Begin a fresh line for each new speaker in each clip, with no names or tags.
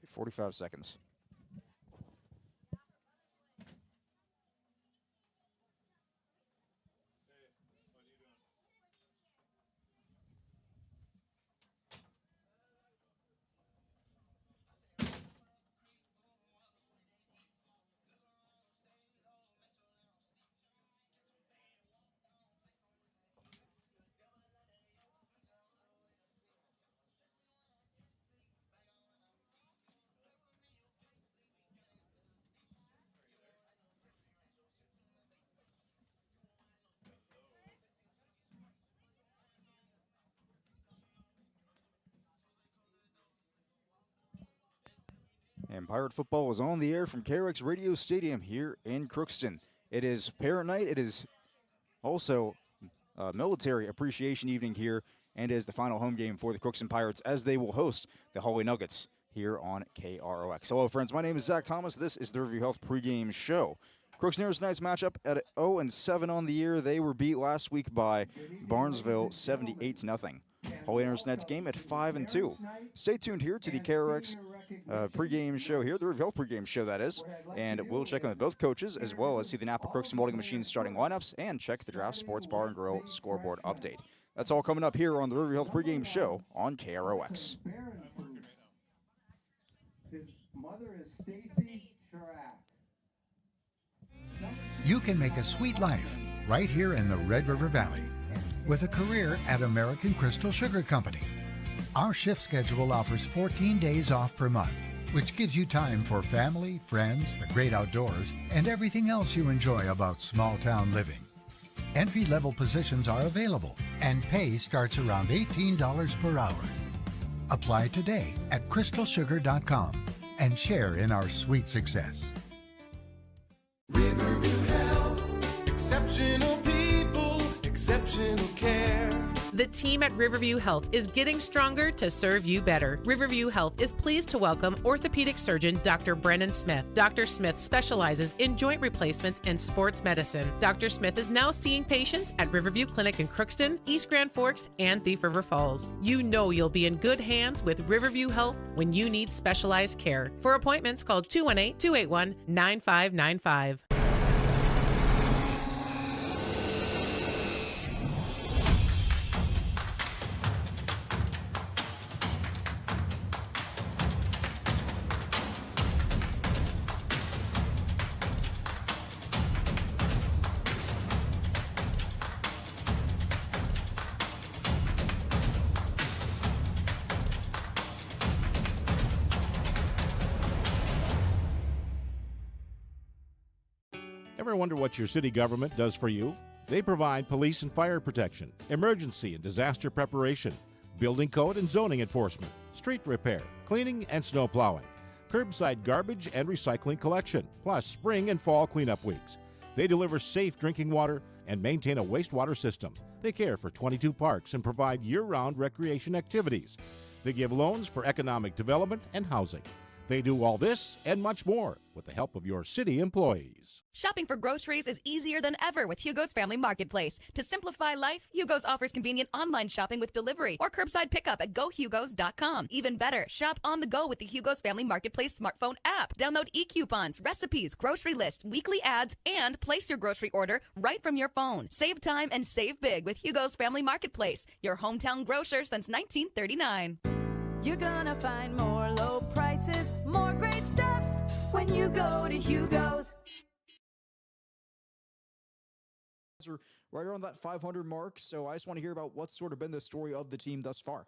45 seconds. And Pirate Football is on the air from KRX Radio Stadium here in Crookston. It is Parent Night. It is also Military Appreciation Evening here, and is the final home game for the Crookston Pirates as they will host the Hawley Nuggets here on KROX. Hello, friends. My name is Zach Thomas. This is the Riverview Health pregame show. Crookston Here's tonight's matchup at 0-7 on the year. They were beat last week by Barnesville 78-0. Hawley Tonight's game at 5-2. Stay tuned here to the KRX pregame show here, the Riverview Health pregame show, that is. And we'll check on both coaches, as well as see the Napa Crookston Molding Machine starting lineups and check the Draft Sports Bar and Grill scoreboard update. That's all coming up here on the Riverview Health pregame show on KROX.
His mother is Stacy Chirac.
You can make a sweet life right here in the Red River Valley with a career at American Crystal Sugar Company. Our shift schedule offers 14 days off per month, which gives you time for family, friends, the great outdoors, and everything else you enjoy about small-town living. Entry-level positions are available, and pay starts around $18 per hour. Apply today at crystalsugar.com and share in our sweet success.
Riverview Health, exceptional people, exceptional care.
The team at Riverview Health is getting stronger to serve you better. Riverview Health is pleased to welcome orthopedic surgeon Dr. Brennan Smith. Dr. Smith specializes in joint replacements and sports medicine. Dr. Smith is now seeing patients at Riverview Clinic in Crookston, East Grand Forks, and Thief River Falls. You know you'll be in good hands with Riverview Health when you need specialized care. For appointments, call 218-281-9595.
Ever wonder what your city government does for you? They provide police and fire protection, emergency and disaster preparation, building code and zoning enforcement, street repair, cleaning and snow plowing, curbside garbage and recycling collection, plus spring and fall cleanup weeks. They deliver safe drinking water and maintain a wastewater system. They care for 22 parks and provide year-round recreation activities. They give loans for economic development and housing. They do all this and much more with the help of your city employees.
Shopping for groceries is easier than ever with Hugo's Family Marketplace. To simplify life, Hugo's offers convenient online shopping with delivery or curbside pickup at GoHugos.com. Even better, shop on the go with the Hugo's Family Marketplace smartphone app. Download e-coupons, recipes, grocery lists, weekly ads, and place your grocery order right from your phone. Save time and save big with Hugo's Family Marketplace, your hometown grocer since 1939.
You're gonna find more low prices, more great stuff when you go to Hugo's.
Right around that 500 mark, so I just want to hear about what's sort of been the story of the team thus far.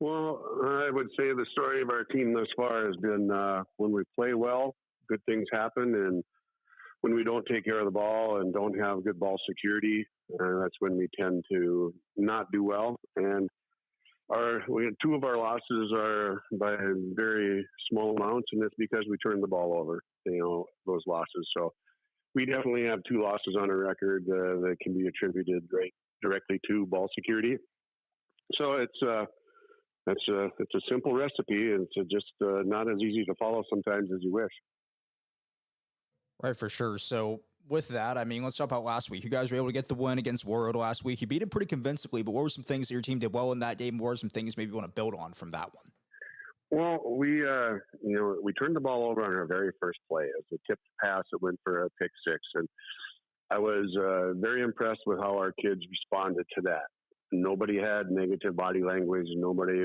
Well, I would say the story of our team thus far has been when we play well, good things happen, and when we don't take care of the ball and don't have good ball security, that's when we tend to not do well. And two of our losses are by very small amounts, and it's because we turned the ball over, those losses. So we definitely have two losses on our record that can be attributed directly to ball security. So it's a simple recipe, and it's just not as easy to follow sometimes as you wish.
Right, for sure. So with that, let's talk about last week. You guys were able to get the win against Warroad last week. You beat him pretty convincingly, but what were some things that your team did well in that game? What were some things maybe you want to build on from that one?
Well, we turned the ball over on our very first play. As a tipped pass, it went for a pick six, and I was very impressed with how our kids responded to that. Nobody had negative body language. Nobody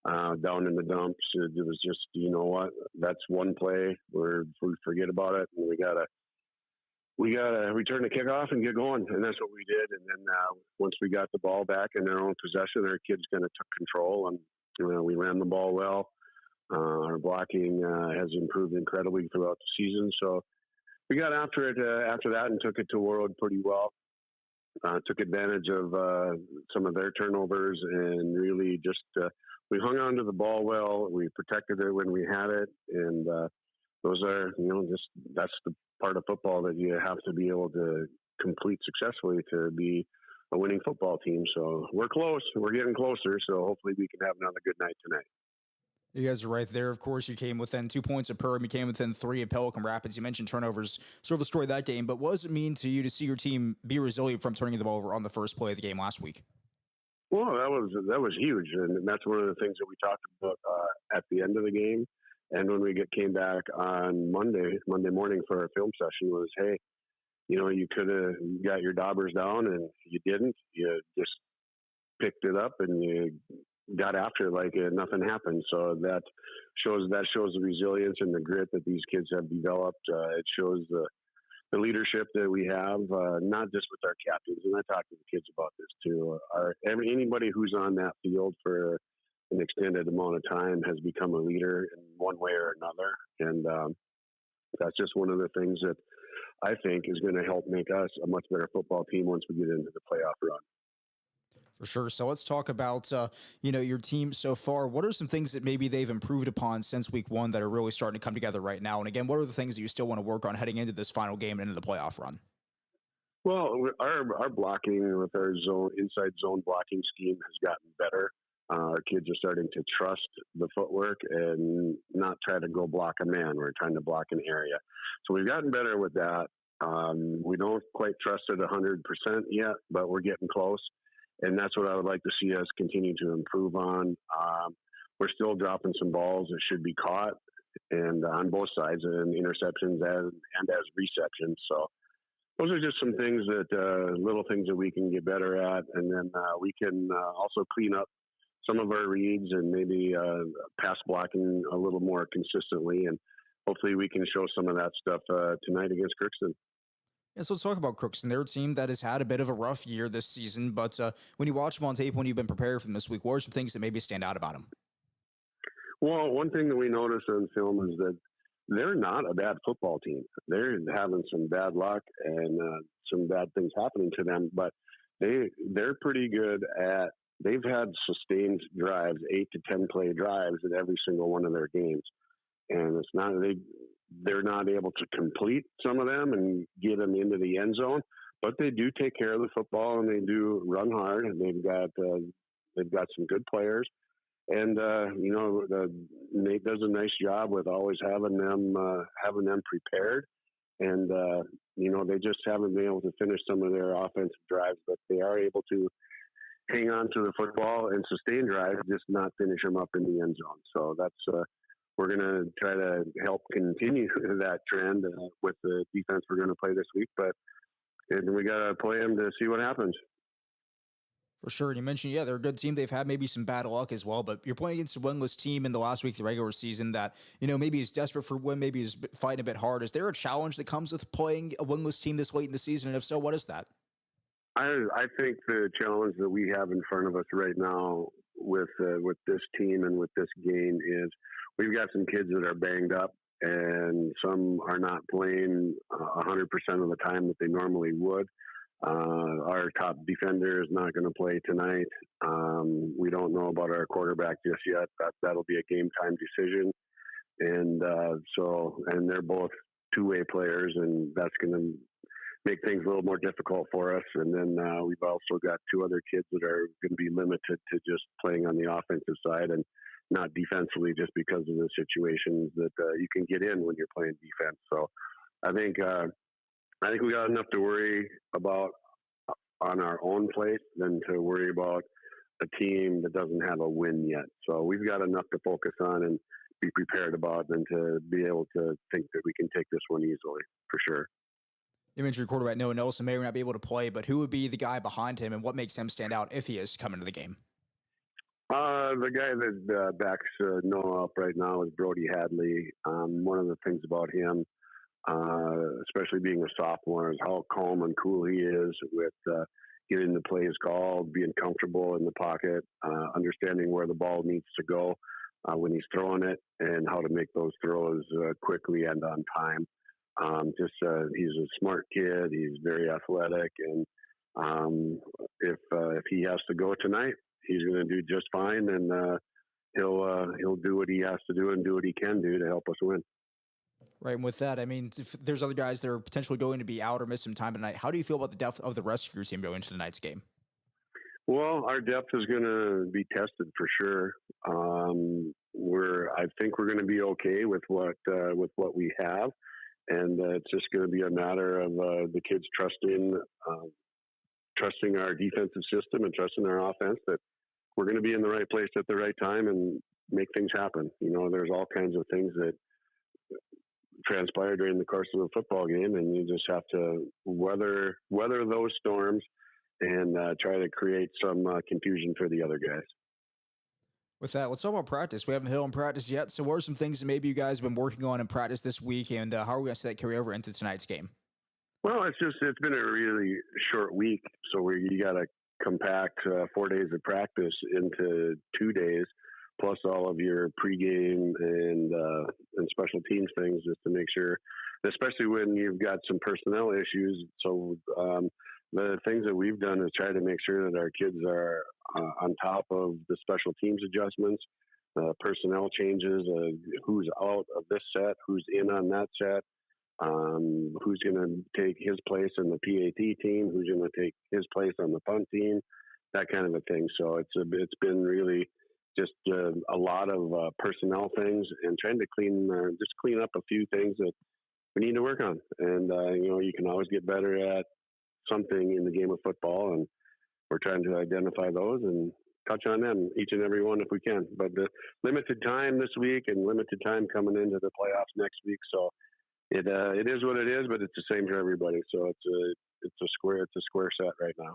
down in the dumps. It was just, you know what, that's one play. We forget about it, and we gotta return the kickoff and get going, and that's what we did. And then once we got the ball back in their own possession, our kids kind of took control, and we ran the ball well. Our blocking has improved incredibly throughout the season, so we got after it after that and took it to World pretty well. Took advantage of some of their turnovers and really just we hung on to the ball well. We protected it when we had it, and those are that's the part of football that you have to be able to complete successfully to be a winning football team. So we're close. We're getting closer. So hopefully we can have another good night tonight.
You guys are right there. Of course, you came within 2 points of Perham. You came within 3 of Pelican Rapids. You mentioned turnovers sort of destroyed that game, but what does it mean to you to see your team be resilient from turning the ball over on the first play of the game last week?
Well, that was huge, and that's one of the things that we talked about at the end of the game. And when we came back on Monday morning for our film session was, hey, you could have got your daubers down, and you didn't. You just picked it up and you got after it like nothing happened. So that shows the resilience and the grit that these kids have developed. It shows the leadership that we have, not just with our captains. And I talk to the kids about this too. Anybody who's on that field for an extended amount of time has become a leader in one way or another. And that's just one of the things that I think is going to help make us a much better football team once we get into the playoff run.
For sure. So let's talk about, your team so far. What are some things that maybe they've improved upon since week one that are really starting to come together right now? And again, what are the things that you still want to work on heading into this final game and into the playoff run?
Well, our blocking with our inside zone blocking scheme has gotten better. Our kids are starting to trust the footwork and not try to go block a man. We're trying to block an area. So we've gotten better with that. We don't quite trust it 100% yet, but we're getting close. And that's what I would like to see us continue to improve on. We're still dropping some balls that should be caught, and on both sides, and interceptions and as receptions. So those are just some things little things that we can get better at. And then we can also clean up some of our reads and maybe pass blocking a little more consistently. And hopefully we can show some of that stuff tonight against Crookston.
Yeah, so let's talk about Crookston. They're a team that has had a bit of a rough year this season, but when you watch them on tape, when you've been prepared for them this week, what are some things that maybe stand out about them?
Well, one thing that we notice on film is that they're not a bad football team. They're having some bad luck and some bad things happening to them, but they're pretty good at, they've had sustained drives, 8 to 10 play drives in every single one of their games. And it's not, they're not able to complete some of them and get them into the end zone, but they do take care of the football and they do run hard, and they've got some good players. And Nate does a nice job with always having them prepared. And they just haven't been able to finish some of their offensive drives, but they are able to hang on to the football and sustain drives, just not finish them up in the end zone. So that's we're going to try to help continue that trend with the defense we're going to play this week. But we got to play them to see what happens.
For sure. And you mentioned, they're a good team. They've had maybe some bad luck as well, but you're playing against a winless team in the last week of the regular season that, maybe is desperate for win, maybe is fighting a bit hard. Is there a challenge that comes with playing a winless team this late in the season? And if so, what is that?
I think the challenge that we have in front of us right now with this team and with this game is we've got some kids that are banged up, and some are not playing 100% of the time that they normally would. Our top defender is not going to play tonight. We don't know about our quarterback just yet. That'll be a game time decision. And and they're both two-way players, and that's going to make things a little more difficult for us. And then we've also got two other kids that are going to be limited to just playing on the offensive side and not defensively, just because of the situations that you can get in when you're playing defense. So I think we got enough to worry about on our own plate than to worry about a team that doesn't have a win yet. So we've got enough to focus on and be prepared about than to be able to think that we can take this one easily, for sure.
You mentioned your quarterback Noah Nelson may or may not be able to play, but who would be the guy behind him, and what makes him stand out if he is coming to the game?
The guy that backs Noah up right now is Brody Hadley. One of the things about him, especially being a sophomore, is how calm and cool he is with getting the plays called, being comfortable in the pocket, understanding where the ball needs to go when he's throwing it, and how to make those throws quickly and on time. He's a smart kid. He's very athletic, and if he has to go tonight, he's going to do just fine, and he'll do what he has to do and do what he can do to help us win.
Right, and with that, I mean, if there's other guys that are potentially going to be out or miss some time tonight, how do you feel about the depth of the rest of your team going into tonight's game?
Well, our depth is going to be tested for sure. I think we're going to be okay with what we have, and it's just going to be a matter of the kids trusting our defensive system and trusting our offense that we're going to be in the right place at the right time and make things happen. You know, there's all kinds of things that transpire during the course of a football game, and you just have to weather those storms and try to create some confusion for the other guys.
With that, let's talk about practice. We haven't hit on practice yet, so what are some things that maybe you guys have been working on in practice this week, and how are we going to see that carry over into tonight's game?
Well, it's been a really short week, so you got to compact 4 days of practice into 2 days, plus all of your pregame and special teams things, just to make sure, especially when you've got some personnel issues. So the things that we've done is try to make sure that our kids are on top of the special teams adjustments, personnel changes, who's out of this set, who's in on that set. Who's going to take his place in the PAT team, who's going to take his place on the punt team, that kind of a thing. So it's been really just a lot of personnel things and trying to clean up a few things that we need to work on. And, you can always get better at something in the game of football, and we're trying to identify those and touch on them, each and every one if we can. But the limited time this week and limited time coming into the playoffs next week, so it is what it is, but it's the same for everybody. So it's a square set right now.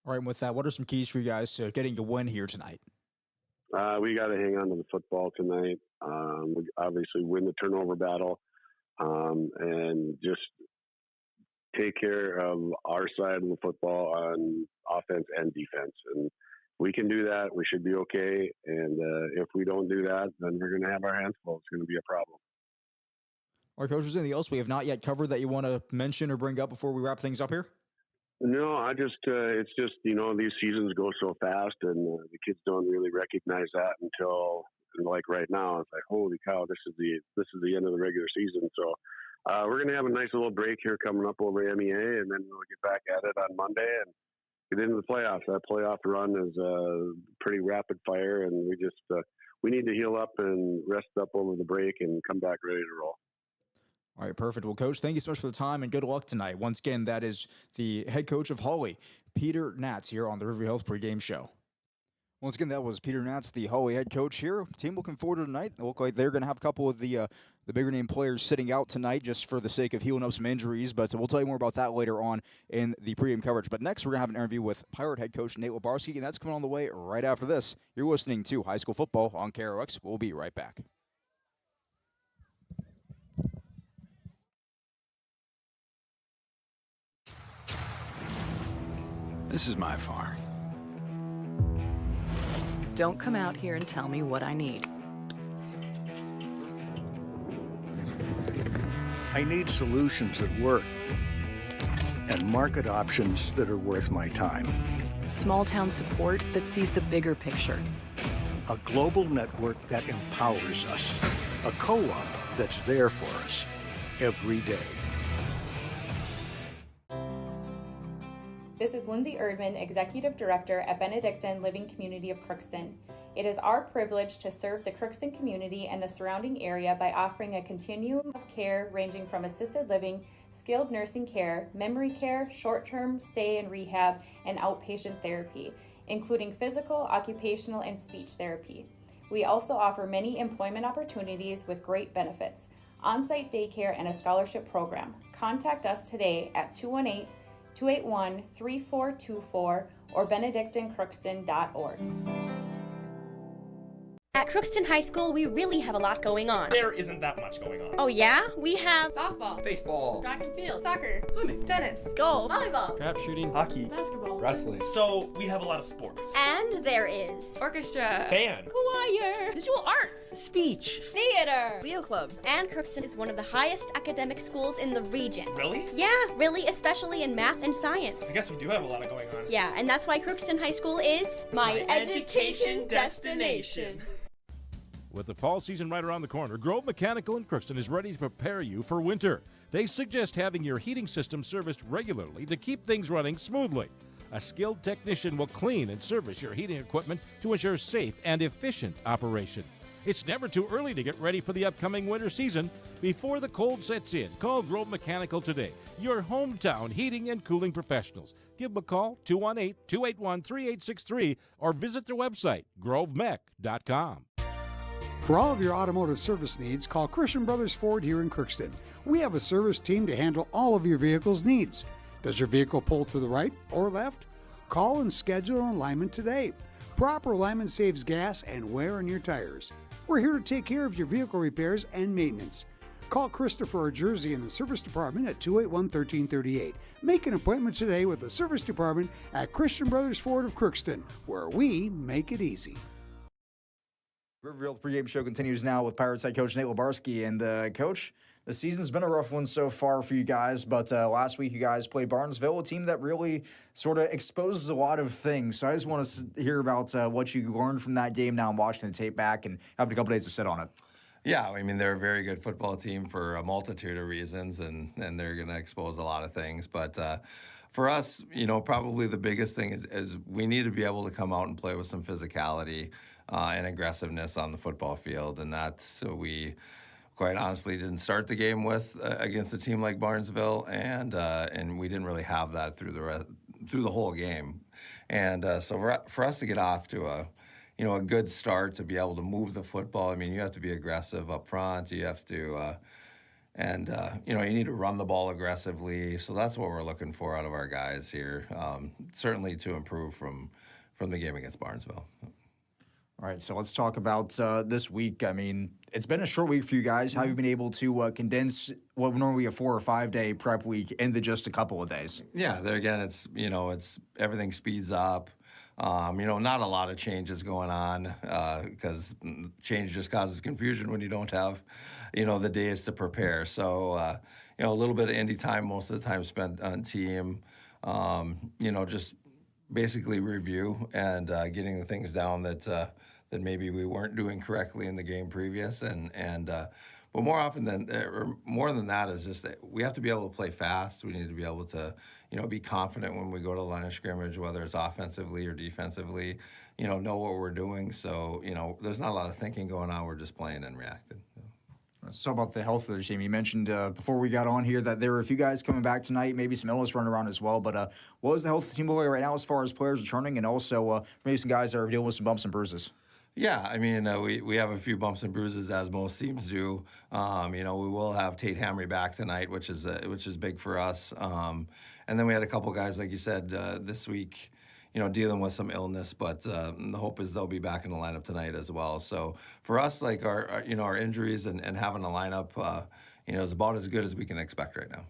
All right, and with that, what are some keys for you guys to getting a win here tonight?
We got to hang on to the football tonight. We obviously win the turnover battle, and just take care of our side of the football on offense and defense. And we can do that. We should be okay. And if we don't do that, then we're going to have our hands full. It's going to be a problem.
All right, Coach, is there anything else we have not yet covered that you want to mention or bring up before we wrap things up here?
No, it's just, these seasons go so fast, and the kids don't really recognize that until, like right now, it's like, holy cow, this is the end of the regular season. So we're going to have a nice little break here coming up over MEA, and then we'll get back at it on Monday and get into the playoffs. That playoff run is pretty rapid fire, and we need to heal up and rest up over the break and come back ready to roll.
All right, perfect. Well, Coach, thank you so much for the time, and good luck tonight. Once again, that is the head coach of Hawley, Peter Natz, here on the Riverview Health Pregame Show. Once again, that was Peter Natz, the Hawley head coach here. Team looking forward to tonight. It looks like they're going to have a couple of the bigger name players sitting out tonight just for the sake of healing up some injuries, but we'll tell you more about that later on in the pregame coverage. But next, we're going to have an interview with Pirate head coach Nate Lebarski, and that's coming on the way right after this. You're listening to High School Football on KRX. We'll be right back.
This is my farm.
Don't come out here and tell me what I need.
I need solutions that work and market options that are worth my time.
Small town support that sees the bigger picture.
A global network that empowers us. A co-op that's there for us every day.
This is Lindsay Erdman, Executive Director at Benedictine Living Community of Crookston. It is our privilege to serve the Crookston community and the surrounding area by offering a continuum of care ranging from assisted living, skilled nursing care, memory care, short-term stay and rehab, and outpatient therapy. including physical, occupational, and speech therapy. We also offer many employment opportunities with great benefits, on-site daycare, and a scholarship program. Contact us today at 218-281-3424 or benedictincrookston.org.
At Crookston High School, we really have a lot going on.
There isn't that much going on.
Oh yeah? We have
softball,
baseball,
track and field, soccer, swimming, tennis,
golf,
volleyball,
crap shooting,
hockey, basketball,
wrestling. So we have a lot of sports.
And there is
orchestra,
band,
choir,
visual arts,
speech,
theater,
Leo Club.
And Crookston is one of the highest academic schools in the region.
Really?
Yeah, really, especially in math and science.
I guess we do have a lot going on.
Yeah, and that's why Crookston High School is
my education destination.
With the fall season right around the corner, Grove Mechanical in Crookston is ready to prepare you for winter. They suggest having your heating system serviced regularly to keep things running smoothly. A skilled technician will clean and service your heating equipment to ensure safe and efficient operation. It's never too early to get ready for the upcoming winter season. Before the cold sets in, call Grove Mechanical today, your hometown heating and cooling professionals. Give them a call, 218-281-3863, or visit their website, grovemech.com.
For all of your automotive service needs, call Christian Brothers Ford here in Crookston. We have a service team to handle all of your vehicle's needs. Does your vehicle pull to the right or left? Call and schedule an alignment today. Proper alignment saves gas and wear on your tires. We're here to take care of your vehicle repairs and maintenance. Call Christopher or Jersey in the service department at 281-1338. Make an appointment today with the service department at Christian Brothers Ford of Crookston, where we make it easy.
Riverville pregame show continues now with Pirates head coach Nate Lebarski. And Coach, the season's been a rough one so far for you guys, but last week you guys played Barnesville, a team that really sort of exposes a lot of things. So I just want to hear about what you learned from that game now and watching the tape back and having a couple days to sit on it.
Yeah, I mean, they're a very good football team for a multitude of reasons, and they're going to expose a lot of things. But for us, probably the biggest thing is we need to be able to come out and play with some physicality and aggressiveness on the football field, and that's we quite honestly didn't start the game with against a team like Barnesville, and we didn't really have that through the whole game, and so for us to get off to a good start, to be able to move the football, I mean, you have to be aggressive up front, you have to you need to run the ball aggressively, so that's what we're looking for out of our guys here, certainly to improve from the game against Barnesville.
All right, so let's talk about this week. I mean, it's been a short week for you guys. How have you been able to condense what would normally be a 4 or 5 day prep week into just a couple of days?
Yeah, there again, it's everything speeds up. Not a lot of changes going on because change just causes confusion when you don't have, the days to prepare. So, a little bit of indie time, most of the time spent on team, just basically review and getting the things down that maybe we weren't doing correctly in the game previous, but more than that is just that we have to be able to play fast. We need to be able to be confident when we go to the line of scrimmage, whether it's offensively or defensively, know what we're doing. So there's not a lot of thinking going on. We're just playing and reacting.
Let's talk about the health of the team. You mentioned before we got on here that there were a few guys coming back tonight, maybe some illness running around as well. But what is the health of the team like right now as far as players returning, and also maybe some guys that are dealing with some bumps and bruises?
Yeah, I mean, we have a few bumps and bruises, as most teams do. We will have Tate Hamry back tonight, which is big for us. And then we had a couple guys, like you said, this week, dealing with some illness, but the hope is they'll be back in the lineup tonight as well. So for us, like our injuries and having a lineup, is about as good as we can expect right now.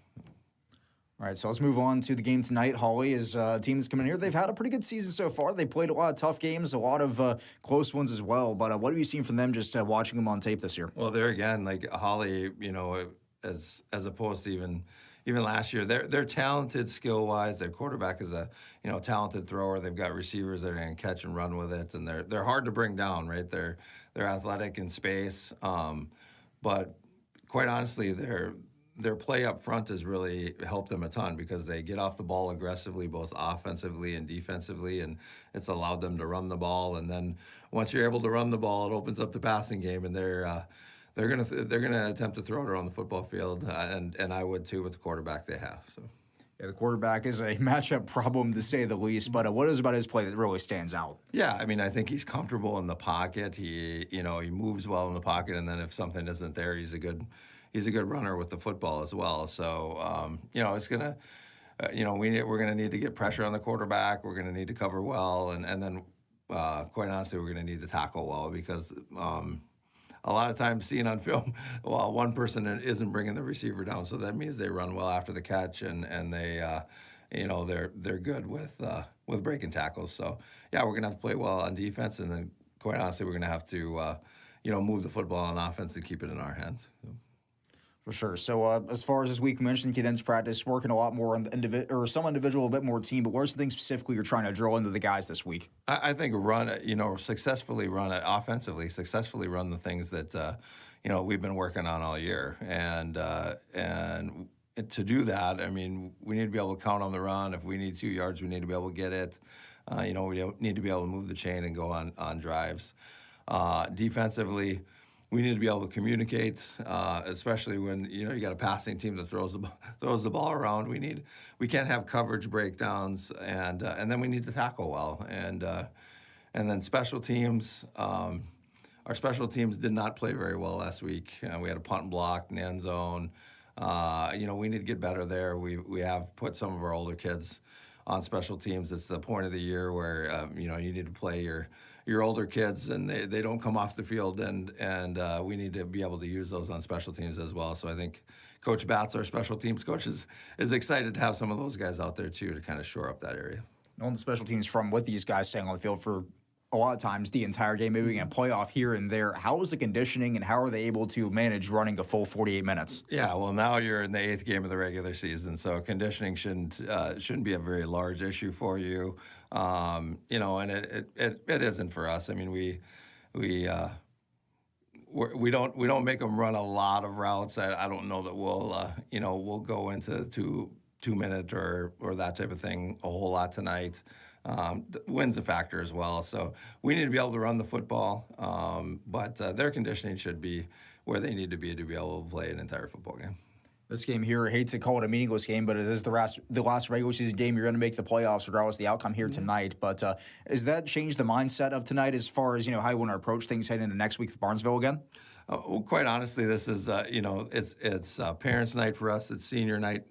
All right, so let's move on to the game tonight. Hawley is a team that's coming in here. They've had a pretty good season so far. They played a lot of tough games, a lot of close ones as well. But what have you seen from them just watching them on tape this year?
Well, there again, like Hawley, as opposed to even last year, they're talented skill-wise. Their quarterback is a talented thrower. They've got receivers that are going to catch and run with it, and they're hard to bring down, right? They're athletic in space, but quite honestly, their play up front has really helped them a ton because they get off the ball aggressively, both offensively and defensively, and it's allowed them to run the ball. And then once you're able to run the ball, it opens up the passing game, and they're gonna attempt to throw it around the football field, and I would too with the quarterback they have. So.
Yeah, the quarterback is a matchup problem to say the least, but what is about his play that really stands out?
Yeah, I mean, I think he's comfortable in the pocket. He moves well in the pocket, and then if something isn't there, he's a good runner with the football as well. So, it's gonna, we're gonna need to get pressure on the quarterback. We're gonna need to cover well, and then, quite honestly, we're gonna need to tackle well because. A lot of times seeing on film, well, one person isn't bringing the receiver down, so that means they run well after the catch, and they, they're good with breaking tackles. So yeah, we're gonna have to play well on defense, and then quite honestly, we're gonna have to, move the football on offense and keep it in our hands.
For sure. So as far as this week, you mentioned cadence practice, working a lot more on some individual, a bit more team, but what are some things specifically you're trying to drill into the guys this week?
I think successfully run it offensively, successfully run the things that, we've been working on all year. And to do that, I mean, we need to be able to count on the run. If we need 2 yards, we need to be able to get it. We need to be able to move the chain and go on drives. Defensively, we need to be able to communicate, especially when you got a passing team that throws the ball around. We can't have coverage breakdowns, and then we need to tackle well. And then special teams. Our special teams did not play very well last week. We had a punt block in the end zone. We need to get better there. We have put some of our older kids on special teams. It's the point of the year where you need to play your older kids, and they don't come off the field, and we need to be able to use those on special teams as well. So I think Coach Batts, our special teams coach, is excited to have some of those guys out there too to kind of shore up that area.
On the special teams from with these guys staying on the field for a lot of times the entire game, maybe in a playoff here and there, how is the conditioning and how are they able to manage running a full 48 minutes?
Yeah, well, now you're in the 8th game of the regular season, so conditioning shouldn't be a very large issue for you. And it isn't for us. I mean, we don't make them run a lot of routes. I don't know that we'll go into 2-minute or that type of thing a whole lot tonight. Wind's a factor as well, so we need to be able to run the football, but their conditioning should be where they need to be able to play an entire football game.
This game here, I hate to call it a meaningless game, but it is the last regular season game. You're going to make the playoffs regardless of the outcome here tonight. But does that change the mindset of tonight as far as how you want to approach things heading into next week with Barnesville again?
Well, quite honestly, this is it's parents' night for us. It's senior night,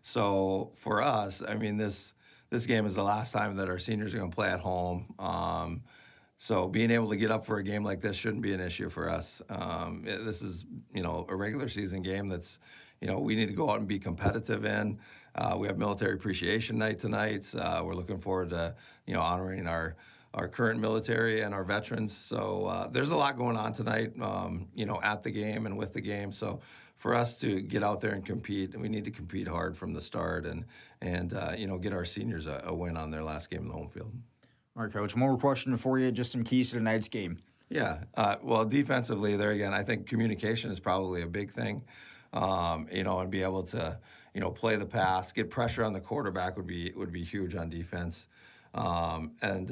so for us, I mean this game is the last time that our seniors are going to play at home. So being able to get up for a game like this shouldn't be an issue for us. This is, a regular season game that's, we need to go out and be competitive in. We have Military Appreciation Night tonight. We're looking forward to, honoring our current military and our veterans. So there's a lot going on tonight, at the game and with the game. So for us to get out there and compete, we need to compete hard from the start and get our seniors a win on their last game in the home field.
All right, Coach, one more question for you, just some keys to tonight's game.
Yeah, well, defensively, there again, I think communication is probably a big thing, and be able to, play the pass, get pressure on the quarterback would be huge on defense, and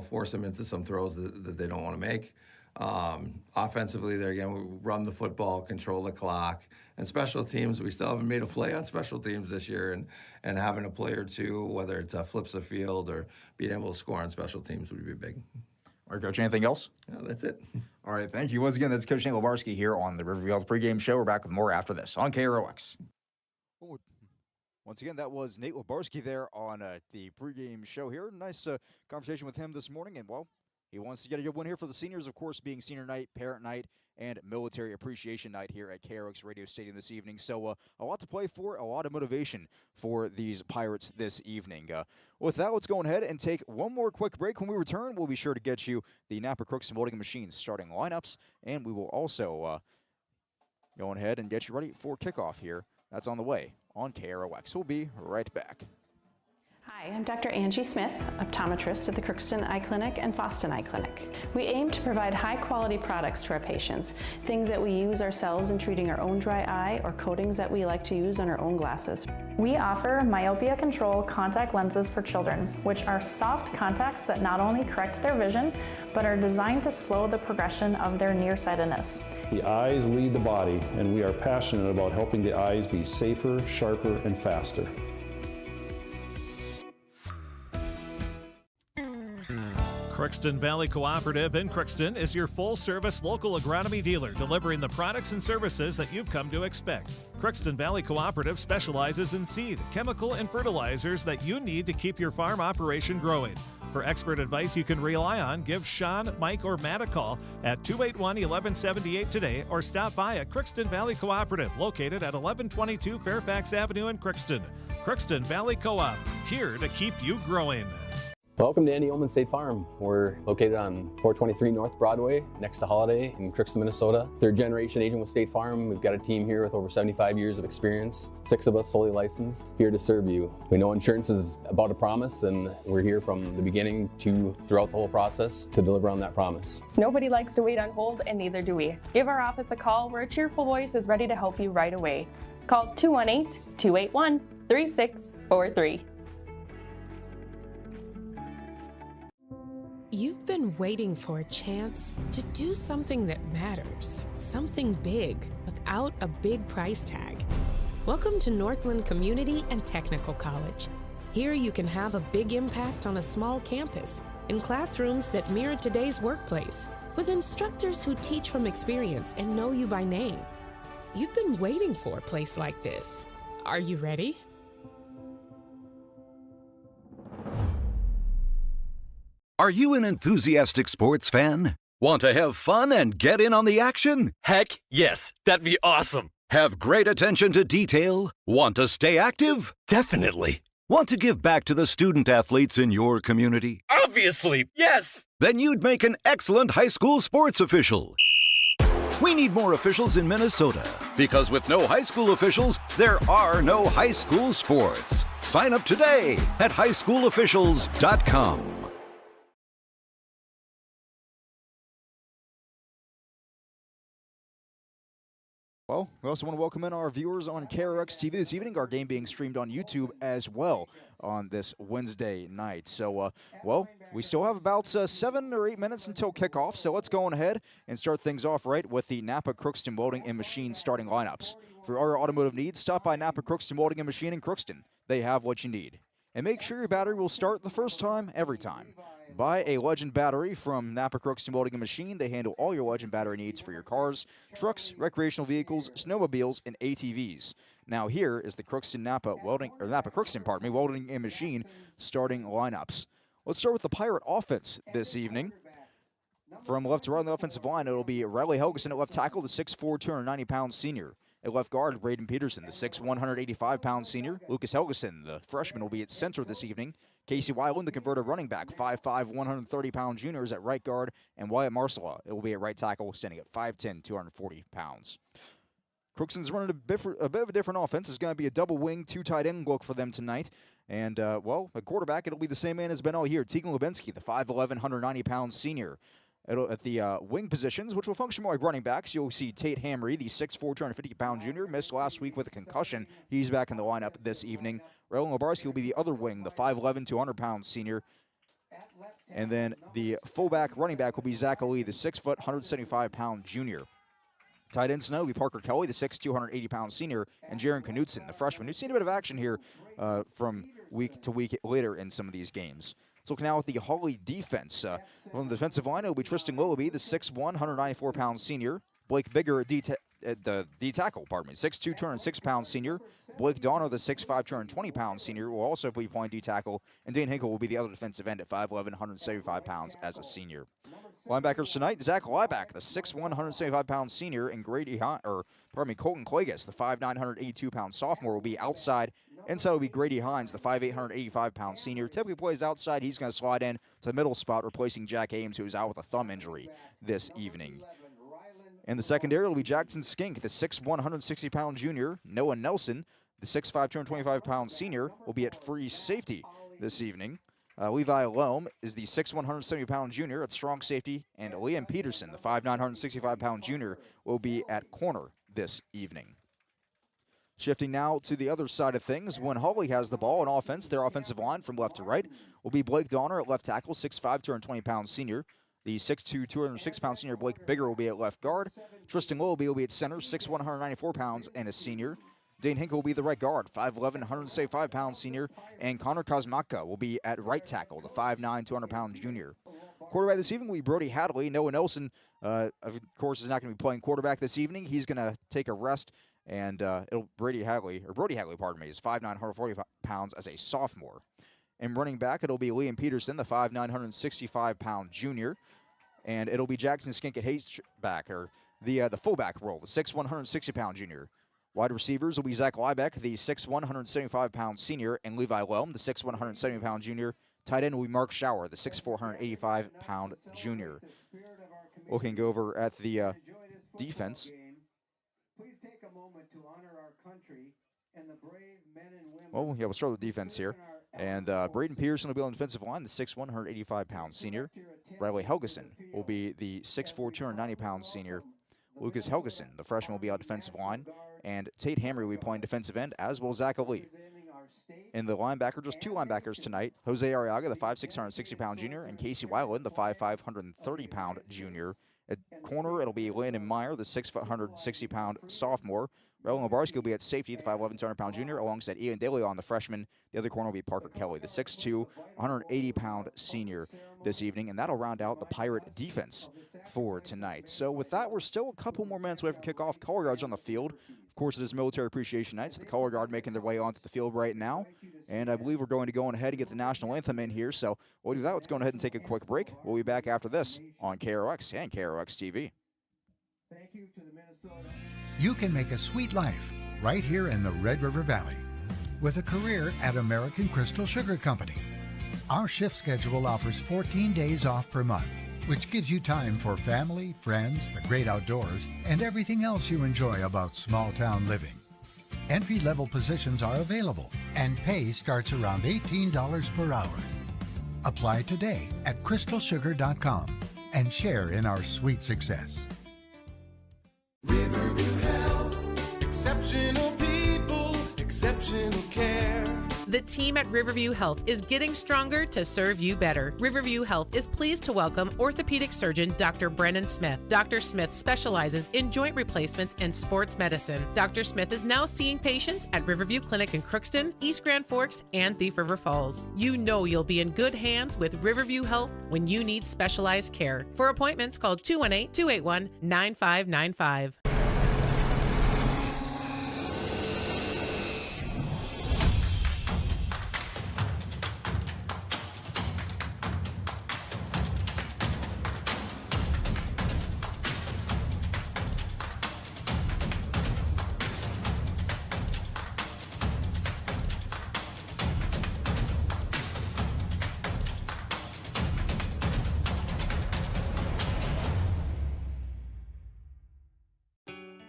force them into some throws that they don't want to make. Offensively, there again, we run the football, control the clock, and special teams. We still haven't made a play on special teams this year, and having a play or two, whether it's flips the field or being able to score on special teams, would be big.
All right, Coach, anything else?
No, that's it.
All right, thank you once again. That's Coach Nate Lebarski here on the Riverview Health Pregame Show. We're back with more after this on KROX. Once again, that was Nate Lebarski there on the pregame show here. Nice conversation with him this morning, and he wants to get a good one here for the seniors, of course, being senior night, parent night, and military appreciation night here at KROX Radio Stadium this evening. So a lot to play for, a lot of motivation for these Pirates this evening. With that, let's go ahead and take one more quick break. When we return, we'll be sure to get you the Napa Crookston Voting Machines starting lineups, and we will also go ahead and get you ready for kickoff here. That's on the way on KROX. We'll be right back.
Hi, I'm Dr. Angie Smith, optometrist at the Crookston Eye Clinic and Foston Eye Clinic. We aim to provide high-quality products to our patients, things that we use ourselves in treating our own dry eye or coatings that we like to use on our own glasses.
We offer myopia control contact lenses for children, which are soft contacts that not only correct their vision, but are designed to slow the progression of their nearsightedness.
The eyes lead the body, and we are passionate about helping the eyes be safer, sharper, and faster. Crookston Valley Cooperative in Crookston is your full-service local agronomy dealer, delivering the products and services that you've come to expect. Crookston Valley Cooperative specializes in seed, chemical, and fertilizers that you need to keep your farm operation growing. For expert advice you can rely on, give Sean, Mike, or Matt a call at 281-1178 today or stop by at Crookston Valley Cooperative, located at 1122 Fairfax Avenue in Crookston. Crookston Valley Co-op, here to keep you growing.
Welcome to Andy Ullman State Farm. We're located on 423 North Broadway, next to Holiday in Crookston, Minnesota. Third generation agent with State Farm. We've got a team here with over 75 years of experience, 6 of us fully licensed, here to serve you. We know insurance is about a promise, and we're here from the beginning to throughout the whole process to deliver on that promise.
Nobody likes to wait on hold, and neither do we. Give our office a call where a cheerful voice is ready to help you right away. Call 218-281-3643.
You've been waiting for a chance to do something that matters, something big without a big price tag. Welcome to Northland Community and Technical College. Here you can have a big impact on a small campus, in classrooms that mirror today's workplace, with instructors who teach from experience and know you by name. You've been waiting for a place like this. Are you ready?
Are you an enthusiastic sports fan? Want to have fun and get in on the action?
Heck, yes. That'd be awesome.
Have great attention to detail? Want to stay active?
Definitely.
Want to give back to the student athletes in your community?
Obviously, yes.
Then you'd make an excellent high school sports official. We need more officials in Minnesota, because with no high school officials, there are no high school sports. Sign up today at highschoolofficials.com.
Well, we also want to welcome in our viewers on KRX TV this evening. Our game being streamed on YouTube as well on this Wednesday night. So, well, we still have about 7 or 8 minutes until kickoff. So let's go on ahead and start things off right with the Napa Crookston Welding and Machine starting lineups. For all your automotive needs, stop by Napa Crookston Welding and Machine in Crookston. They have what you need. And make sure your battery will start the first time, every time. Buy a Legend battery from Napa Crookston Welding and Machine. They handle all your Legend battery needs for your cars, trucks, recreational vehicles, snowmobiles, and ATVs. Now here is the Crookston Napa Crookston Welding and Machine starting lineups. Let's start with the Pirate offense this evening. From left to right on the offensive line, it'll be Riley Helgeson at left tackle, the 6'4", 290-pound senior. At left guard, Braden Peterson, the 6'1", 185-pound senior. Lucas Helgeson, the freshman, will be at center this evening. Casey Weiland, the converted running back, 5'5", 130-pound junior, is at right guard. And Wyatt Marcella, it will be at right tackle, standing at 5'10", 240 pounds. Crookston's running a bit of a different offense. It's going to be a double wing, 2 tight end look for them tonight. And, well, at quarterback, it'll be the same man as been all year. Tegan Lubinsky, the 5'11", 190-pound senior. At the wing positions, which will function more like running backs, you'll see Tate Hamry, the 6'4", 250-pound junior, missed last week with a concussion. He's back in the lineup this evening. Raylan Lobarski will be the other wing, the 5'11", 200-pound senior. And then the fullback running back will be Zach Ali, the 6', 175-pound junior. Tight end tonight will be Parker Kelly, the 6', 280-pound senior, and Jaron Knutson, the freshman, who's seen a bit of action here from week to week later in some of these games. Let's look now at the Hawley defense. On the defensive line, it will be Tristan Willoughby, the 6'1", 194-pound senior. Blake Bigger at the D-tackle, 6'2", 206-pound senior. Blake Donner, the 6'5", 220-pound senior, will also be playing D-tackle. And Dane Hinkle will be the other defensive end at 5'11", 175 pounds as a senior. Linebackers tonight, Zach Lieback, the 6'1", 175-pound senior, and Colton Klagas, the 5'9", 182-pound sophomore, will be outside. Inside will be Grady Hines, the 5'8", 185-pound senior. Typically plays outside. He's going to slide in to the middle spot, replacing Jack Ames, who is out with a thumb injury this evening. In the secondary, will be Jackson Skink, the 6'1", 160-pound junior. Noah Nelson, the 6'5", 225-pound senior, will be at free safety this evening. Levi Loam is the 6'1", 170-pound junior at strong safety. And Liam Peterson, the 5'9", 165-pound junior, will be at corner this evening. Shifting now to the other side of things, when Hawley has the ball on offense, their offensive line from left to right will be Blake Donner at left tackle, 6'5", 220-pound senior. The 6'2", 206-pound senior Blake Bigger will be at left guard. Tristan Willoughby will be at center, 6'1", 194 pounds, and a senior. Dane Hinkle will be the right guard, 5'11", 175-pound senior. And Connor Kosmaka will be at right tackle, the 5'9", 200-pound junior. Quarterback this evening will be Brody Hadley. Noah Nelson, of course, is not going to be playing quarterback this evening. He's going to take a rest, and Brody Hadley, is 5'9", 140 pounds as a sophomore. And running back, it'll be Liam Peterson, the 5'9", 165-pound junior. And it'll be Jackson Skink at H-back, or the fullback role, the 6'1", 160-pound junior. Wide receivers will be Zach Liebeck, the 6'1", 175-pound senior, and Levi Lelm, the 6'1", 170-pound junior. Tight end will be Mark Schauer, the 6'4", 185-pound junior. Looking over at the defense.
Please take a moment to honor our country and the brave men and women.
Well, yeah, we'll start with the defense here. And Braden Pearson will be on the defensive line, the 6'1", 185-pound senior. Riley Helgeson will be the 6'4", 290-pound senior. Lucas Helgeson, the freshman, will be on defensive line. And Tate Hamry will be playing defensive end, as will Zach Ali. In the linebacker, just 2 linebackers tonight. Jose Arriaga, the 5'6", 160-pound junior, and Casey Weiland, the 5'5", 130-pound junior. At corner, it'll be Landon Meyer, the 6', 160-pound sophomore. Rellin Labarski will be at safety, the 5'11", 200-pound junior, alongside Ian DeLeon, the freshman. The other corner will be Parker Kelly, the 6'2", 180-pound senior this evening. And that'll round out the Pirate defense for tonight. So with that, we're still a couple more minutes away from kickoff. Color guards on the field. Of course, it is Military Appreciation Night, so the color guard making their way onto the field right now. And I believe we're going to go on ahead and get the national anthem in here. So we'll do that. Let's go ahead and take a quick break. We'll be back after this on KROX and KROX TV.
Thank you to the Minnesota.
You can make a sweet life right here in the Red River Valley with a career at American Crystal Sugar Company. Our shift schedule offers 14 days off per month, which gives you time for family, friends, the great outdoors, and everything else you enjoy about small-town living. Entry-level positions are available, and pay starts around $18 per hour. Apply today at crystalsugar.com and share in our sweet success.
Riverview Health, exceptional people, exceptional care.
The team at Riverview Health is getting stronger to serve you better. Riverview Health is pleased to welcome orthopedic surgeon Dr. Brennan Smith. Dr. Smith specializes in joint replacements and sports medicine. Dr. Smith is now seeing patients at Riverview Clinic in Crookston, East Grand Forks, and Thief River Falls. You know you'll be in good hands with Riverview Health when you need specialized care. For appointments, call 218-281-9595.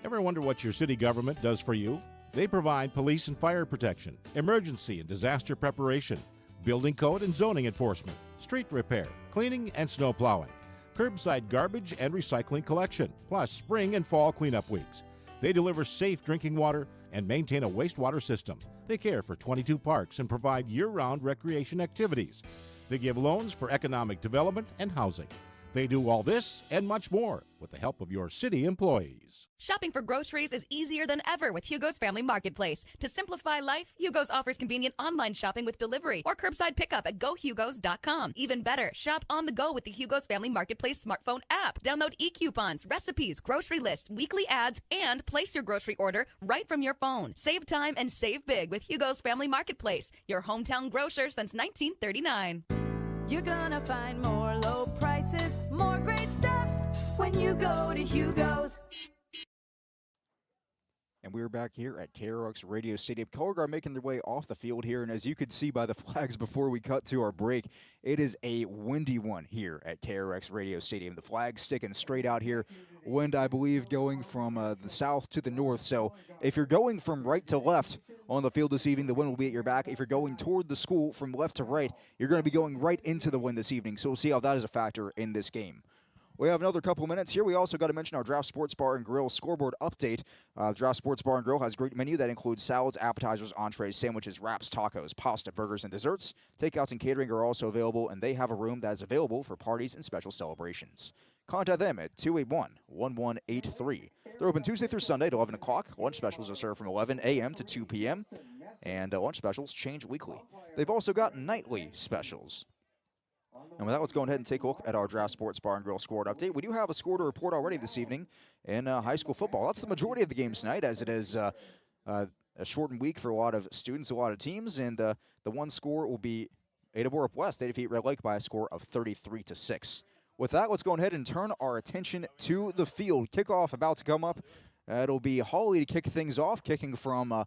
Ever wonder what your city government does for you? They provide police and fire protection, emergency and disaster preparation, building code and zoning enforcement, street repair, cleaning and snow plowing, curbside garbage and recycling collection, plus spring and fall cleanup weeks. They deliver safe drinking water and maintain a wastewater system. They care for 22 parks and provide year-round recreation activities. They give loans for economic development and housing. They do all this and much more with the help of your city employees.
Shopping for groceries is easier than ever with Hugo's Family Marketplace. To simplify life, Hugo's offers convenient online shopping with delivery or curbside pickup at gohugos.com. Even better, shop on the go with the Hugo's Family Marketplace smartphone app. Download e-coupons, recipes, grocery lists, weekly ads, and place your grocery order right from your phone. Save time and save big with Hugo's Family Marketplace, your hometown grocer since 1939.
You're gonna find more low prices, more great stuff when you go to Hugo's.
And we're back here at KROX Radio Stadium. Color guard making their way off the field here, and as you could see by the flags before we cut to our break, it is a windy one here at KRX Radio Stadium. The flags sticking straight out here. Wind, I believe, going from the south to the north. So if you're going from right to left on the field this evening, the wind will be at your back. If you're going toward the school from left to right, you're going to be going right into the wind this evening. So we'll see how that is a factor in this game. We have another couple minutes here. We also got to mention our Draft Sports Bar and Grill scoreboard update. Draft Sports Bar and Grill has a great menu that includes salads, appetizers, entrees, sandwiches, wraps, tacos, pasta, burgers, and desserts. Takeouts and catering are also available, and they have a room that is available for parties and special celebrations. Contact them at 281-1183. They're open Tuesday through Sunday at 11 o'clock. Lunch specials are served from 11 a.m. to 2 p.m., and lunch specials change weekly. They've also got nightly specials. And with that, let's go ahead and take a look at our Draft Sports Bar and Grill scored update. We do have a score to report already this evening in high school football. That's the majority of the games tonight, as it is a shortened week for a lot of students, a lot of teams. And the one score will be Ada Borup West. They defeat Red Lake by a score of 33-6. With that, let's go ahead and turn our attention to the field. Kickoff about to come up. It'll be Hawley to kick things off, kicking from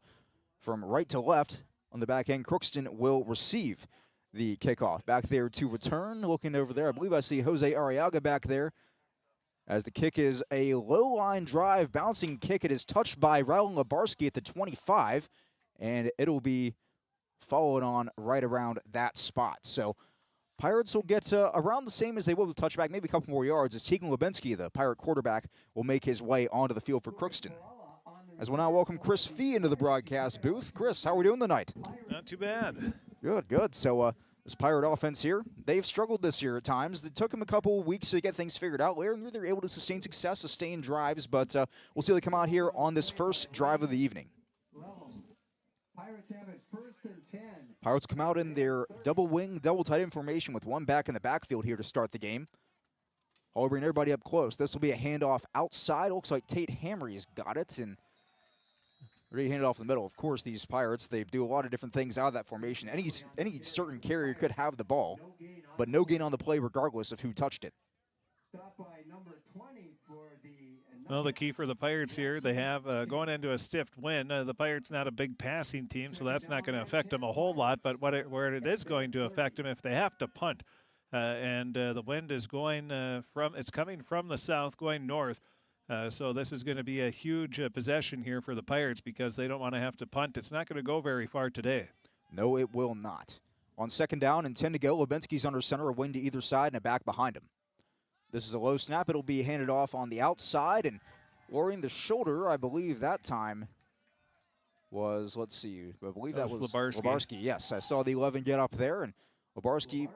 right to left on the back end. Crookston will receive the kickoff. Back there to return, looking over there, I believe I see Jose Arriaga back there. As the kick is a low-line drive, bouncing kick. It is touched by Raul Labarski at the 25, and it'll be followed on right around that spot. So Pirates will get around the same as they will with touchback, maybe a couple more yards, as Tegan Lubinsky, the Pirate quarterback, will make his way onto the field for Crookston. As we'll now welcome Chris Fee into the broadcast booth. Chris, how are we doing tonight?
Not too bad.
Good, good. So this Pirate offense here, they've struggled this year at times. It took them a couple of weeks to get things figured out. Later, they're able to sustain success, sustain drives, but we'll see how they come out here on this first drive of the evening.
Pirates have it 1st and 10.
Pirates come out in their double wing, double tight end formation with one back in the backfield here to start the game. Hawley bringing everybody up close. This will be a handoff outside. Looks like Tate Hamry's got it, and ready to hand it off in the middle. Of course, these Pirates, they do a lot of different things out of that formation. Any certain carrier could have the ball, but no gain on the play regardless of who touched it.
Stop by number 20 for the...
Well, the key for the Pirates here, they have going into a stiff wind. The Pirates not a big passing team, so that's not going to affect them a whole lot. But where it is going to affect them if they have to punt, and the wind is going it's coming from the south, going north. So this is going to be a huge possession here for the Pirates because they don't want to have to punt. It's not going to go very far today.
No, it will not. On second down and 10 to go, Lubinsky's under center, a wing to either side and a back behind him. This is a low snap. It'll be handed off on the outside, and lowering the shoulder, I believe that time was, let's see, I believe that was Labarski. Yes, I saw the 11 get up there, and Labarski,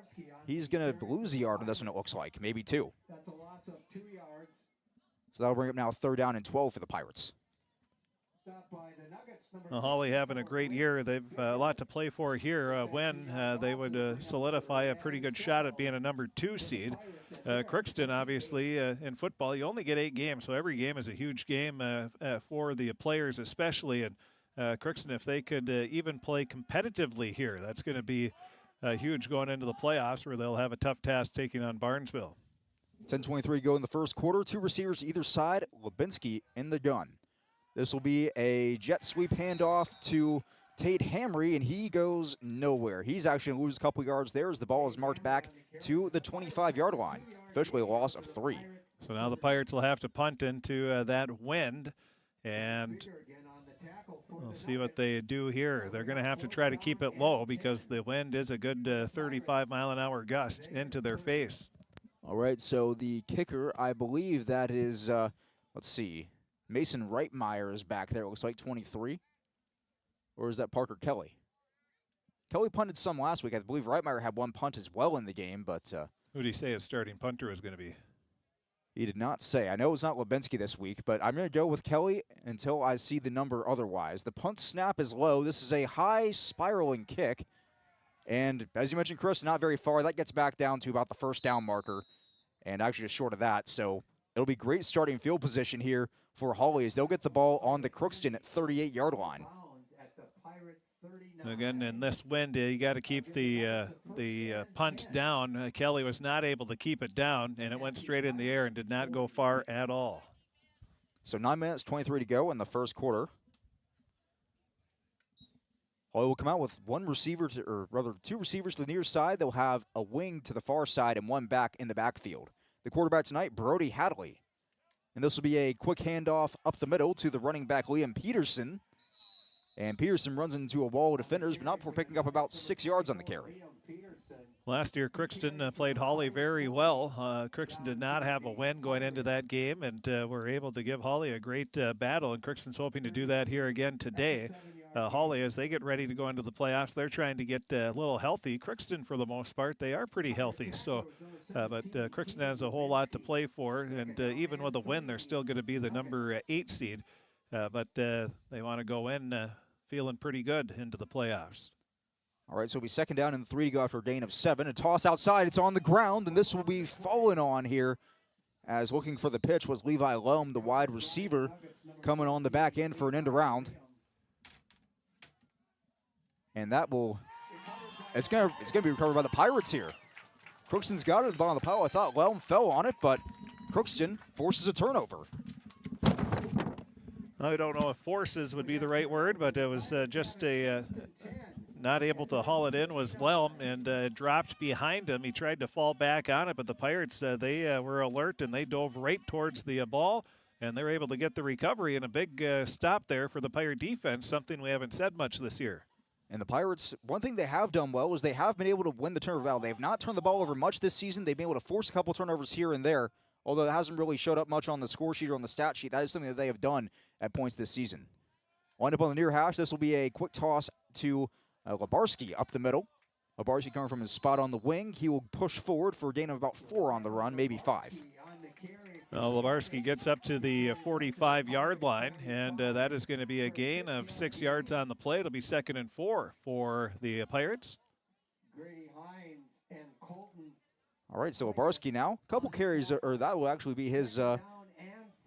he's going to lose a yard on this one, it looks like, maybe 2.
That's a loss of 2 yards.
So that'll bring up now 3rd down and 12 for the Pirates.
Stop by the Nuggets,
Well, Hawley having a great year. They've a lot to play for here. When they would solidify a pretty good shot at being a number 2 seed. Crookston, obviously, in football, you only get 8 games, so every game is a huge game for the players especially. And Crookston, if they could even play competitively here, that's going to be huge going into the playoffs where they'll have a tough task taking on Barnesville.
10:23 go in the first quarter. 2 receivers either side. Lubinsky in the gun. This will be a jet sweep handoff to Tate Hamry, and he goes nowhere. He's actually going to lose a couple yards there as the ball is marked back to the 25-yard line. Officially a loss of 3.
So now the Pirates will have to punt into that wind, and we'll see what they do here. They're going to have to try to keep it low because the wind is a good 35-mile-an-hour gust into their face.
All right, so the kicker, I believe that is, let's see, Mason Reitmeyer is back there. It looks like 23. Or is that Parker Kelly? Kelly punted some last week. I believe Reitmeyer had 1 punt as well in the game, but...
who did he say his starting punter is going to be?
He did not say. I know it's not Lubinsky this week, but I'm going to go with Kelly until I see the number otherwise. The punt snap is low. This is a high spiraling kick. And as you mentioned, Chris, not very far. That gets back down to about the 1st down marker, and actually just short of that. So it'll be great starting field position here for Hawley as they'll get the ball on the Crookston at 38-yard line.
Again, in this wind, you got to keep the punt down. Kelly was not able to keep it down, and it went straight in the air and did not go far at all.
So 9 minutes, 23 to go in the first quarter. Hawley will come out with 2 receivers to the near side. They'll have a wing to the far side and 1 back in the backfield. The quarterback tonight, Brody Hadley. And this will be a quick handoff up the middle to the running back, Liam Peterson. And Peterson runs into a wall of defenders, but not before picking up about 6 yards on the carry.
Last year, Crookston played Hawley very well. Crookston did not have a win going into that game, and were able to give Hawley a great battle, and Crookston's hoping to do that here again today. Hawley, as they get ready to go into the playoffs, they're trying to get a little healthy. Crookston, for the most part, they are pretty healthy. So, but Crookston has a whole lot to play for, and even with a win, they're still going to be the number 8 seed. But they want to go in feeling pretty good into the playoffs.
All right, so it'll be second down and 3 to go after a gain of 7. A toss outside, it's on the ground, and this will be fallen on here, as looking for the pitch was Levi Lum, the wide receiver, coming on the back end for an end around. And that will, it's gonna be recovered by the Pirates here. Crookston's got it at the bottom of the pile. I thought Lum fell on it, but Crookston forces a turnover.
I don't know if forces would be the right word, but it was just a not able to haul it in was Lelm, and dropped behind him. He tried to fall back on it, but the Pirates, they were alert, and they dove right towards the ball, and they're able to get the recovery and a big stop there for the Pirate defense, something we haven't said much this year.
And the Pirates, one thing they have done well is they have been able to win the turnover battle. They have not turned the ball over much this season. They've been able to force a couple turnovers here and there, although it hasn't really showed up much on the score sheet or on the stat sheet. That is something that they have done at points this season. Wind up on the near hash. This will be a quick toss to Lebarski up the middle. Lebarski coming from his spot on the wing. He will push forward for a gain of about 4 on the run, maybe 5.
Lebarski gets up to the 45-yard line, and that is going to be a gain of 6 yards on the play. It'll be 2nd and 4 for the Pirates.
All right, so Lebarski now, a couple carries, or that will actually be his, I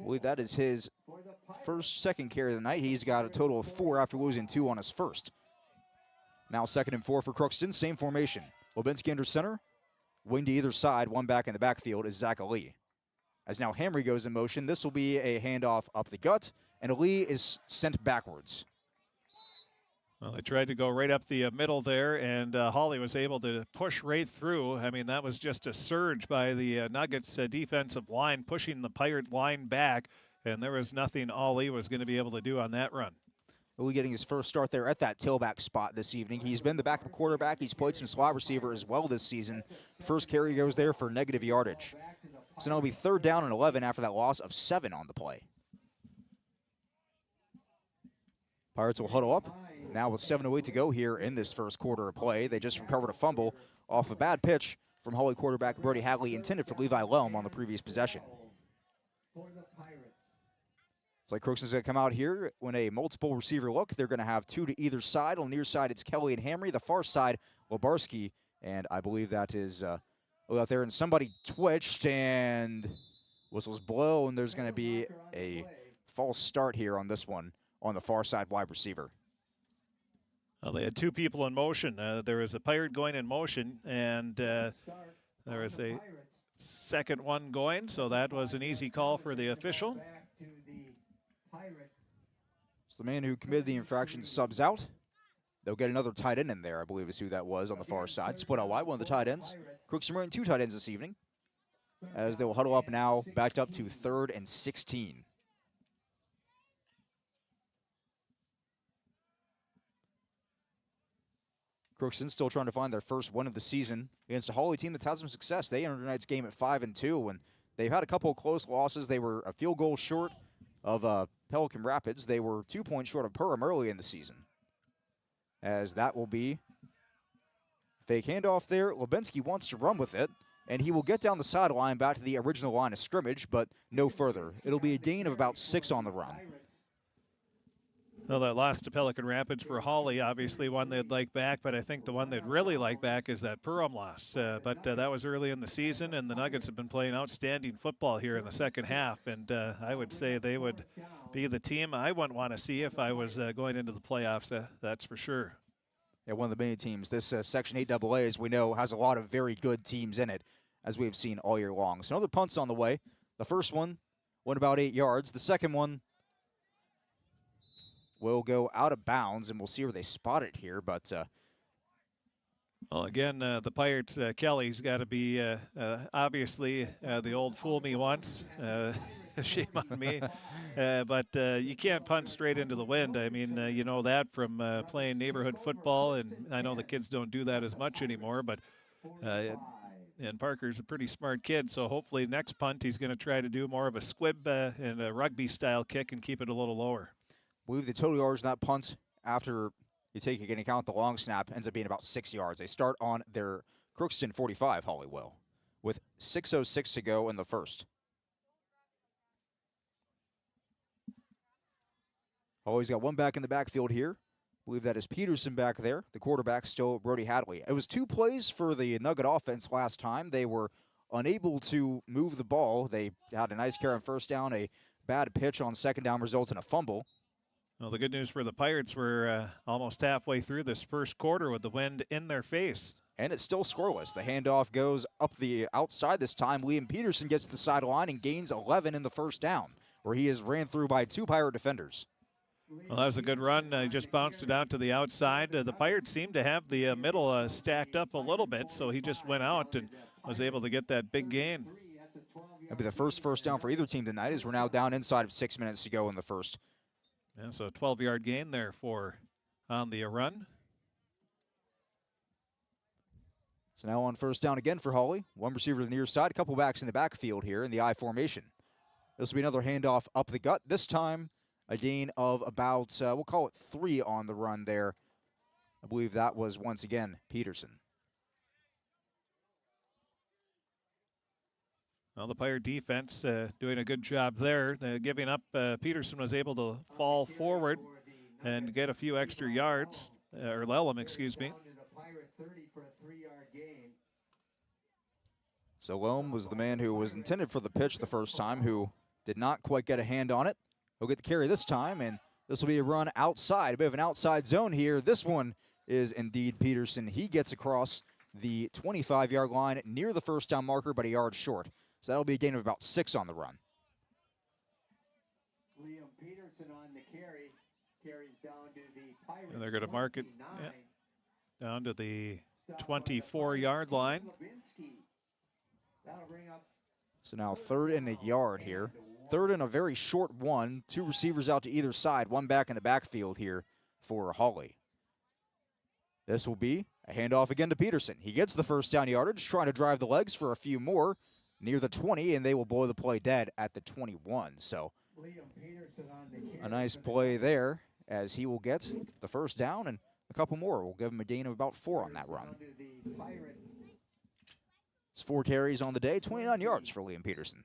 believe that is his second carry of the night. He's got a total of 4 after losing 2 on his first. Now 2nd and 4 for Crookston, same formation. Lubinski under center, wing to either side, one back in the backfield is Zach Ali. As now Hamry goes in motion, this will be a handoff up the gut, and Ali is sent backwards.
Well, they tried to go right up the middle there, and Hawley was able to push right through. I mean, that was just a surge by the Nuggets defensive line, pushing the Pirate line back, and there was nothing Ali was going to be able to do on that run.
Ali getting his first start there at that tailback spot this evening. He's been the backup quarterback. He's played some slot receiver as well this season. First carry goes there for negative yardage. So now it'll be 3rd down and 11 after that loss of 7 on the play. Pirates will huddle up. Now with 7:08 to go here in this first quarter of play. They just recovered a fumble off a bad pitch from Hawley quarterback Brody Hadley, intended for Levi Lelm on the previous possession. It's like Crookston's going to come out here when a multiple receiver look. They're going to have 2 to either side. On the near side, it's Kelly and Hamry. The far side, Lebarski. And I believe that is out there. And somebody twitched and whistles blow. And there's going to be a false start here on this one on the far side wide receiver.
Well, they had 2 people in motion. There was a Pirate going in motion, and there was a second one going. So that was an easy call for the official.
So the man who committed the infraction subs out. They'll get another tight end in there, I believe is who that was on the far side. Split out wide, one of the tight ends. Crookston running 2 tight ends this evening, as they will huddle up now, backed up to 3rd and 16. Crookston still trying to find their first win of the season against a Hawley team that's had some success. They entered tonight's game at 5-2, and they've had a couple of close losses. They were a field goal short of Pelican Rapids. They were 2 points short of Perham early in the season. As that will be fake handoff there. Lubinski wants to run with it, and he will get down the sideline back to the original line of scrimmage, but no further. It'll be a gain of about 6 on the run.
Well, that loss to Pelican Rapids for Hawley, obviously one they'd like back, but I think the one they'd really like back is that Perham loss. But that was early in the season, and the Nuggets have been playing outstanding football here in the second half, and I would say they would be the team I wouldn't want to see if I was going into the playoffs, that's for sure.
Yeah, one of the many teams. This Section 8 AA, as we know, has a lot of very good teams in it, as we've seen all year long. So another punt's on the way. The first one went about 8 yards. The second one will go out of bounds, and we'll see where they spot it here. But
well, again, the Pirates, Kelly's got to be obviously the old fool me once. Shame on me. But you can't punt straight into the wind. I mean, you know that from playing neighborhood football, and I know the kids don't do that as much anymore, but and Parker's a pretty smart kid, so hopefully next punt he's going to try to do more of a squib and a rugby-style kick and keep it a little lower.
I believe the total yards on that punt, after you take into account the long snap, ends up being about 6 yards. They start on their Crookston 45, Hawley will, with 6:06 to go in the first. Hawley's got one back in the backfield here. believe that is Peterson back there. The quarterback still Brody Hadley. It was 2 plays for the Nugget offense last time. They were unable to move the ball. They had a nice carry on first down, a bad pitch on second down results in a fumble.
Well, the good news for the Pirates, we're almost halfway through this first quarter with the wind in their face.
And it's still scoreless. The handoff goes up the outside this time. Liam Peterson gets to the sideline and gains 11 in the first down, where he is ran through by 2 Pirate defenders.
Well, that was a good run. He just bounced it out to the outside. The Pirates seemed to have the middle stacked up a little bit, so he just went out and was able to get that big gain.
That'll be the first down for either team tonight, as we're now down inside of 6 minutes to go in the first.
Yeah, so a 12-yard gain there for on the run.
So now on first down again for Hawley. 1 receiver to the near side, a couple backs in the backfield here in the I formation. This will be another handoff up the gut. This time a gain of about, we'll call it 3 on the run there. I believe that was once again Peterson.
Well, the Pirate defense doing a good job there. Giving up, Peterson was able to fall forward and get a few extra yards, or Lellum, excuse me.
So Lellum was the man who was intended for the pitch the first time, who did not quite get a hand on it. He'll get the carry this time, and this will be a run outside, a bit of an outside zone here. This one is indeed Peterson. He gets across the 25-yard line near the first down marker, but a yard short. So that'll be a gain of about 6 on the run.
Liam Peterson on the carries down to the Pirates.
And they're going to mark it down to the 24-yard line.
So now 3rd and a yard here. 3rd and a very short one. 2 receivers out to either side. 1 back in the backfield here for Hawley. This will be a handoff again to Peterson. He gets the first down yardage, trying to drive the legs for a few more near the 20, and they will blow the play dead at the 21. So a nice play there, as he will get the first down, and a couple more. We'll give him a gain of about 4 on that run. It's 4 carries on the day, 29 yards for Liam Peterson.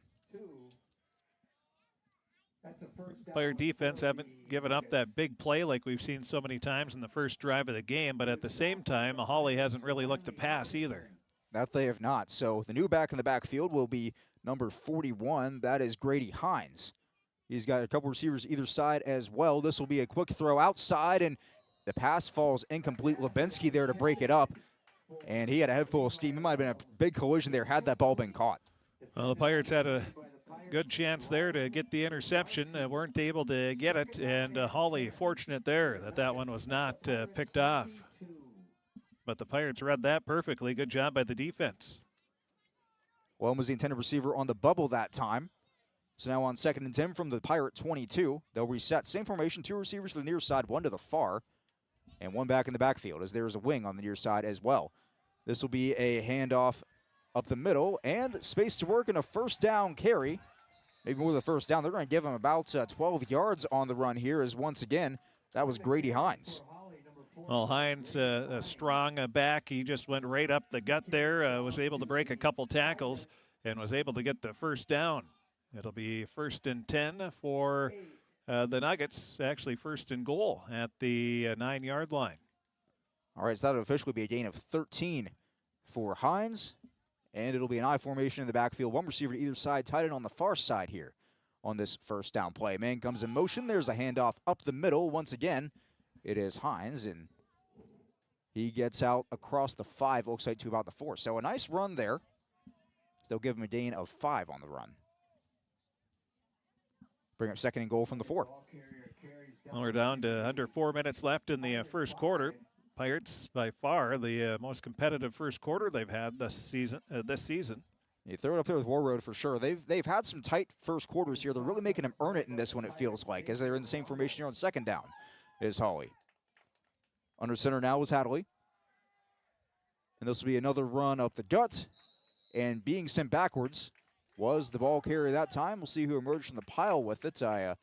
Player defense haven't given up that big play like we've seen so many times in the first drive of the game, but at the same time, Hawley hasn't really looked to pass either.
That they have not. So the new back in the backfield will be number 41. That is Grady Hines. He's got a couple receivers either side as well. This will be a quick throw outside, and the pass falls incomplete. Lubinsky there to break it up, and he had a head full of steam. It might have been a big collision there had that ball been caught.
Well, the Pirates had a good chance there to get the interception. Weren't able to get it, and Hawley fortunate there that one was not picked off. But the Pirates read that perfectly. Good job by the defense.
Well, was the intended receiver on the bubble that time. So now on 2nd and 10 from the Pirate 22, they'll reset. Same formation, 2 receivers to the near side, 1 to the far, and 1 back in the backfield, as there is a wing on the near side as well. This will be a handoff up the middle, and space to work in a first down carry. Maybe more than the first down. They're going to give him about 12 yards on the run here, as once again, that was Grady Hines.
Well, Hines, a strong back. He just went right up the gut there, was able to break a couple tackles, and was able to get the first down. It'll be 1st and 10 for the Nuggets, actually 1st and goal at the 9-yard line.
All right, so that'll officially be a gain of 13 for Hines, and it'll be an I formation in the backfield. 1 receiver to either side, tight end on the far side here on this first down play. Man comes in motion. There's a handoff up the middle once again. It is Hines, and he gets out across the 5, looks like to about the 4. So a nice run there. So they'll give him a gain of 5 on the run. Bring up 2nd and goal from the 4.
Well, we're down to under 4 minutes left in the first quarter. Pirates, by far, the most competitive first quarter they've had this season.
You throw it up there with Warroad for sure. They've had some tight first quarters here. They're really making them earn it in this one, it feels like, as they're in the same formation here on 2nd down. Is Hawley. Under center now is Hadley. And this will be another run up the gut. And being sent backwards was the ball carrier that time. We'll see who emerged from the pile with it. I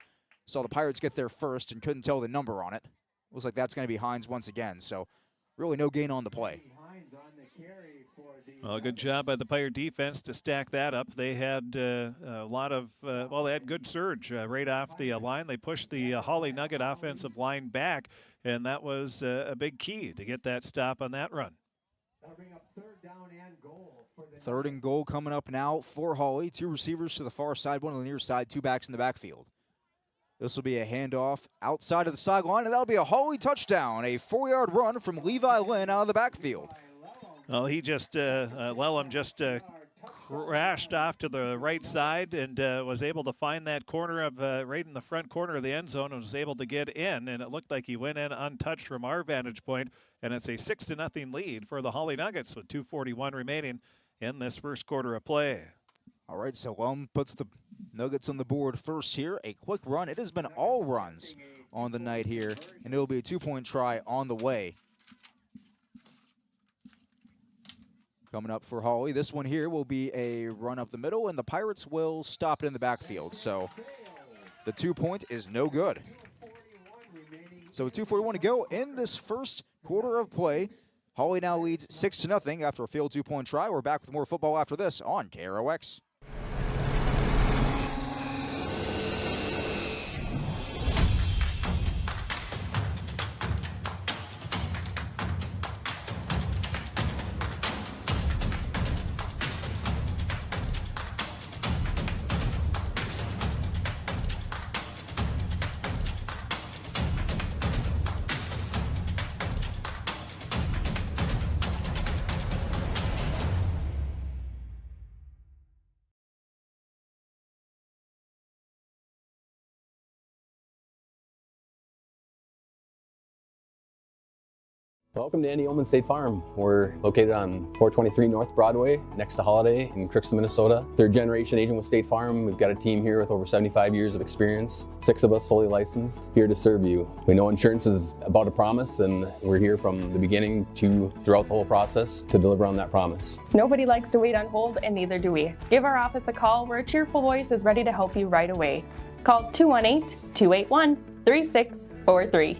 saw the Pirates get there first and couldn't tell the number on it. Looks like that's going to be Hines once again. So really no gain on the play.
Well, good job by the Pirate defense to stack that up. They had a lot of, they had good surge right off the line. They pushed the Hawley Nugget offensive line back, and that was a big key to get that stop on that run.
That'll bring up third down and goal for the
Third and goal coming up now for Hawley. 2 receivers to the far side, 1 on the near side, 2 backs in the backfield. This will be a handoff outside of the sideline, and that'll be a Hawley touchdown. A 4-yard run from Levi Lynn out of the backfield.
Well, he just, Lellum just crashed off to the right side and was able to find that corner of right in the front corner of the end zone and was able to get in, and it looked like he went in untouched from our vantage point, and it's a 6-0 lead for the Hawley Nuggets with 2:41 remaining in this first quarter of play.
All right, so Lum puts the Nuggets on the board first here. A quick run. It has been all runs on the night here, and it'll be a 2-point try on the way. Coming up for Hawley, this one here will be a run up the middle, and the Pirates will stop it in the backfield. So the 2-point is no good. So 2:41 to go in this first quarter of play. Hawley now leads 6-0 after a failed 2-point try. We're back with more football after this on KROX.
Welcome to Andy Oman State Farm. We're located on 423 North Broadway, next to Holiday in Crookston, Minnesota. Third generation agent with State Farm. We've got a team here with over 75 years of experience, 6 of us fully licensed, here to serve you. We know insurance is about a promise, and we're here from the beginning to throughout the whole process to deliver on that promise.
Nobody likes to wait on hold, and neither do we. Give our office a call where a cheerful voice is ready to help you right away. Call 218-281-3643.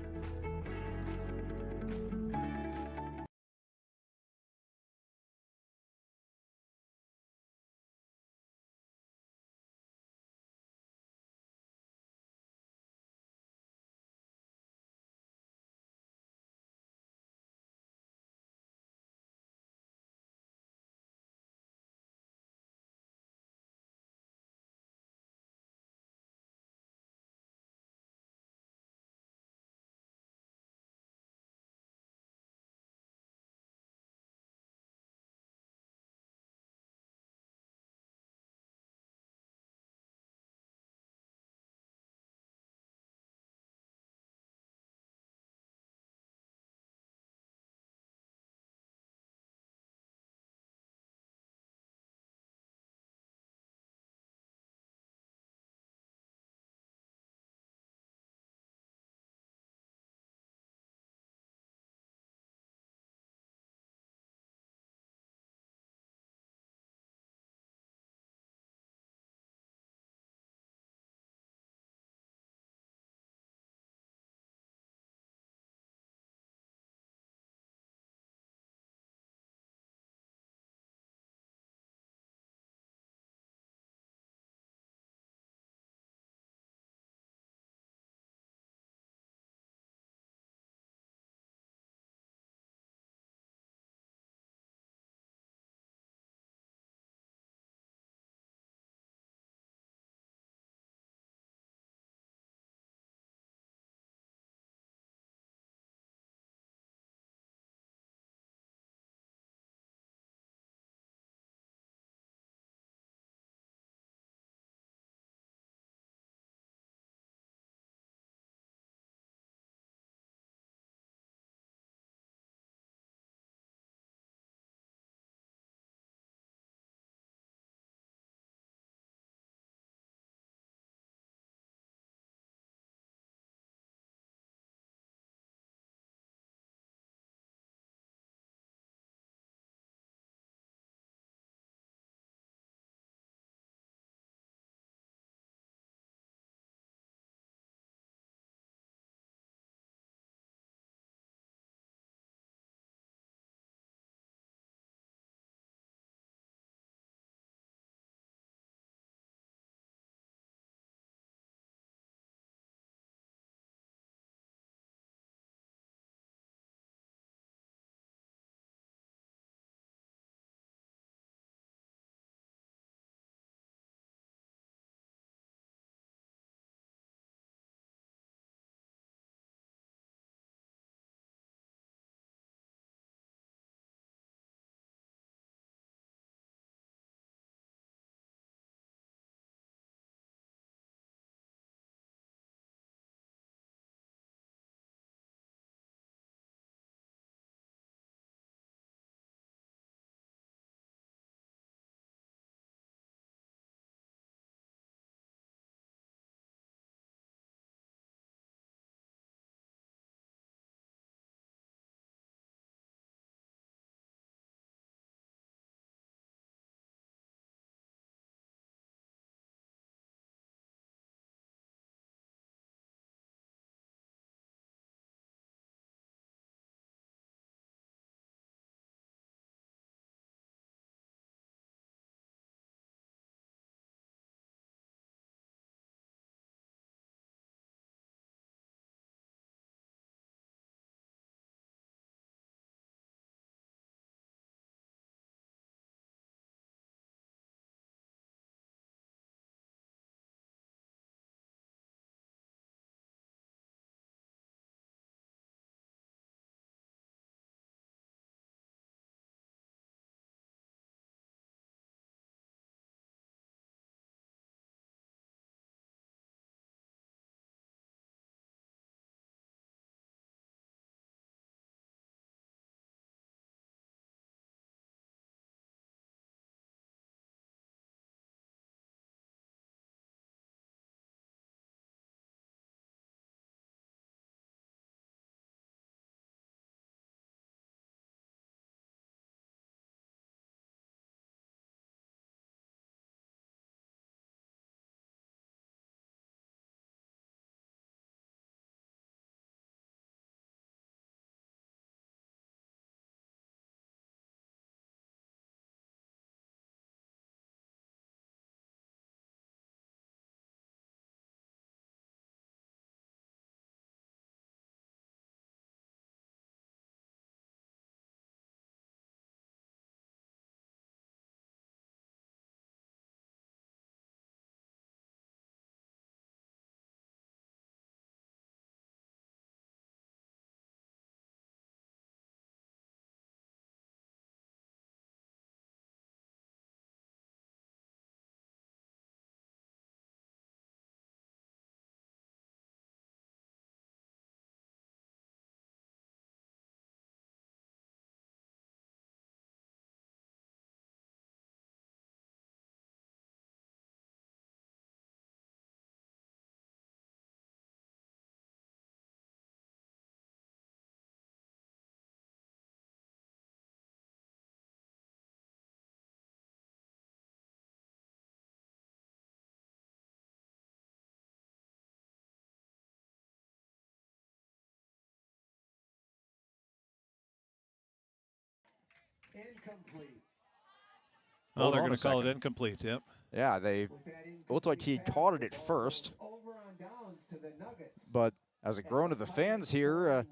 Oh, they're going to call it incomplete, yep.
Yeah, it looked like he caught it at first. But as a groan to the fans here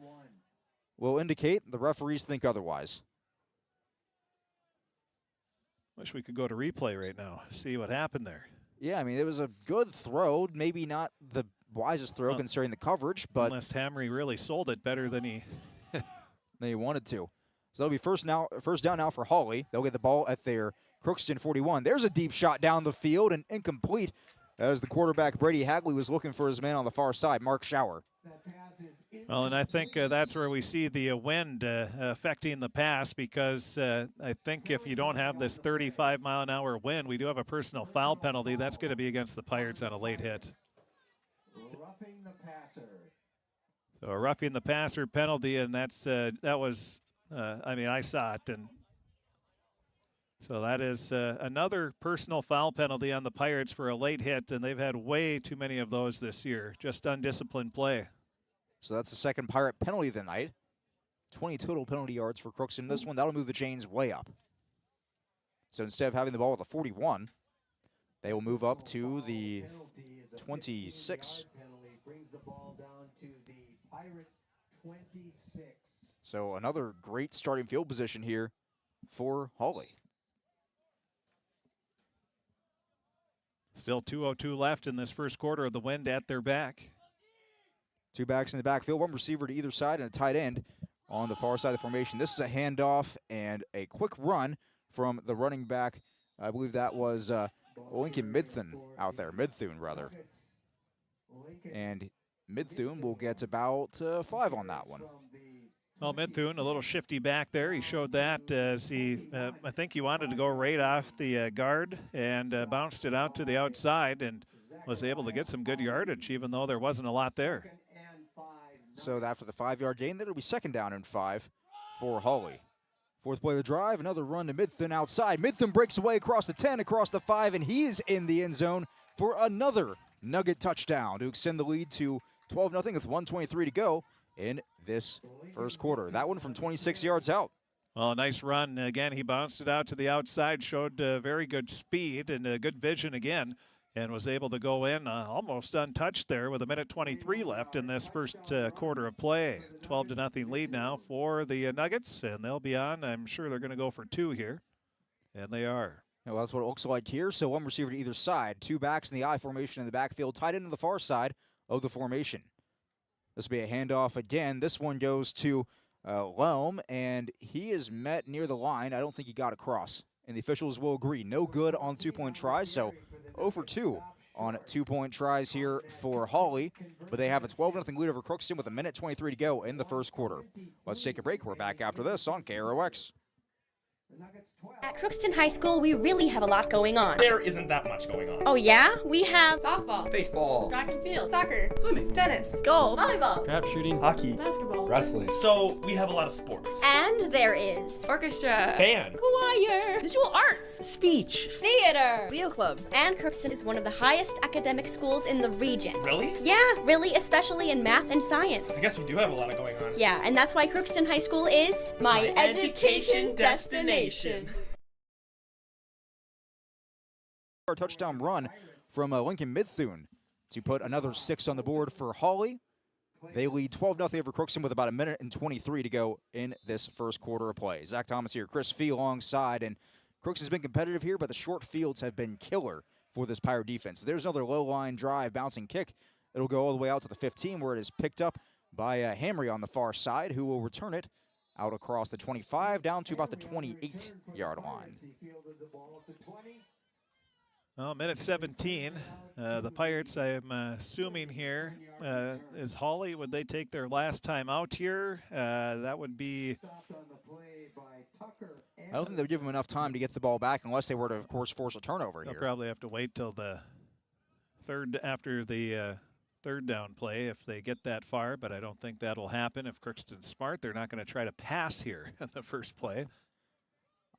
will indicate the referees think otherwise.
Wish we could go to replay right now, see what happened there.
Yeah, I mean, it was a good throw. Maybe not the wisest throw considering the coverage, but
unless Hamry really sold it better than he
wanted to. So that'll be first down now for Hawley. They'll get the ball at their Crookston 41. There's a deep shot down the field and incomplete as the quarterback Brady Hagley was looking for his man on the far side, Mark Schauer.
Well, and I think that's where we see the wind affecting the pass, because I think if you don't have this 35-mile-an-hour wind, we do have a personal foul penalty. That's going to be against the Pirates on a late hit.
Roughing the passer.
So a roughing the passer penalty, and that was, I mean, I saw it, and so that is another personal foul penalty on the Pirates for a late hit, and they've had way too many of those this year. Just undisciplined play.
So that's the second Pirate penalty of the night. 20 total penalty yards for Crookston. This one, that'll move the chains way up. So instead of having the ball at the 41, they will move up to the 26.
Brings the ball down to the Pirate 26.
So another great starting field position here for Hawley.
Still 2:02 left in this first quarter of the wind at their back.
Two backs in the backfield, one receiver to either side, and a tight end on the far side of the formation. This is a handoff and a quick run from the running back. I believe that was Lincoln Midthun out there, Midthun rather. And Midthun will get about 5 on that one.
Well, Midthun, a little shifty back there. He showed that as he, I think he wanted to go right off the guard and bounced it out to the outside and was able to get some good yardage, even though there wasn't a lot there.
So after the 5-yard gain, that'll be second down and 5 for Hawley. Fourth play of the drive, another run to Midthun outside. Midthun breaks away across the 10, across the 5, and he is in the end zone for another Nugget touchdown to extend the lead to 12-0 with 1:23 to go in this first quarter. That one from 26 yards out.
Well, a nice run. Again, he bounced it out to the outside, showed very good speed and good vision again, and was able to go in almost untouched there with 1:23 left in this first quarter of play. 12-0 lead now for the Nuggets, and they'll be on. I'm sure they're going to go for 2 here, and they are.
Well, that's what it looks like here. So one receiver to either side, 2 backs in the I formation in the backfield, tight end to the far side of the formation. This will be a handoff again. This one goes to Lelm, and he is met near the line. I don't think he got across, and the officials will agree. No good on 2-point tries, so 0 for 2 on 2-point tries here for Hawley, but they have a 12-0 lead over Crookston with 1:23 to go in the first quarter. Let's take a break. We're back after this on KROX.
At Crookston High School, we really have a lot going on.
There isn't that much going on.
Oh yeah? We have
softball,
baseball,
track and field, soccer, swimming, tennis,
golf,
volleyball,
crap shooting, hockey,
basketball,
wrestling.
So we have a lot of sports.
And there is
orchestra,
band,
choir,
visual arts,
speech,
theater,
Leo Club.
And Crookston is one of the highest academic schools in the region.
Really?
Yeah, really, especially in math and science.
I guess we do have a lot going on.
Yeah, and that's why Crookston High School is
my education destination.
Our touchdown run from Lincoln Midthun to put another 6 on the board for Hawley. They lead 12-0 over Crookston with about 1:23 to go in this first quarter of play. Zach Thomas here, Chris Fee alongside, and Crookston's been competitive here, but the short fields have been killer for this Pirate defense. There's another low-line drive, bouncing kick. It'll go all the way out to the 15, where it is picked up by Hamry on the far side, who will return it out across the 25 down to about the 28-yard line.
Well, minute 17. The Pirates, I am assuming here, is Hawley. Would they take their last time out here? That would be...
I don't think they would give them enough time to get the ball back unless they were to, of course, force a turnover here.
They'll probably have to wait till the after the third down play if they get that far, but I don't think that'll happen. If Crookston's smart, they're not going to try to pass here in the first play.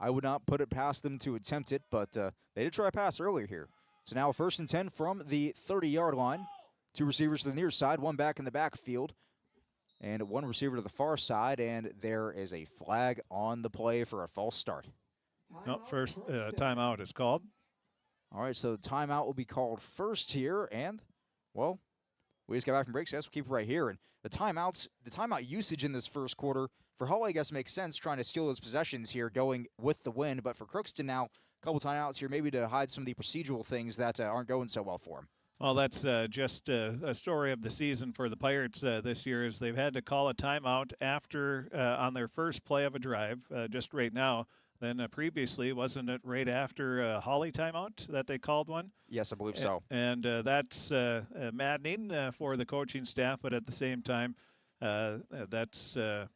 I would not put it past them to attempt it, but they did try a pass earlier here. So now 1st and 10 from the 30-yard line. 2 receivers to the near side, 1 back in the backfield. and one receiver to the far side, and there is a flag on the play for a false start.
No, first timeout is called.
All right, so the timeout will be called first here, and, well, we just got back from break, so we'll keep it right here. And the timeout usage in this first quarter for Hawley, I guess, makes sense, trying to steal those possessions here, going with the win. But for Crookston now, a couple timeouts here, maybe to hide some of the procedural things that aren't going so well for them.
Well, that's just a story of the season for the Pirates this year, is they've had to call a timeout after on their first play of a drive, just right now. Then previously, wasn't it right after Hawley timeout that they called one?
Yes, I believe so.
And that's maddening for the coaching staff, but at the same time, that's the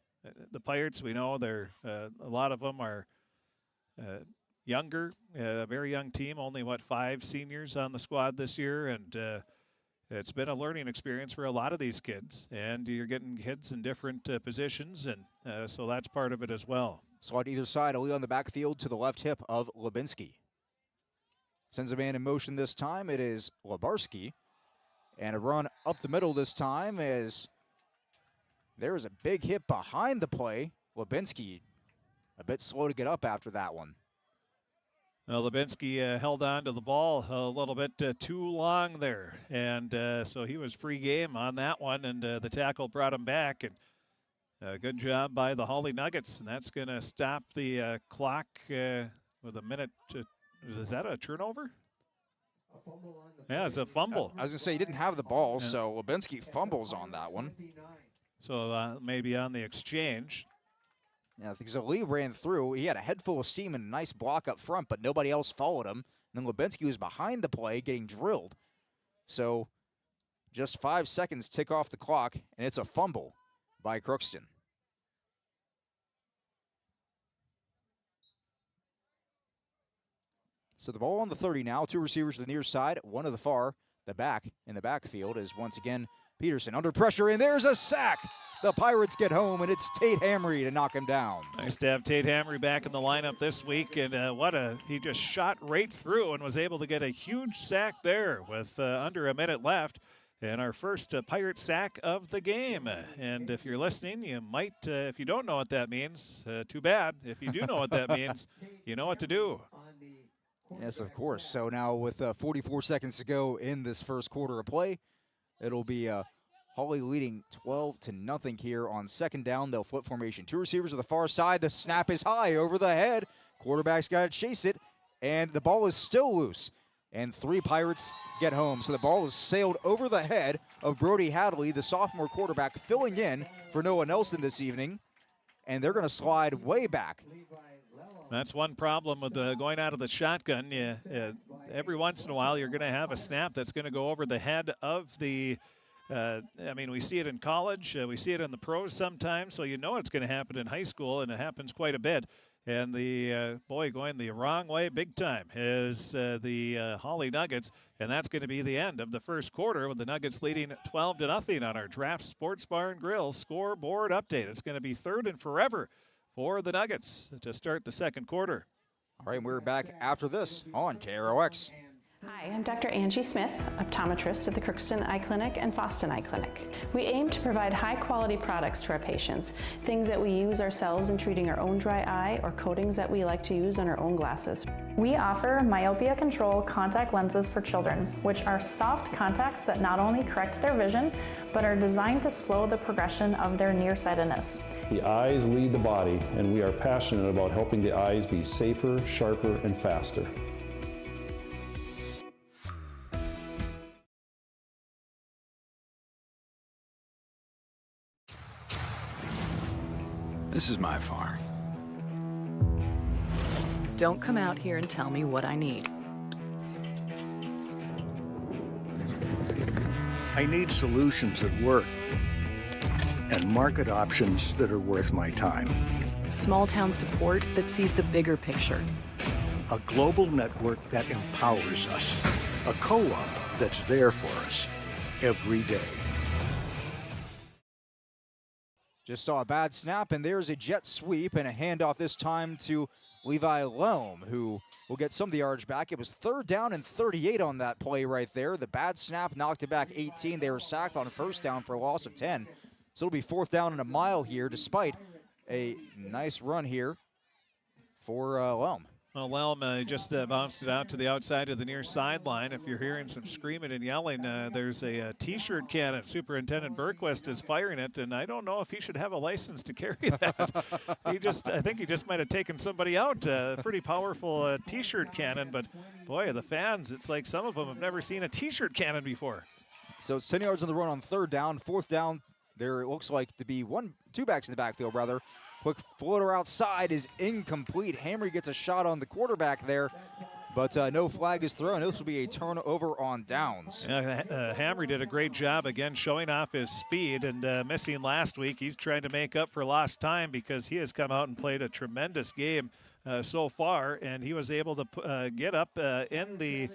Pirates. We know they're a lot of them are younger, a very young team, only, 5 seniors on the squad this year, and it's been a learning experience for a lot of these kids, and you're getting kids in different positions, and so that's part of it as well.
Slide either side, Ali on the backfield to the left hip of Lubinsky. Sends a man in motion this time. It is Labarski. And a run up the middle this time as there is a big hit behind the play. Lubinsky a bit slow to get up after that one.
Lubinsky held on to the ball a little bit too long there. And so he was free game on that one, and the tackle brought him back. And good job by the Hawley Nuggets, and that's going to stop the clock with a minute. Is that a turnover? Yeah, it's a fumble.
I was going to say he didn't have the ball, so Lubinsky fumbles on that one.
So maybe on the exchange.
Yeah, because Ali ran through. He had a head full of steam and a nice block up front, but nobody else followed him. And then Lubinsky was behind the play getting drilled. So just 5 seconds tick off the clock, and it's a fumble by Crookston. So the ball on the 30 now. 2 receivers to the near side, one to the far. The back in the backfield is once again Peterson under pressure, and there's a sack. The Pirates get home, and it's Tate Hamry to knock him down.
Nice to have Tate Hamry back in the lineup this week, and he just shot right through and was able to get a huge sack there with under a minute left. And our first Pirate sack of the game. And if you're listening, you might, if you don't know what that means, too bad. If you do know what that means, you know what to do.
Yes, of course. So now with 44 seconds to go in this first quarter of play, it'll be Hawley leading 12-0 here on second down. They'll flip formation. 2 receivers to the far side. The snap is high over the head. Quarterback's got to chase it, and the ball is still loose. And 3 Pirates get home. So the ball is sailed over the head of Brody Hadley, the sophomore quarterback, filling in for Noah Nelson this evening. And they're going to slide way back.
That's one problem with going out of the shotgun. Every once in a while, you're going to have a snap that's going to go over the head of the we see it in college. We see it in the pros sometimes. So you know it's going to happen in high school, and it happens quite a bit. And the boy going the wrong way big time is the Hawley Nuggets. And that's going to be the end of the first quarter with the Nuggets leading 12-0 on our Draft Sports Bar and Grill scoreboard update. It's going to be 3rd and forever for the Nuggets to start the second quarter.
All right, we're back after this on KROX.
Hi, I'm Dr. Angie Smith, optometrist at the Crookston Eye Clinic and Foston Eye Clinic. We aim to provide high-quality products to our patients, things that we use ourselves in treating our own dry eye or coatings that we like to use on our own glasses.
We offer myopia control contact lenses for children, which are soft contacts that not only correct their vision, but are designed to slow the progression of their nearsightedness.
The eyes lead the body, and we are passionate about helping the eyes be safer, sharper, and faster.
This is my farm.
Don't come out here and tell me what I need.
I need solutions that work and market options that are worth my time.
Small town support that sees the bigger picture.
A global network that empowers us. A co-op that's there for us every day.
Just saw a bad snap, and there's a jet sweep and a handoff this time to Levi Loam, who will get some of the yardage back. It was 3rd down and 38 on that play right there. The bad snap knocked it back 18. They were sacked on 1st down for a loss of 10. So it'll be 4th down and a mile here, despite a nice run here for Lelm.
Well, Lelm just bounced it out to the outside of the near sideline. If you're hearing some screaming and yelling, there's a T-shirt cannon. Superintendent Berquist is firing it, and I don't know if he should have a license to carry that. I think he just might have taken somebody out. Pretty powerful T-shirt cannon, but boy, the fans, it's like some of them have never seen a T-shirt cannon before.
So it's 10 yards on the run on 3rd down. 4th down, there it looks like to be two backs in the backfield, rather. Quick floater outside is incomplete. Hamry gets a shot on the quarterback there, but no flag is thrown. This will be a turnover on downs.
Hamry did a great job again showing off his speed, and missing last week. He's trying to make up for lost time because he has come out and played a tremendous game so far, and he was able to get up in the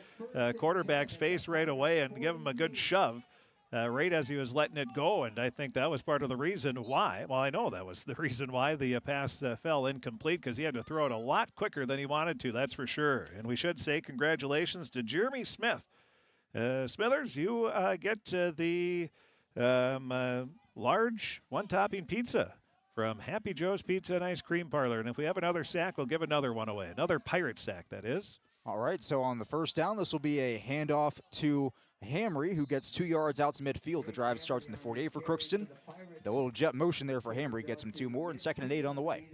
quarterback's face right away and give him a good shove. Right as he was letting it go, and I think that was part of the reason why. Well, I know that was the reason why the pass fell incomplete, because he had to throw it a lot quicker than he wanted to, that's for sure. And we should say congratulations to Jeremy Smith. Smithers, you get the large one-topping pizza from Happy Joe's Pizza and Ice Cream Parlor. And if we have another sack, we'll give another one away. Another Pirate sack, that is.
All right, so on the 1st down, this will be a handoff to Hamry, who gets 2 yards out to midfield. The drive starts in the 48 for Crookston. The little jet motion there for Hamry gets him 2 more, and 2nd and 8 on the way.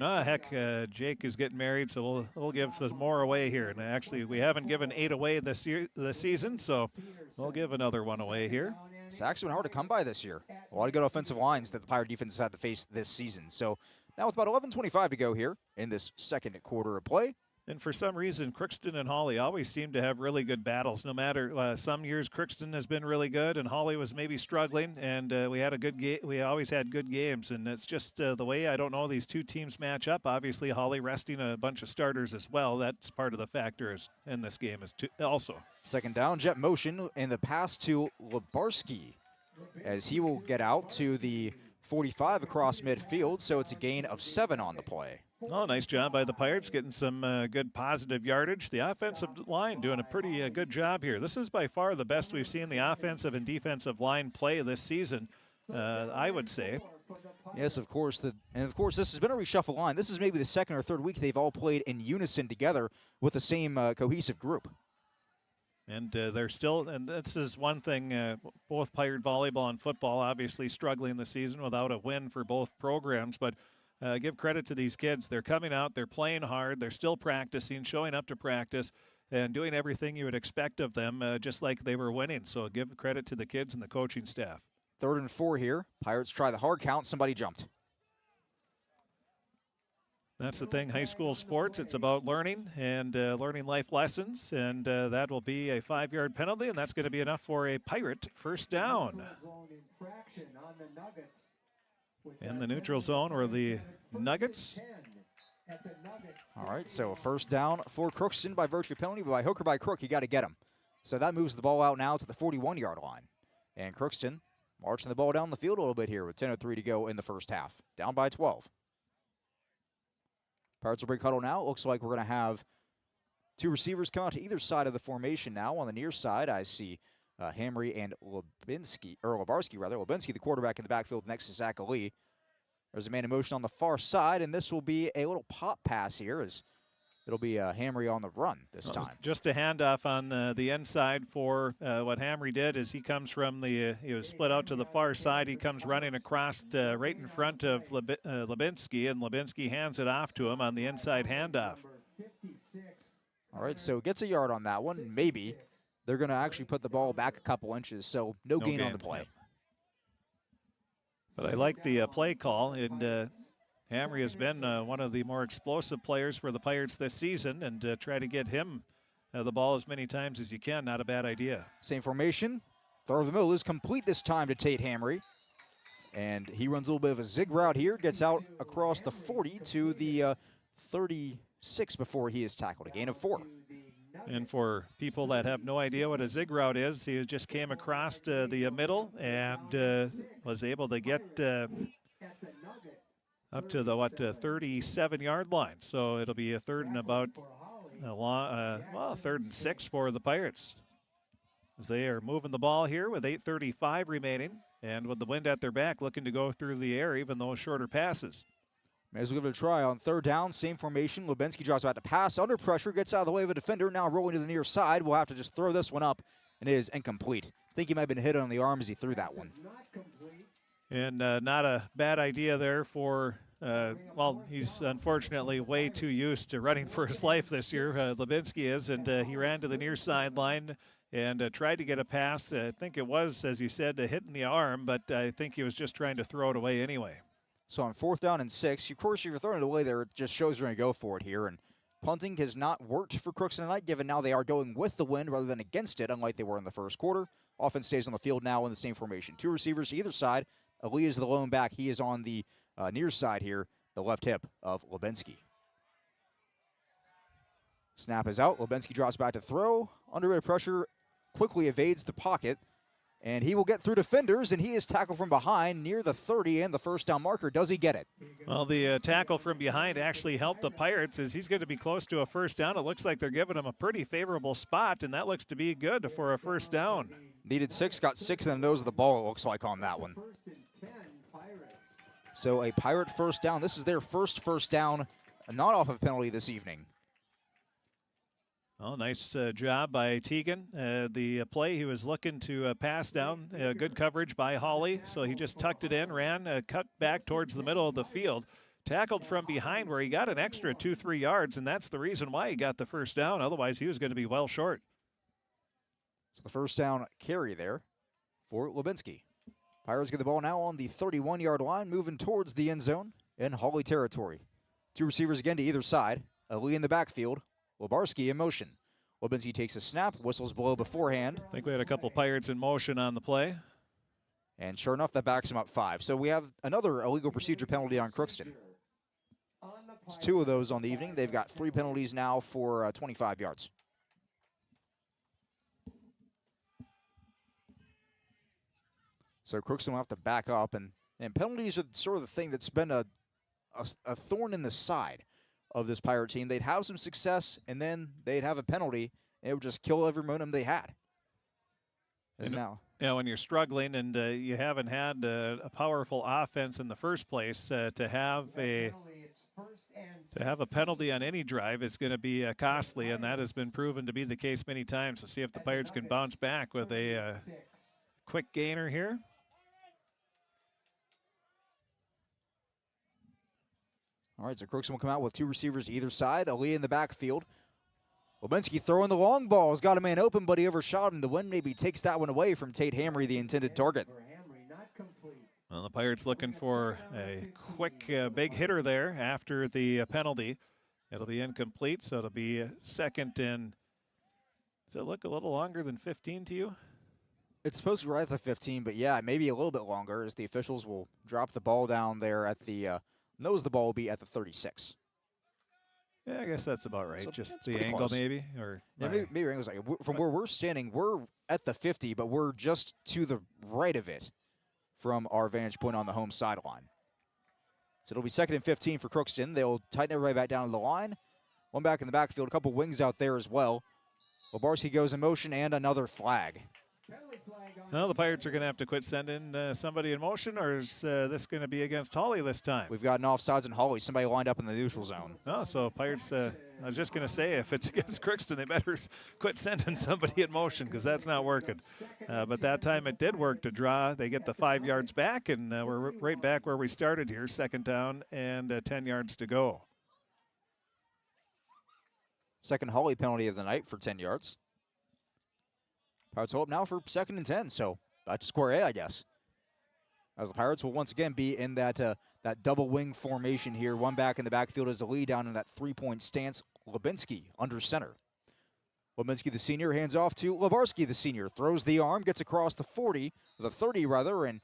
Jake is getting married, so we'll give some more away here. And actually, we haven't given 8 away this season, so we'll give another one away here.
Sacks have been hard to come by this year. A lot of good offensive lines that the Pirate defense has had to face this season. So now with about 11:25 to go here in this 2nd quarter of play.
And for some reason, Crookston and Hawley always seem to have really good battles. No matter some years, Crookston has been really good, and Hawley was maybe struggling. And we had a good game. We always had good games, and it's just the way I don't know these two teams match up. Obviously, Hawley resting a bunch of starters as well. That's part of the factors in this game is also.
2nd down, jet motion, and the pass to Lebarski, as he will get out to the 45 across midfield. So it's a gain of 7 on the play.
Oh, nice job by the Pirates, getting some good positive yardage. The offensive line doing a pretty good job here. This is by far the best we've seen the offensive and defensive line play this season, I would say.
Yes, of course. And of course, this has been a reshuffle line. This is maybe the 2nd or 3rd week they've all played in unison together with the same cohesive group.
And they're still, and this is one thing, both Pirate volleyball and football obviously struggling this season without a win for both programs, but give credit to these kids. They're coming out, they're playing hard, they're still practicing, showing up to practice, and doing everything you would expect of them, just like they were winning. So give credit to the kids and the coaching staff.
3rd and 4 here. Pirates try the hard count. Somebody jumped.
That's the thing, high school sports, it's about learning and learning life lessons, and that will be a 5-yard penalty, and that's going to be enough for a Pirate 1st down. In the neutral zone or the Nuggets.
All right, so a 1st down for Crookston by virtue of penalty, but by hook or by crook, you got to get him. So that moves the ball out now to the 41-yard line. And Crookston marching the ball down the field a little bit here with 10:03 to go in the 1st half. Down by 12. Pirates will break huddle now. It looks like we're going to have 2 receivers come out to either side of the formation now. On the near side, I see Hamry and Lebarski, the quarterback in the backfield next to Zach Ali. There's a man in motion on the far side, and this will be a little pop pass here as it'll be Hamry on the run this time.
Just a handoff on the inside for what Hamry did is he comes from he was split out to the far side. He comes running across right in front of Lebarski, and Lebarski hands it off to him on the inside handoff.
All right, so gets a yard on that one, maybe. They're going to actually put the ball back a couple inches, so no gain on the play.
Yeah. But I like the play call, and Hamry has been one of the more explosive players for the Pirates this season, and try to get him the ball as many times as you can. Not a bad idea.
Same formation. Throw of the middle is complete this time to Tate Hamry. And he runs a little bit of a zig route here, gets out across the 40 to the 36 before he is tackled. A gain of 4.
And for people that have no idea what a zig route is, he just came across the middle and was able to get up to the 37-yard line. So it'll be a 3rd and about 3rd and 6 for the Pirates. as they are moving the ball here with 8:35 remaining. And with the wind at their back, looking to go through the air, even those shorter passes.
May as well give it a try on third down. Same formation. Lubensky drops back to pass. Under pressure, gets out of the way of a defender. Now rolling to the near side. We'll have to just throw this one up, and it is incomplete. I think he might have been hit on the arm as he threw that one.
And not a bad idea there for, well, he's unfortunately way too used to running for his life this year. Lubensky is, and he ran to the near sideline and tried to get a pass. I think it was, as you said, hitting the arm, but I think he was just trying to throw it away anyway.
So on 4th down and 6, of course, if you're throwing it away there, it just shows you're going to go for it here. And punting has not worked for Crookston tonight, given now they are going with the wind rather than against it, unlike they were in the first quarter. Offense stays on the field now in the same formation. 2 receivers to either side. Ali is the lone back. He is on the near side here, the left hip of Lubensky. Snap is out. Lubensky drops back to throw. Under a bit of pressure, quickly evades the pocket. And he will get through defenders, and he is tackled from behind near the 30 and the first down marker. Does he get it?
Well, the tackle from behind actually helped the Pirates as he's going to be close to a first down. It looks like they're giving him a pretty favorable spot, and that looks to be good for a first down.
Needed 6, got 6 in the nose of the ball, it looks like, on that one. So a Pirate first down. This is their first down, not off of penalty this evening.
Oh, nice job by Teagan. The play, he was looking to pass down. Good coverage by Hawley. So he just tucked it in, ran, cut back towards the middle of the field. Tackled from behind where he got an extra 2-3 yards, and that's the reason why he got the first down. Otherwise, he was going to be well short.
So the first down carry there for Lubensky. Pirates get the ball now on the 31-yard line, moving towards the end zone in Hawley territory. 2 receivers again to either side. Ali in the backfield. Lebarski in motion. Lubensky takes a snap, whistles blow beforehand.
I think we had a couple Pirates in motion on the play.
And sure enough, that backs him up 5. So we have another illegal procedure penalty on Crookston. It's 2 of those on the evening. They've got 3 penalties now for 25 yards. So Crookston will have to back up, and penalties are sort of the thing that's been a thorn in the side of this Pirate team. They'd have some success, and then they'd have a penalty, and it would just kill every momentum they had. Now.
Yeah, when you're struggling and you haven't had a powerful offense in the first place, to have a penalty on any drive is going to be costly, and that has been proven to be the case many times. So see if the Pirates can bounce back with a quick gainer here.
All right, so Crookston will come out with 2 receivers either side. Ali in the backfield. Lubensky throwing the long ball. Has got a man open, but he overshot him. The wind maybe takes that one away from Tate Hamry, the intended target.
Well, the Pirates looking for a quick big hitter there after the penalty. It'll be incomplete, so it'll be second and, does it look a little longer than 15 to you?
It's supposed to be right at the 15, but yeah, maybe a little bit longer as the officials will drop the ball down there at the nose. The ball will be at the 36.
Yeah, I guess that's about right.
So
just the angle,
close.
Maybe, or
yeah, maybe angle's like from where we're standing. We're at the 50, but we're just to the right of it from our vantage point on the home sideline. So it'll be second and 15 for Crookston. They'll tighten everybody back down to the line. One back in the backfield, a couple wings out there as well. Lebarski goes in motion and another flag.
Well, the Pirates are going to have to quit sending somebody in motion, or is this going to be against Hawley this time?
We've got an offsides in Hawley. Somebody lined up in the neutral zone.
Oh, so Pirates, I was just going to say, if it's against Crookston, they better quit sending somebody in motion because that's not working. But that time it did work to draw. They get the 5 yards back, and we're right back where we started here, second down and 10 yards to go.
Second Hawley penalty of the night for 10 yards. Pirates hold up now for second and 10, so back to square A, I guess. As the Pirates will once again be in that double wing formation here. One back in the backfield as the lead down in that 3-point stance. Lubensky under center. Lubensky, the senior, hands off to Lebarski, the senior. Throws the arm, gets across the 40, the 30 rather, and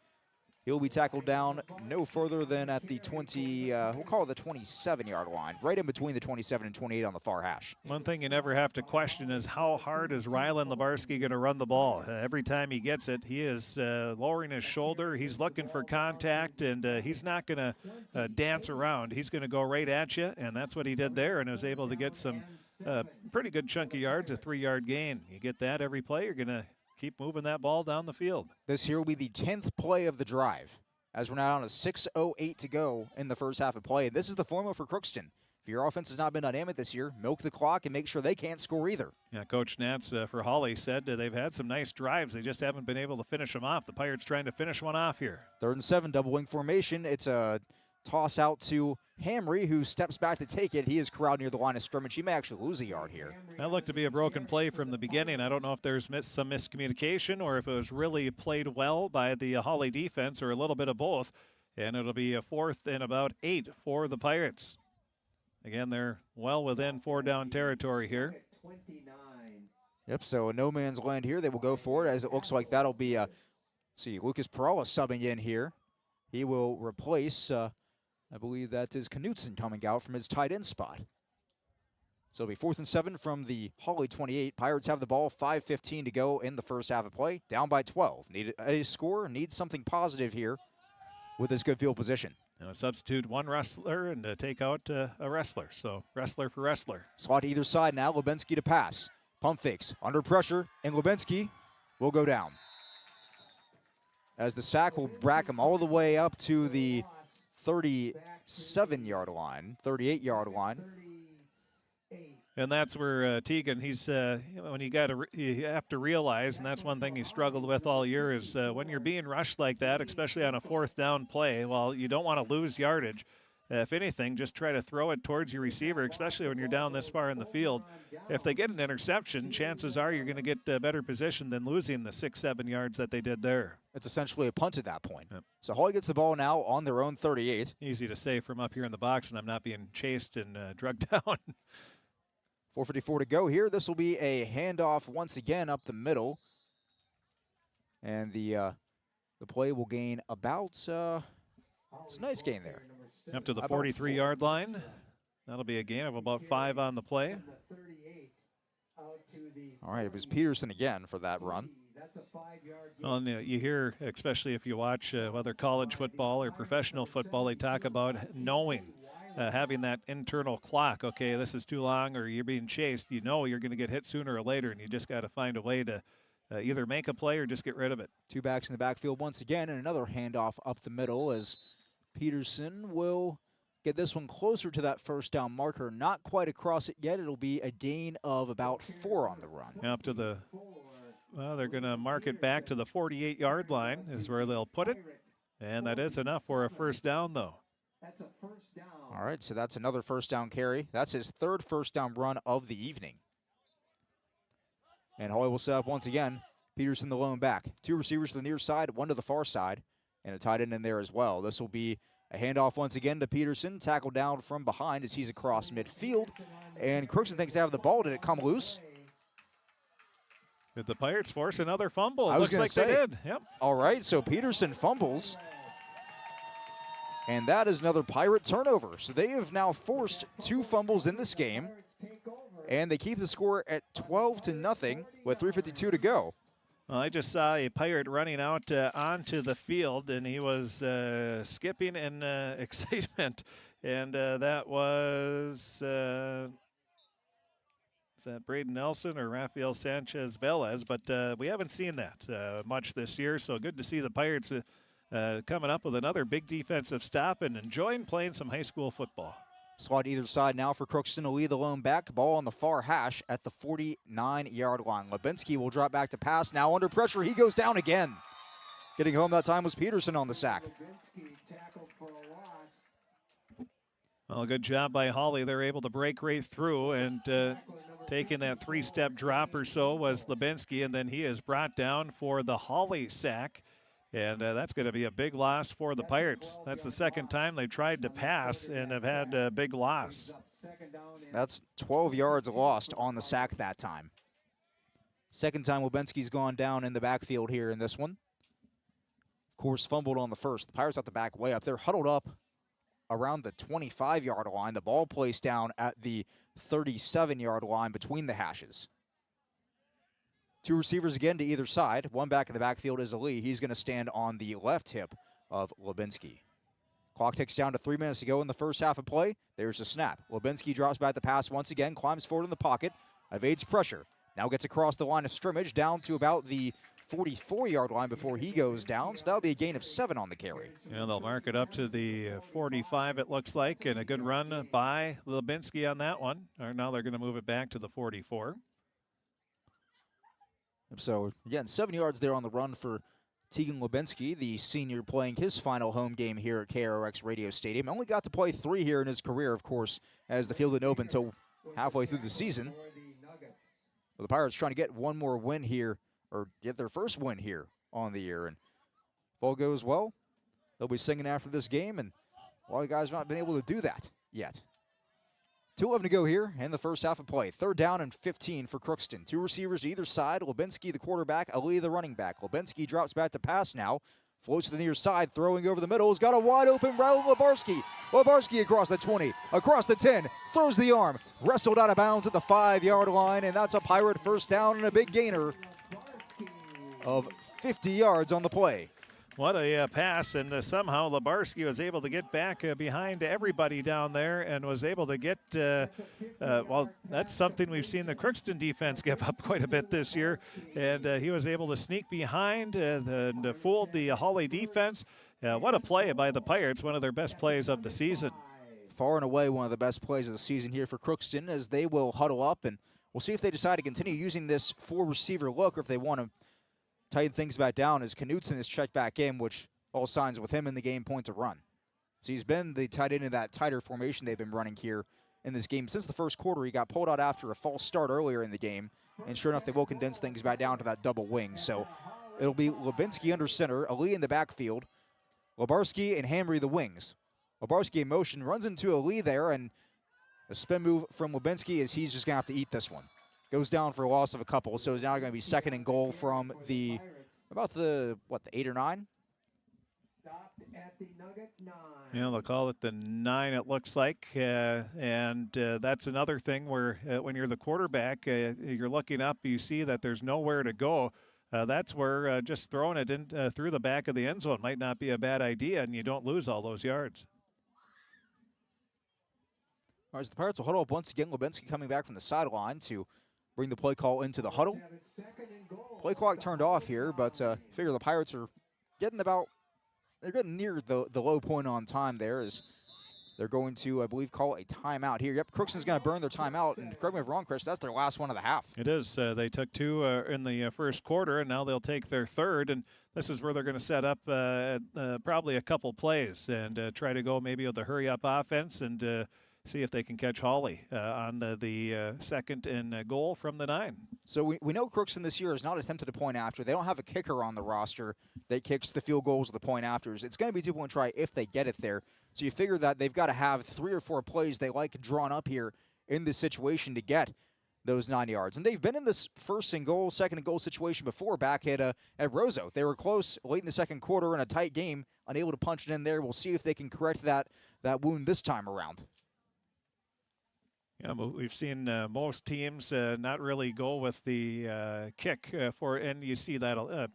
he'll be tackled down no further than at the 20, we'll call it the 27-yard line, right in between the 27 and 28 on the far hash.
One thing you never have to question is how hard is Rylan Lebarski going to run the ball? Every time he gets it, he is lowering his shoulder. He's looking for contact, and he's not going to dance around. He's going to go right at you, and that's what he did there, and was able to get some pretty good chunk of yards, a 3-yard gain. You get that every play, you're going to keep moving that ball down the field.
This here will be the 10th play of the drive, as we're now on a 6:08 to go in the first half of play. And this is the formula for Crookston. If your offense has not been dynamic this year, milk the clock and make sure they can't score either.
Yeah, Coach Nance for Hawley said they've had some nice drives. They just haven't been able to finish them off. The Pirates trying to finish one off here.
3rd and 7, double wing formation. It's a toss out to Hamry, who steps back to take it. He is corralled near the line of scrimmage. He may actually lose a yard here.
That looked to be a broken play from the beginning. I don't know if there's some miscommunication or if it was really played well by the Hawley defense or a little bit of both. And it'll be a 4th and about 8 for the Pirates. Again, they're well within 4-down territory here.
Yep, so a no man's land here. They will go for it, as it looks like that'll be Lucas Perala subbing in here. He will replace, I believe that is Knutson coming out from his tight end spot. So it'll be 4th and 7 from the Hawley 28. Pirates have the ball, 5:15 to go in the first half of play. Down by 12. Need a score, need something positive here with this good field position.
Now substitute one wrestler and take out a wrestler. So wrestler for wrestler.
Slot either side now. Lubenski to pass. Pump fakes. Under pressure. And Lubenski will go down. As the sack will rack him all the way up to the 37-yard line, 38-yard line.
And that's where Teagan, he's when you have to realize, and that's one thing he struggled with all year, is when you're being rushed like that, especially on a 4th down play, well, you don't want to lose yardage. If anything, just try to throw it towards your receiver, especially when you're down this far in the field. If they get an interception, chances are you're going to get a better position than losing the 6-7 yards that they did there.
It's essentially a punt at that point. Yep. So Hawley gets the ball now on their own 38.
Easy to say from up here in the box when I'm not being chased and drugged down.
4:54 to go here. This will be a handoff once again up the middle. And the play will gain about, it's a nice gain there.
Up to the 43-yard line. That'll be a gain of about 5 on the play.
All right, it was Peterson again for that run.
Well, and, you hear, especially if you watch whether college football or professional football, they talk about knowing. Having that internal clock, okay, this is too long or you're being chased, you know you're going to get hit sooner or later, and you just got to find a way to either make a play or just get rid of it.
2 backs in the backfield once again, and another handoff up the middle as Peterson will get this one closer to that 1st down marker. Not quite across it yet. It'll be a gain of about 4 on the run.
Up to the, well, they're going to mark it back to the 48-yard line is where they'll put it, and that is enough for a 1st down, though.
That's a 1st down.
All right, so that's another 1st down carry. That's his 3rd 1st down run of the evening. And Hawley will set up once again. Peterson the lone back. 2 receivers to the near side, 1 to the far side, and a tight end in there as well. This will be a handoff once again to Peterson. Tackled down from behind as he's across midfield. And Crookston thinks they have the ball. Did it come loose?
Did the Pirates force another fumble?
Looks like
they did. Yep.
All right, so Peterson fumbles. And that is another Pirate turnover. So they have now forced 2 fumbles in this game. And they keep the score at 12-0 with 3:52 to go.
Well, I just saw a Pirate running out onto the field, and he was skipping in excitement. And that was, is that Braden Nelson or Rafael Sanchez Velez? But we haven't seen that much this year, so good to see the Pirates coming up with another big defensive stop and enjoying playing some high school football.
Slot either side now for Crookston to lead the lone back. Ball on the far hash at the 49-yard line. Lubenski will drop back to pass. Now under pressure, he goes down again. Getting home that time was Peterson on the sack.
Well, good job by Hawley. They're able to break right through, and taking that 3-step drop or so was Lubenski, and then he is brought down for the Hawley sack. And that's going to be a big loss for the Pirates. That's the 2nd time they've tried to pass and have had a big loss.
That's 12 yards lost on the sack that time. 2nd time Lubenski's gone down in the backfield here in this one. Of course, fumbled on the 1st. The Pirates have to back way up. They're huddled up around the 25-yard line. The ball placed down at the 37-yard line between the hashes. 2 receivers again to either side. 1 back in the backfield is Ali. He's going to stand on the left hip of Lubenski. Clock ticks down to 3 minutes to go in the first half of play. There's a snap. Lubenski drops back the pass once again, climbs forward in the pocket, evades pressure. Now gets across the line of scrimmage down to about the 44-yard line before he goes down. So that'll be a gain of 7 on the carry.
Yeah, they'll mark it up to the 45, it looks like, and a good run by Lubinsky on that one. Or now they're going to move it back to the 44.
So, again, 7 yards there on the run for Tegan Lubinsky, the senior playing his final home game here at KROX Radio Stadium. Only got to play 3 here in his career, of course, as the field didn't open until halfway through the season. But the Pirates trying to get one more win here, or get their first win here on the year. And if all goes well, they'll be singing after this game, and a lot of guys have not been able to do that yet. 2:11 to go here in the first half of play. 3rd down and 15 for Crookston. 2 receivers either side. Lubinsky, the quarterback, Ali, the running back. Lubinsky drops back to pass now. Floats to the near side, throwing over the middle. Has got a wide open Raul Lubarski. Lubarski across the 20, across the 10, throws the arm. Wrestled out of bounds at the 5-yard line, and that's a Pirate first down and a big gainer of 50 yards on the play.
What a pass, and somehow Lubarski was able to get back behind everybody down there and was able to get, well, that's something we've seen the Crookston defense give up quite a bit this year, and he was able to sneak behind and fooled the Hawley defense. What a play by the Pirates, one of their best plays of the season.
Far and away one of the best plays of the season here for Crookston, as they will huddle up, and we'll see if they decide to continue using this 4-receiver look or if they want to tighten things back down, as Knutson is checked back in, which all signs with him in the game point to run. So he's been the tight end in that tighter formation they've been running here in this game since the first quarter. He got pulled out after a false start earlier in the game, and sure enough, they will condense things back down to that double wing. So it'll be Lubinsky under center, Ali in the backfield, Lubarski and Hamry the wings. Lubarski in motion, runs into Ali there, and a spin move from Lubinsky is he's just going to have to eat this one. Goes down for a loss of a couple, so it's now going to be 2nd and goal from the, about the, what, the 8 or 9?
Stopped at the Nugget 9.
Yeah, they'll call it the 9, it looks like. And that's another thing where when you're the quarterback, you're looking up, you see that there's nowhere to go. That's where just throwing it in through the back of the end zone might not be a bad idea, and you don't lose all those yards.
All right, so the Pirates will huddle up once again. Lubinsky coming back from the sideline to bring the play call into the huddle. Play clock turned off here, but figure the Pirates are getting they're getting near the low point on time there, as they're going to, I believe, call a timeout here. Yep, Crookston's going to burn their timeout, and correct me if I'm wrong, Chris, that's their last one of the half.
It is. They took 2 in the first quarter, and now they'll take their 3rd, and this is where they're going to set up probably a couple plays and try to go maybe with a hurry-up offense and see if they can catch Hawley on the 2nd and goal from the 9.
So we know Crookston this year has not attempted a point after. They don't have a kicker on the roster that kicks the field goals or the point afters. It's going to be 2-point try if they get it there. So you figure that they've got to have 3 or 4 plays they like drawn up here in this situation to get those 9 yards. And they've been in this 1st and goal, 2nd and goal situation before back at Roseau. They were close late in the 2nd quarter in a tight game, unable to punch it in there. We'll see if they can correct that wound this time around.
Yeah, we've seen most teams not really go with the kick and you see that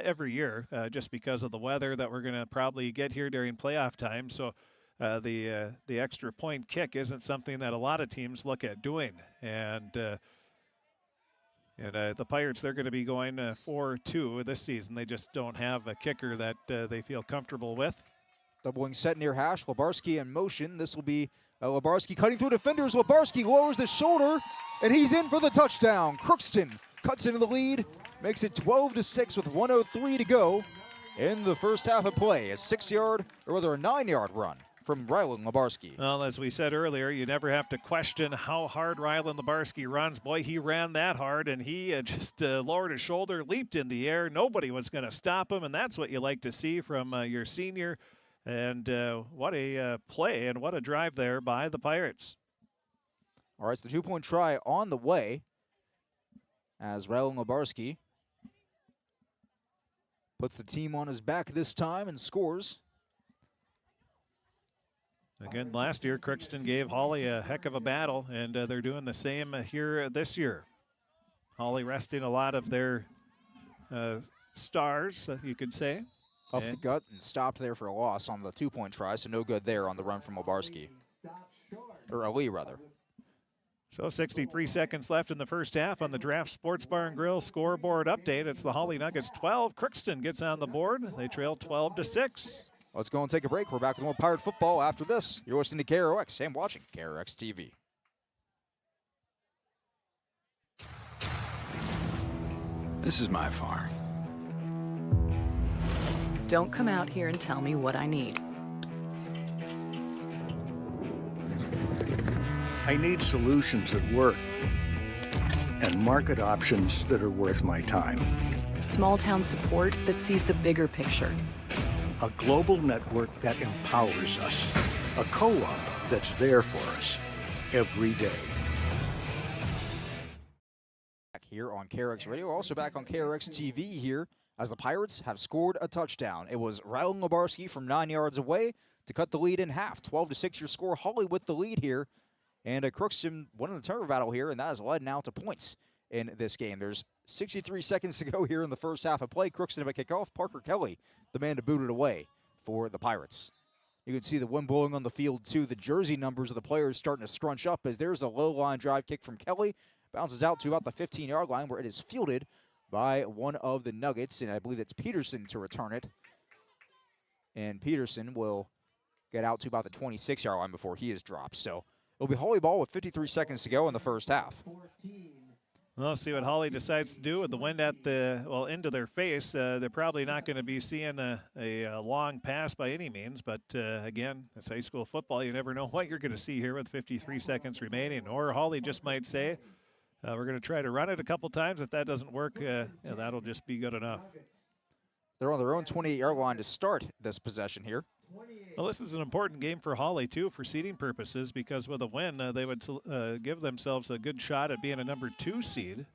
every year just because of the weather that we're going to probably get here during playoff time. So the extra point kick isn't something that a lot of teams look at doing. And the Pirates, they're going to be going 4-2 this season. They just don't have a kicker that they feel comfortable with.
Doubling set near hash. Lubarski in motion. This will be Lubarski cutting through defenders. Lubarski lowers the shoulder, and he's in for the touchdown. Crookston cuts into the lead, makes it 12-6 with 1:03 to go in the first half of play. A 6-yard, or rather a 9-yard run from Rylan Lubarski.
Well, as we said earlier, you never have to question how hard Rylan Lubarski runs. Boy, he ran that hard, and he just lowered his shoulder, leaped in the air. Nobody was going to stop him, and that's what you like to see from your senior. And what a play and what a drive there by the Pirates.
All right, it's the 2-point try on the way as Rylan Lubarski puts the team on his back this time and scores.
Again, last year, Crookston gave Hawley a heck of a battle, and they're doing the same here this year. Hawley resting a lot of their stars, you could say.
Up the gut and stopped there for a loss on the 2-point try, so no good there on the run from Lubarski. Or Ali, rather.
So 63 seconds left in the first half on the Draft Sports Bar and Grill scoreboard update. It's the Hawley Nuggets 12. Crookston gets on the board. They trail 12-6.
Let's go and take a break. We're back with more Pirate football after this. You're listening to KROX and watching KROX TV.
This is my farm.
Don't come out here and tell me what I need.
I need solutions that work and market options that are worth my time.
Small town support that sees the bigger picture.
A global network that empowers us. A co-op that's there for us every day.
Back here on KROX Radio, also back on KROX TV here as the Pirates have scored a touchdown. It was Rylan Labarski from 9 yards away to cut the lead in half. 12-6 your score. Hawley with the lead here. And Crookston winning the turnover battle here, and that has led now to points in this game. There's 63 seconds to go here in the first half of play. Crookston at kickoff. Parker Kelly, the man to boot it away for the Pirates. You can see the wind blowing on the field, too. The jersey numbers of the players starting to scrunch up as there's a low-line drive kick from Kelly. Bounces out to about the 15-yard line where it is fielded by one of the Nuggets, and I believe it's Peterson to return it. And Peterson will get out to about the 26-yard line before he is dropped. So it'll be Hawley ball with 53 seconds to go in the first half.
Well, let's see what Hawley decides to do with the wind at the, well, into their face. They're probably not going to be seeing a long pass by any means, but again, it's high school football. You never know what you're going to see here with 53 seconds remaining. Or Hawley just might say, we're going to try to run it a couple times. If that doesn't work, that'll just be good enough.
They're on their own 28-yard line to start this possession here.
Well, this is an important game for Hawley, too, for seeding purposes, because with a win, they would give themselves a good shot at being a number 2 seed.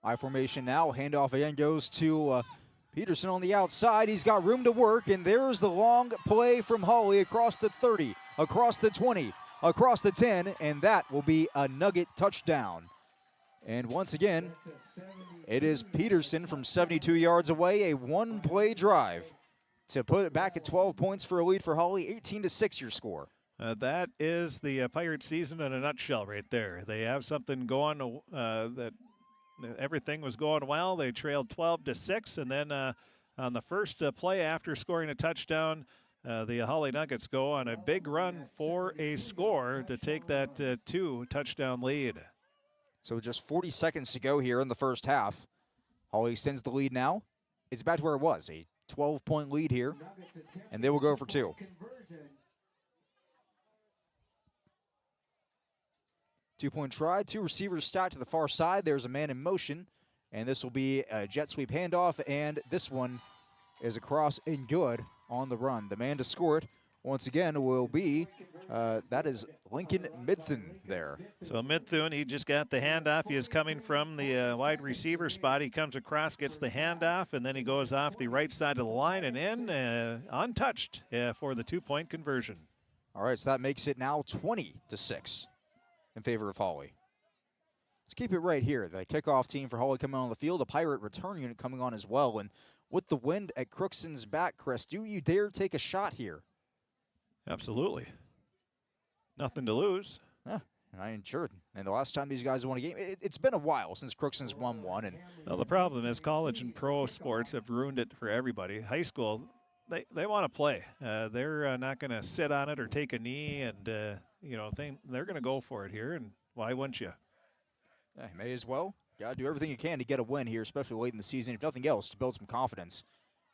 I formation now. Handoff again goes to Peterson on the outside. He's got room to work, and there's the long play from Hawley across the 30, across the 20, across the 10, and that will be a Nugget touchdown. And once again, it is Peterson from 72 yards away, a one-play drive to put it back at 12 points for a lead for Hawley. 18-6 your score.
That is the Pirate season in a nutshell right there. They have something going that everything was going well. They trailed 12-6, and then on the first play after scoring a touchdown, the Hawley Nuggets go on a big run for a score to take that 2-touchdown lead.
So just 40 seconds to go here in the first half. Hawley extends the lead now. It's back to where it was, a 12-point lead here, and they will go for 2. 2-point try, 2 receivers stacked to the far side. There's a man in motion, and this will be a jet sweep handoff, and this one is across and good on the run. The man to score it, once again, will be, that is Lincoln Midthun there.
So Midthun, he just got the handoff. He is coming from the wide receiver spot. He comes across, gets the handoff, and then he goes off the right side of the line and in, untouched for the 2-point conversion.
All right, so that makes it now 20-6 in favor of Hawley. Let's keep it right here. The kickoff team for Hawley coming on the field, the Pirate return unit coming on as well. And with the wind at Crookston's back, Chris, do you dare take a shot here?
Absolutely. Nothing to lose.
Yeah, I ain't sure. And the last time these guys won a game, it's been a while since Crookston's won one. And
well, the problem is college and pro sports have ruined it for everybody. High school, they want to play. They're not going to sit on it or take a knee, and they're going to go for it here. And why wouldn't you?
Yeah, may as well. Got to do everything you can to get a win here, especially late in the season, if nothing else, to build some confidence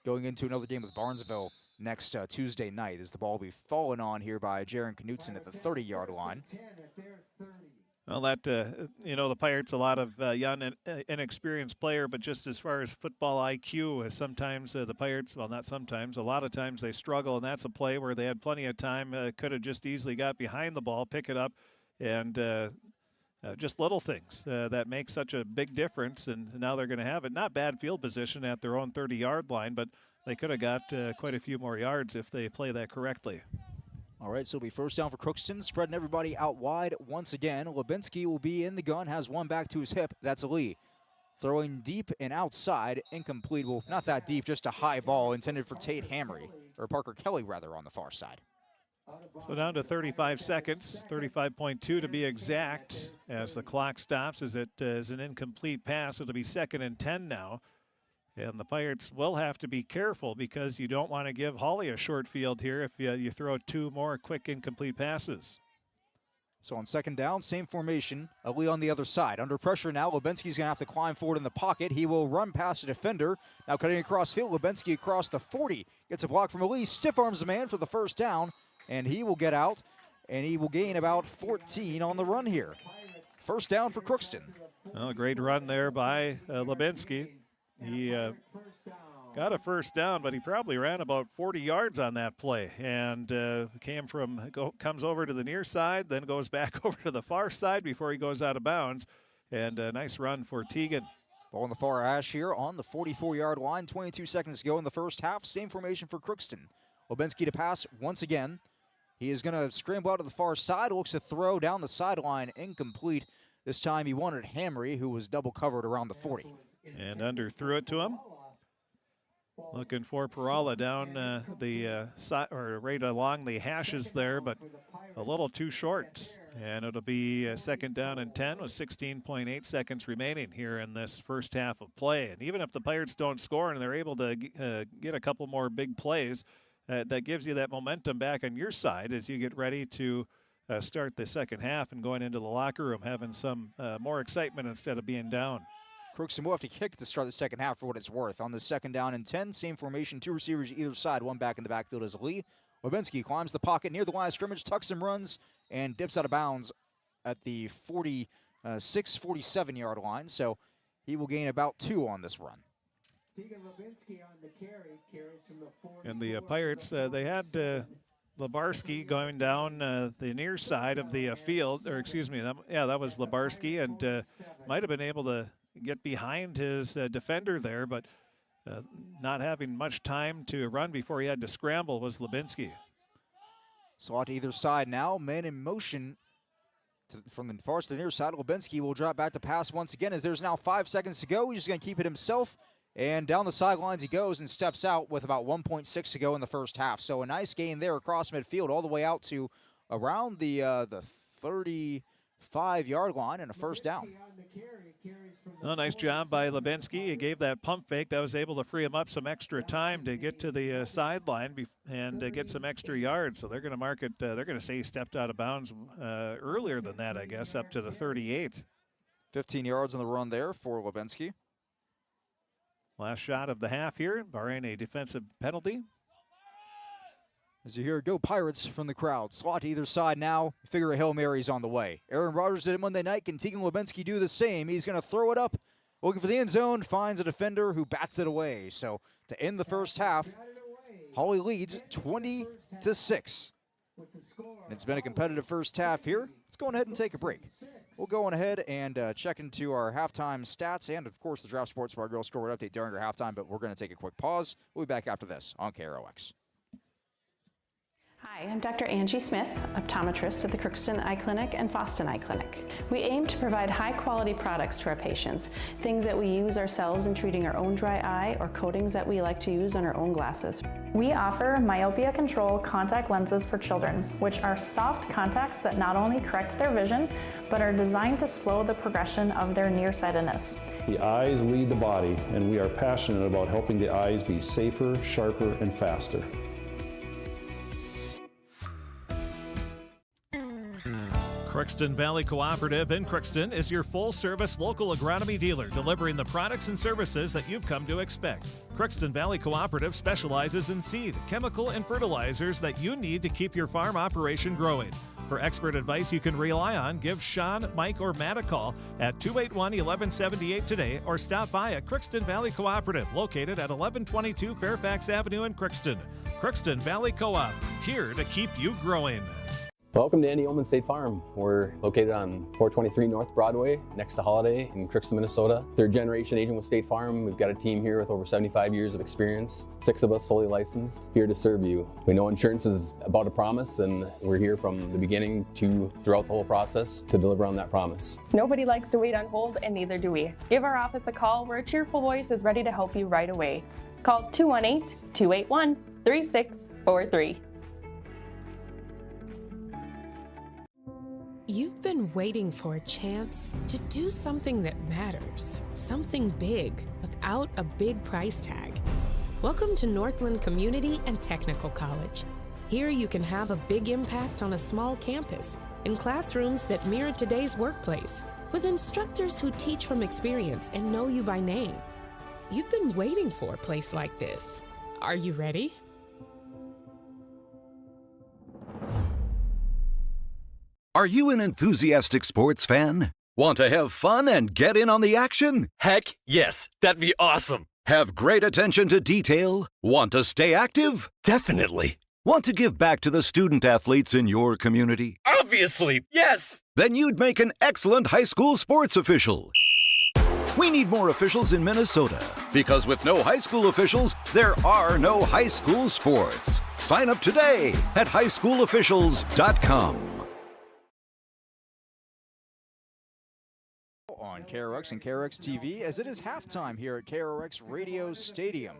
going into another game with Barnesville next Tuesday night, as the ball will be fallen on here by Jaron Knutson at the 30-yard line.
Well, that, the Pirates, a lot of young and inexperienced player, but just as far as football IQ, sometimes the Pirates, well, not sometimes, a lot of times they struggle, and that's a play where they had plenty of time, could have just easily got behind the ball, pick it up, and just little things that make such a big difference, and now they're going to have it. Not bad field position at their own 30-yard line, but they could have got quite a few more yards if they play that correctly.
All right, so it'll be first down for Crookston, spreading everybody out wide once again. Lubinski will be in the gun, has one back to his hip. That's Lee. Throwing deep and outside, incomplete. Well, not that deep, just a high ball intended for Tate Hamry, or Parker Kelly, rather, on the far side.
So down to 35 seconds, 35.2 to be exact, as the clock stops, as it is an incomplete pass. It'll be 2nd and 10 now. And the Pirates will have to be careful because you don't want to give Hawley a short field here if you throw 2 more quick incomplete passes.
So on 2nd down, same formation, Ali on the other side. Under pressure now, Lubinsky's going to have to climb forward in the pocket. He will run past the defender. Now cutting across field, Lubinsky across the 40. Gets a block from Ali, stiff arms the man for the first down, and he will get out, and he will gain about 14 on the run here. First down for Crookston.
Well, a great run there by Lubinsky. He got a first down, but he probably ran about 40 yards on that play, and comes over to the near side, then goes back over to the far side before he goes out of bounds. And a nice run for Teagan.
Ball in the far hash here on the 44-yard line. 22 seconds to go in the first half. Same formation for Crookston. Lubinsky to pass once again. He is going to scramble out to the far side. Looks to throw down the sideline, incomplete. This time he wanted Hamry, who was double covered around the 40.
And under threw it to him. Looking for Perala down the side, or right along the hashes there, but a little too short. And it'll be 2nd down and 10 with 16.8 seconds remaining here in this first half of play. And even if the Pirates don't score and they're able to get a couple more big plays, that gives you that momentum back on your side as you get ready to start the second half and going into the locker room having some more excitement instead of being down.
Crookston will have to kick to start the second half for what it's worth. On the 2nd down and 10, same formation, 2 receivers either side, 1 back in the backfield as Lee. Lubinsky climbs the pocket near the line of scrimmage, tucks and runs, and dips out of bounds at the 46, 47-yard line. So he will gain about 2 on this run.
And the Pirates, they had Labarski going down the near side of the field, or excuse me, that was Labarski, and might have been able to get behind his defender there, but not having much time to run before he had to scramble was Lubinsky.
Slot to either side now, man in motion from the far to the near side. Lubinsky will drop back to pass once again as there's now 5 seconds to go. He's just going to keep it himself, and down the sidelines he goes and steps out with about 1.6 to go in the first half. So a nice gain there across midfield all the way out to around the 35-yard line and a first down.
Oh, nice job by Lubinsky. He gave that pump fake that was able to free him up some extra time to get to the sideline and get some extra yards. So they're going to mark it. They're going to say he stepped out of bounds earlier than that, I guess, up to the 38.
15 yards on the run there for Lubinsky.
Last shot of the half here, barring a defensive penalty.
As you hear, go Pirates from the crowd. Slot to either side now. Figure a Hail Mary's on the way. Aaron Rodgers did it Monday night. Can Teagan Lubinsky do the same? He's going to throw it up. Looking for the end zone. Finds a defender who bats it away. So to end the first half, Hawley leads 20-6. It's been a competitive first half here. Let's go ahead and take a break. We'll go on ahead and check into our halftime stats and, of course, the Draft Sports Bar Girls score update during our halftime, but we're going to take a quick pause. We'll be back after this on KROX.
Hi, I'm Dr. Angie Smith, optometrist at the Crookston Eye Clinic and Foston Eye Clinic. We aim to provide high-quality products to our patients, things that we use ourselves in treating our own dry eye or coatings that we like to use on our own glasses.
We offer myopia control contact lenses for children, which are soft contacts that not only correct their vision, but are designed to slow the progression of their nearsightedness.
The eyes lead the body, and we are passionate about helping the eyes be safer, sharper, and faster.
Crookston Valley Cooperative in Crookston is your full-service local agronomy dealer, delivering the products and services that you've come to expect. Crookston Valley Cooperative specializes in seed, chemical, and fertilizers that you need to keep your farm operation growing. For expert advice you can rely on, give Sean, Mike, or Matt a call at 281-1178 today or stop by at Crookston Valley Cooperative, located at 1122 Fairfax Avenue in Crookston. Crookston Valley Co-op, here to keep you growing.
Welcome to Andy Oman State Farm. We're located on 423 North Broadway, next to Holiday in Crookston, Minnesota. 3rd generation agent with State Farm. We've got a team here with over 75 years of experience, 6 of us fully licensed, here to serve you. We know insurance is about a promise, and we're here from the beginning to throughout the whole process to deliver on that promise.
Nobody likes to wait on hold, and neither do we. Give our office a call where a cheerful voice is ready to help you right away. Call 218-281-3643.
You've been waiting for a chance to do something that matters, something big without a big price tag. Welcome to Northland Community and Technical College. Here you can have a big impact on a small campus, in classrooms that mirror today's workplace, with instructors who teach from experience and know you by name. You've been waiting for a place like this. Are you ready?
Are you an enthusiastic sports fan? Want to have fun and get in on the action?
Heck yes, that'd be awesome.
Have great attention to detail? Want to stay active?
Definitely.
Want to give back to the student athletes in your community?
Obviously, yes.
Then you'd make an excellent high school sports official. We need more officials in Minnesota, because with no high school officials, there are no high school sports. Sign up today at highschoolofficials.com.
On KRX and KRX TV, as it is halftime here at KRX Radio Stadium.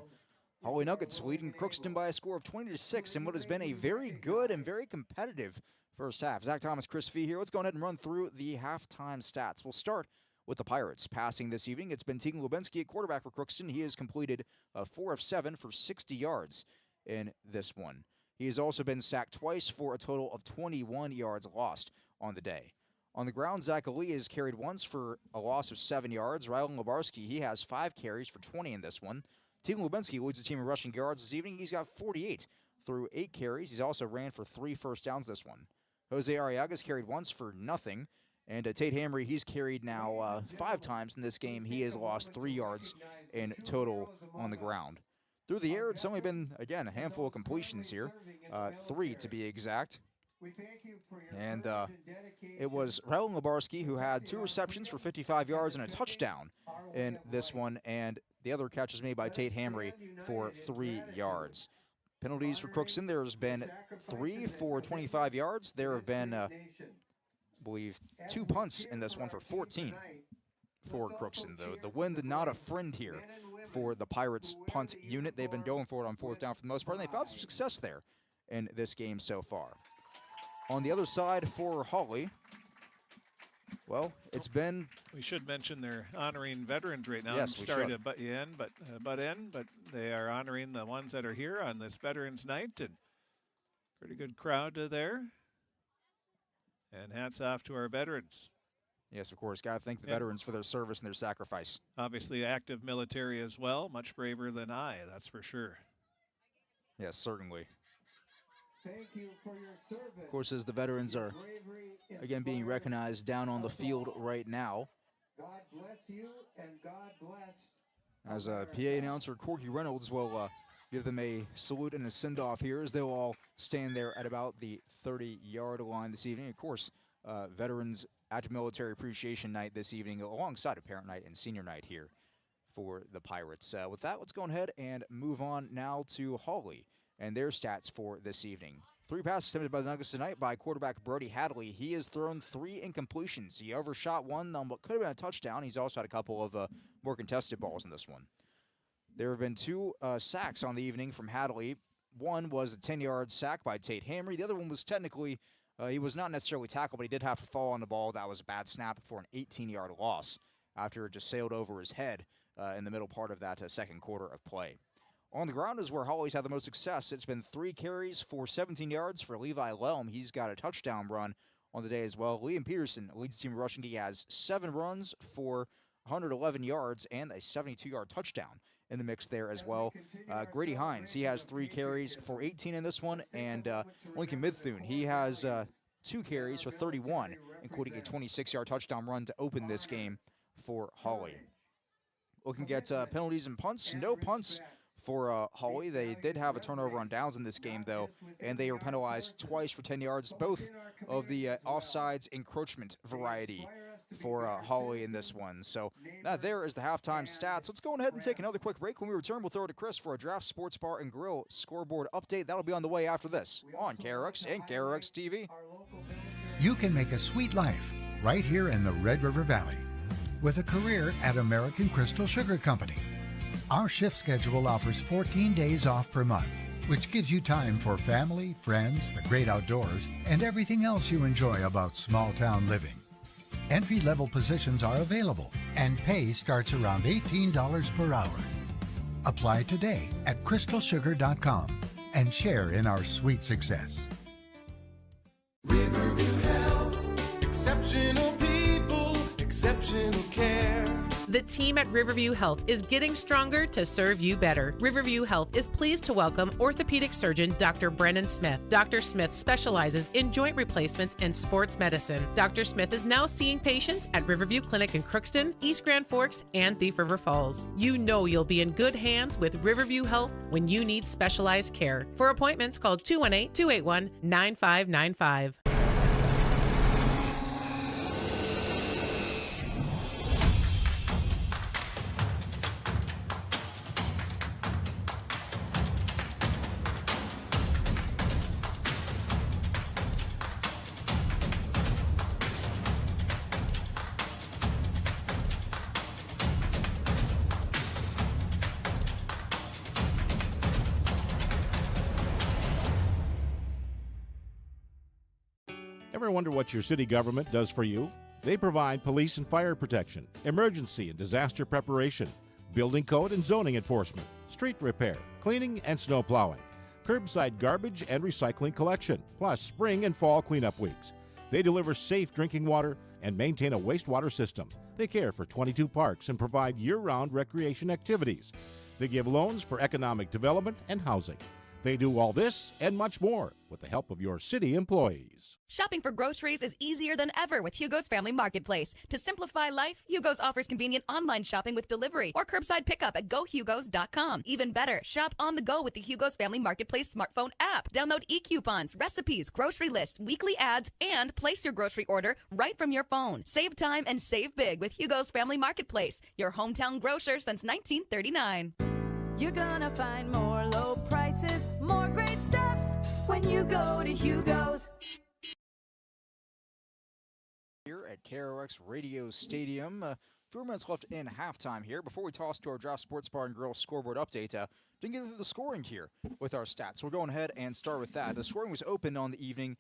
Hawley Nuggets leading Crookston by a score of 20-6 in what has been a very good and very competitive first half. Zach Thomas, Chris Fee here. Let's go ahead and run through the halftime stats. We'll start with the Pirates. Passing this evening, it's been Tegan Lubinsky at quarterback for Crookston. He has completed 4 of 7 for 60 yards in this one. He has also been sacked twice for a total of 21 yards lost on the day. On the ground, Zach Ali has carried once for a loss of 7 yards. Rylan Labarski, he has 5 carries for 20 in this one. Tegan Lubinsky leads the team in rushing yards this evening. He's got 48 through 8 carries. He's also ran for 3 first downs this one. Jose Arriaga's carried once for nothing. And Tate Hamry, he's carried now 5 times in this game. He has lost 3 yards in total on the ground. Through the air, it's only been, again, a handful of completions here. 3 to be exact. And it was Rylan Labarski who had 2 receptions for 55 yards and a touchdown in this one, and the other catch was made by Tate Hamry for 3 yards. Penalties for Crookston, there's been 3 for 25 yards. There have been, I believe, 2 punts in this one for 14 for Crookston. The wind not a friend here for the Pirates punt unit. They've been going for it on 4th down for the most part, and they found some success there in this game so far. On the other side for Hawley, well, it's been...
We should mention they're honoring veterans right now.
Yes,
I'm sorry to butt you in, but they are honoring the ones that are here on this Veterans Night, and pretty good crowd there. And hats off to our veterans.
Yes, of course. Got to thank the veterans for their service and their sacrifice.
Obviously active military as well. Much braver than I, that's for sure.
Yes, certainly.
Thank you for your service.
Of course, as the veterans are, again, being recognized down on the field right now.
God bless you and God bless.
As PA announcer Corky Reynolds will give them a salute and a send-off here as they'll all stand there at about the 30-yard line this evening. Of course, Veterans Active Military Appreciation Night this evening alongside of Parent Night and Senior Night here for the Pirates. With that, let's go ahead and move on now to Hawley and their stats for this evening. 3 passes attempted by the Nuggets tonight by quarterback Brody Hadley. He has thrown 3 incompletions. He overshot one on what could have been a touchdown. He's also had a couple of more contested balls in this one. There have been 2 sacks on the evening from Hadley. One was a 10-yard sack by Tate Hamry. The other one was technically, he was not necessarily tackled, but he did have to fall on the ball. That was a bad snap for an 18-yard loss after it just sailed over his head in the middle part of that second quarter of play. On the ground is where Hawley's had the most success. It's been 3 carries for 17 yards for Levi Lelm. He's got a touchdown run on the day as well. Liam Peterson leads the team in rushing. He has 7 runs for 111 yards and a 72-yard touchdown in the mix there as well. Grady Hines, he has 3 carries for 18 in this one. And Lincoln Midthune, he has 2 carries for 31, including a 26-yard touchdown run to open this game for Hawley. Looking at penalties and punts, no punts for Hawley. They did have a turnover on downs in this game, though, and they were penalized twice for 10 yards, both of the offsides encroachment variety for Hawley in this one. So that there is the halftime stats. Let's go ahead and take another quick break. When we return, we'll throw it to Chris for a Draft Sports Bar and Grill scoreboard update. That'll be on the way after this on KRX and KRX TV.
You can make a sweet life right here in the Red River Valley with a career at American Crystal Sugar Company. Our shift schedule offers 14 days off per month, which gives you time for family, friends, the great outdoors, and everything else you enjoy about small-town living. Entry-level positions are available, and pay starts around $18 per hour. Apply today at crystalsugar.com and share in our sweet success.
Riverview Health, exceptional people, exceptional care.
The team at Riverview Health is getting stronger to serve you better. Riverview Health is pleased to welcome orthopedic surgeon Dr. Brennan Smith. Dr. Smith specializes in joint replacements and sports medicine. Dr. Smith is now seeing patients at Riverview Clinic in Crookston, East Grand Forks, and Thief River Falls. You know you'll be in good hands with Riverview Health when you need specialized care. For appointments, call 218-281-9595.
Ever wonder what your city government does for you? They provide police and fire protection, emergency and disaster preparation, building code and zoning enforcement, street repair, cleaning and snow plowing, curbside garbage and recycling collection, plus spring and fall cleanup weeks. They deliver safe drinking water and maintain a wastewater system. They care for 22 parks and provide year-round recreation activities. They give loans for economic development and housing. They do all this and much more with the help of your city employees.
Shopping for groceries is easier than ever with Hugo's Family Marketplace. To simplify life, Hugo's offers convenient online shopping with delivery or curbside pickup at gohugos.com. Even better, shop on the go with the Hugo's Family Marketplace smartphone app. Download e-coupons, recipes, grocery lists, weekly ads, and place your grocery order right from your phone. Save time and save big with Hugo's Family Marketplace, your hometown grocer since 1939.
You're gonna find more low prices, more great stuff when you go to Hugo's.
Here at KROX Radio Stadium, 4 minutes left in halftime here. Before we toss to our Draft Sports Bar and Grill scoreboard update, didn't get into the scoring here with our stats. We're going ahead and start with that. The scoring was open on the evening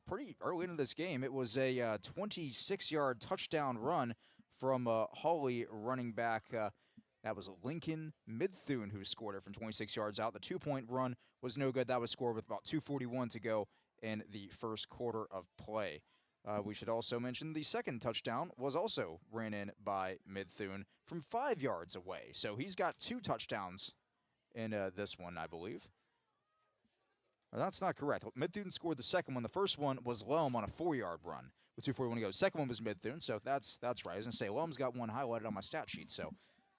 pretty early into this game. It was a 26-yard touchdown run from Hawley running back. That was Lincoln Midthune who scored it from 26 yards out. The 2-point run was no good. That was scored with about 2:41 to go in the first quarter of play. We should also mention the second touchdown was also ran in by Midthune from 5 yards away. So he's got 2 touchdowns in this one, I believe. That's not correct. Midthune scored the second one. The first one was Lelm on a 4-yard run with 2:41 to go. The second one was Midthune, so that's right. I was going to say, Lelm's got one highlighted on my stat sheet. So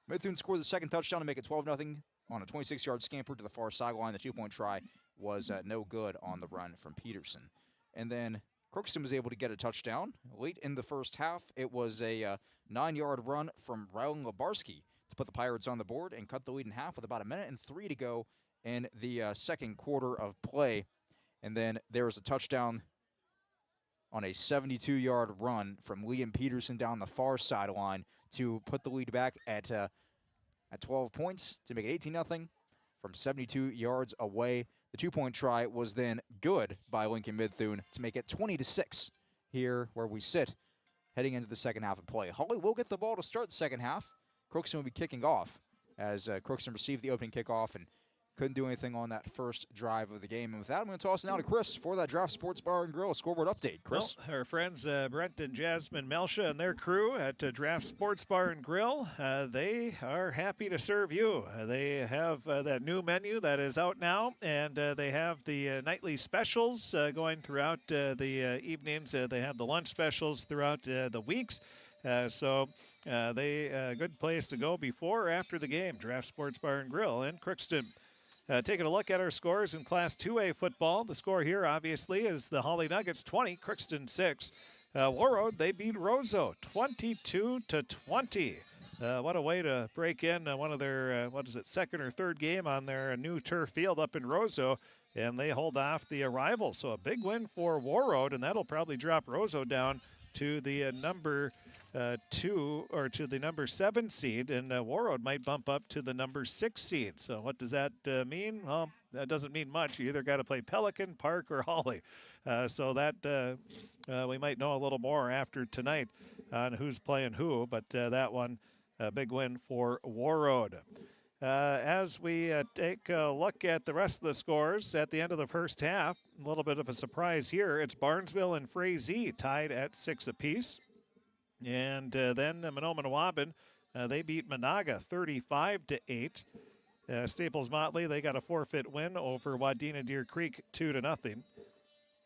Midthune scored the second touchdown to make it 12-0 on a 26-yard scamper to the far sideline. The 2-point try was no good on the run from Peterson. And then Crookston was able to get a touchdown late in the first half. It was a 9-yard run from Rylan Labarski to put the Pirates on the board and cut the lead in half with about 1:03 to go in the second quarter of play. And then there was a touchdown on a 72-yard run from Liam Peterson down the far sideline to put the lead back at 12 points to make it 18-0 from 72 yards away. The 2-point try was then good by Lincoln Midthune to make it 20-6 here where we sit heading into the second half of play. Hawley will get the ball to start the second half. Crookston will be kicking off as Crookston received the opening kickoff and couldn't do anything on that first drive of the game. And with that, I'm going to toss it now to Chris for that Draft Sports Bar and Grill scoreboard update. Chris?
Well, our friends Brent and Jasmine Melsha and their crew at Draft Sports Bar and Grill, they are happy to serve you. They have that new menu that is out now, and they have the nightly specials going throughout the evenings. They have the lunch specials throughout the weeks. So they good place to go before or after the game. Draft Sports Bar and Grill in Crookston. Taking a look at our scores in Class 2A football. The score here, obviously, is the Hawley Nuggets 20, Crookston 6. Warroad, they beat Roseau 22-20. What a way to break in one of their, second or third game on their new turf field up in Roseau, and they hold off the rival. So a big win for Warroad, and that'll probably drop Roseau down to the number to the number 7 seed, and Warroad might bump up to the number 6 seed. So what does that mean? Well, that doesn't mean much. You either got to play Pelican, Park, or Hawley. So that we might know a little more after tonight on who's playing who, but that one, a big win for Warroad. As we take a look at the rest of the scores at the end of the first half, a little bit of a surprise here. It's Barnesville and Frazee tied at 6 apiece. And then Menominee-Waban, they beat Monaga 35-8. Staples Motley, they got a forfeit win over Wadena Deer Creek 2-0.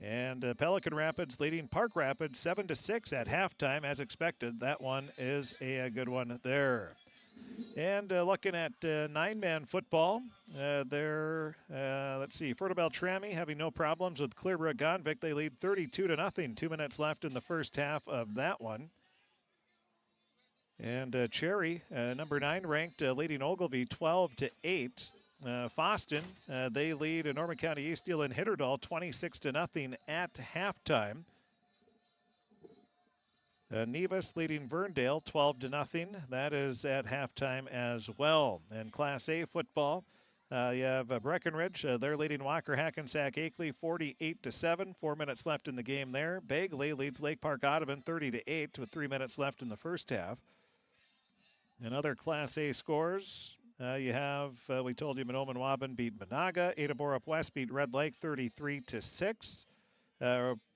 And Pelican Rapids leading Park Rapids 7-6 at halftime, as expected. That one is a good one there. And looking at 9-man football, let's see, Fertile Beltrami having no problems with Clearbrook Gonvick. They lead 32-0. 2 minutes left in the first half of that one. And Cherry, number 9 ranked, leading Ogilvie 12-8. Foston, they lead Norman County Eastdale and Hitterdal 26-0 at halftime. Nevis leading Verndale 12-0. That is at halftime as well. And Class A football, you have Breckenridge. They're leading Walker Hackensack Akeley 48-7. 4 minutes left in the game there. Bagley leads Lake Park Audubon 30-8 with 3 minutes left in the first half. And other Class A scores, you have, we told you, Menominee-Waban beat Monaga. Ada Borup West beat Red Lake 33-6.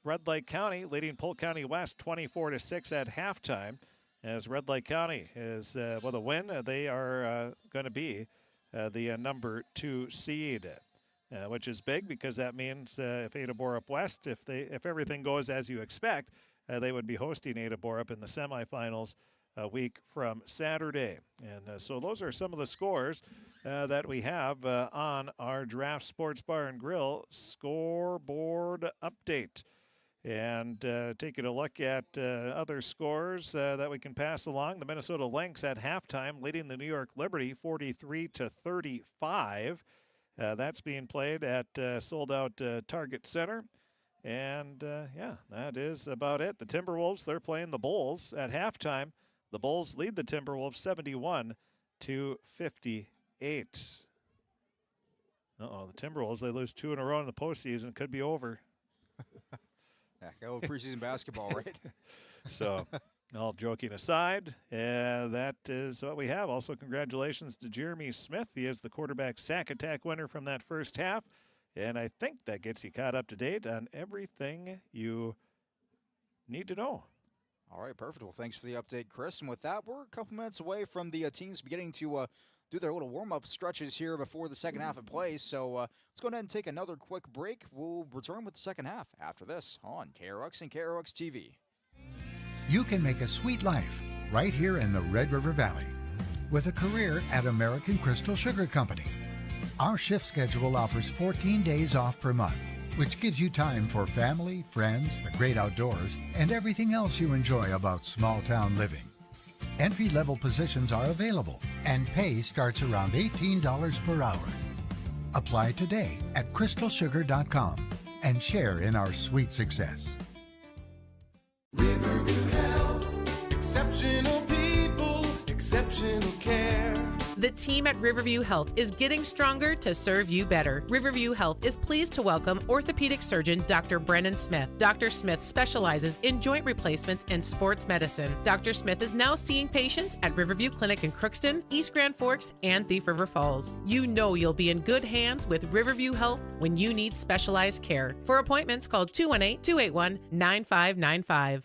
Red Lake County leading Polk County West 24-6 at halftime. As Red Lake County is with a win, they are going to be the number 2 seed, which is big because that means if Ada Borup West, if everything goes as you expect, they would be hosting Ada Borup in the semifinals a week from Saturday. And so those are some of the scores that we have on our Draft Sports Bar and Grill scoreboard update. And taking a look at other scores that we can pass along. The Minnesota Lynx at halftime leading the New York Liberty 43-35. That's being played at sold-out Target Center. And, yeah, that is about it. The Timberwolves, they're playing the Bulls at halftime. The Bulls lead the Timberwolves 71-58. Uh-oh, the Timberwolves, they lose 2 in a row in the postseason. Could be over.
Yeah, got a little preseason basketball, right?
So, all joking aside, that is what we have. Also, congratulations to Jeremy Smith. He is the quarterback sack attack winner from that first half. And I think that gets you caught up to date on everything you need to know.
All right, perfect. Well, thanks for the update, Chris. And with that, we're a couple minutes away from the teams beginning to do their little warm-up stretches here before the second half of play. So let's go ahead and take another quick break. We'll return with the second half after this on KRX and KRX TV.
You can make a sweet life right here in the Red River Valley with a career at American Crystal Sugar Company. Our shift schedule offers 14 days off per month, which gives you time for family, friends, the great outdoors, and everything else you enjoy about small-town living. Entry-level positions are available, and pay starts around $18 per hour. Apply today at crystalsugar.com and share in our sweet success.
Riverview Health, exceptional people, exceptional care.
The team at Riverview Health is getting stronger to serve you better. Riverview Health is pleased to welcome orthopedic surgeon Dr. Brennan Smith. Dr. Smith specializes in joint replacements and sports medicine. Dr. Smith is now seeing patients at Riverview Clinic in Crookston, East Grand Forks, and Thief River Falls. You know you'll be in good hands with Riverview Health when you need specialized care. For appointments, call 218-281-9595.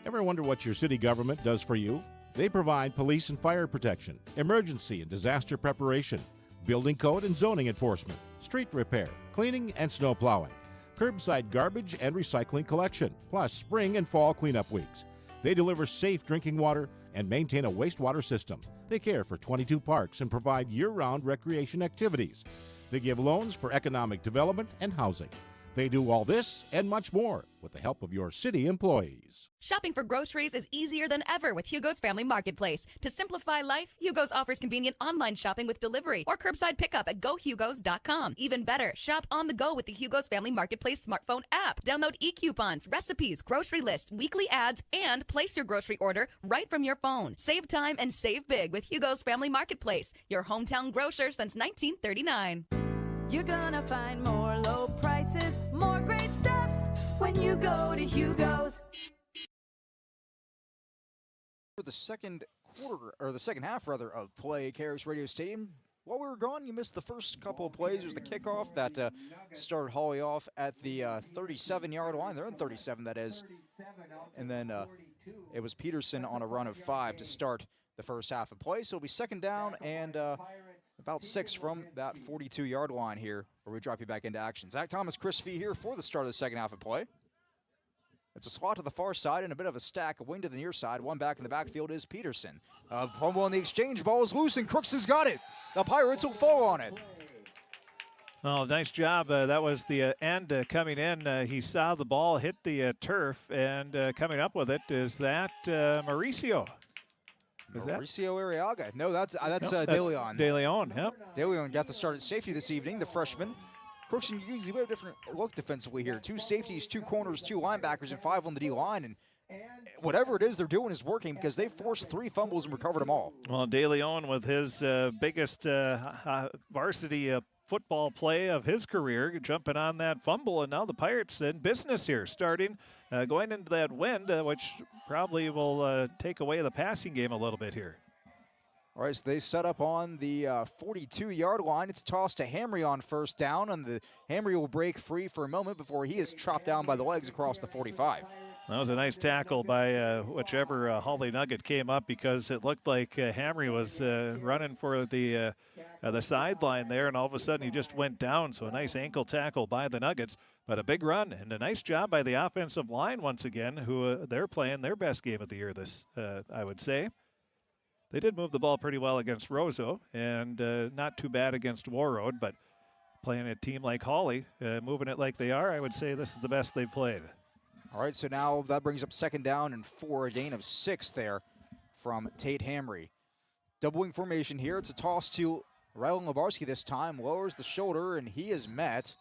Ever wonder what your city government does for you? They provide police and fire protection, emergency and disaster preparation, building code and zoning enforcement, street repair, cleaning and snow plowing, curbside garbage and recycling collection, plus spring and fall cleanup weeks. They deliver safe drinking water and maintain a wastewater system. They care for 22 parks and provide year-round recreation activities. They give loans for economic development and housing. They do all this and much more with the help of your city employees.
Shopping for groceries is easier than ever with Hugo's Family Marketplace. To simplify life, Hugo's offers convenient online shopping with delivery or curbside pickup at gohugos.com. Even better, shop on the go with the Hugo's Family Marketplace smartphone app. Download e-coupons, recipes, grocery lists, weekly ads, and place your grocery order right from your phone. Save time and save big with Hugo's Family Marketplace, your hometown grocer since 1939.
You're gonna find more low prices, more great stuff when you go to Hugo's.
For the second quarter, or the second half rather, of play at KRX Radio Stadium, while we were gone, you missed the first couple of plays. There's the kickoff that started Hawley off at the 37-yard line. They're in 37, that is. And then it was Peterson on a run of 5 to start the first half of play. So it'll be second down and about 6 from that 42-yard line here, where we drop you back into action. Zach Thomas, Chris Fee here for the start of the second half of play. It's a slot to the far side and a bit of a stack, a wing to the near side. One back in the backfield is Peterson. Fumble on the exchange, ball is loose, and Crooks has got it. The Pirates will fall on it.
Oh, nice job. That was the end coming in. He saw the ball hit the turf, and coming up with it is that Mauricio. Is that
Mauricio Arriaga? No, that's De Leon.
De Leon, yep.
De Leon got the start at safety this evening, the freshman. Crookston usually have a different look defensively here. 2 safeties, 2 corners, 2 linebackers, and 5 on the D-line. And whatever it is they're doing is working because they forced 3 fumbles and recovered them all.
Well, De Leon with his biggest varsity football play of his career, jumping on that fumble, and now the Pirates in business here, starting going into that wind, which probably will take away the passing game a little bit here.
All right, so they set up on the 42-yard line. It's tossed to Hamry on first down, and the Hamry will break free for a moment before he is chopped down by the legs across the 45.
That was a nice tackle by whichever Hawley Nugget came up, because it looked like Hamry was running for the sideline there, and all of a sudden he just went down. So a nice ankle tackle by the Nuggets, but a big run and a nice job by the offensive line once again, who they're playing their best game of the year this, I would say. They did move the ball pretty well against Roseau, and not too bad against Warroad, but playing a team like Hawley, moving it like they are, I would say this is the best they've played.
All right, so now that brings up second down and 4, a gain of 6 there from Tate Hamry. Doubling formation here. It's a toss to Rylan Lebarski this time, lowers the shoulder, and he is met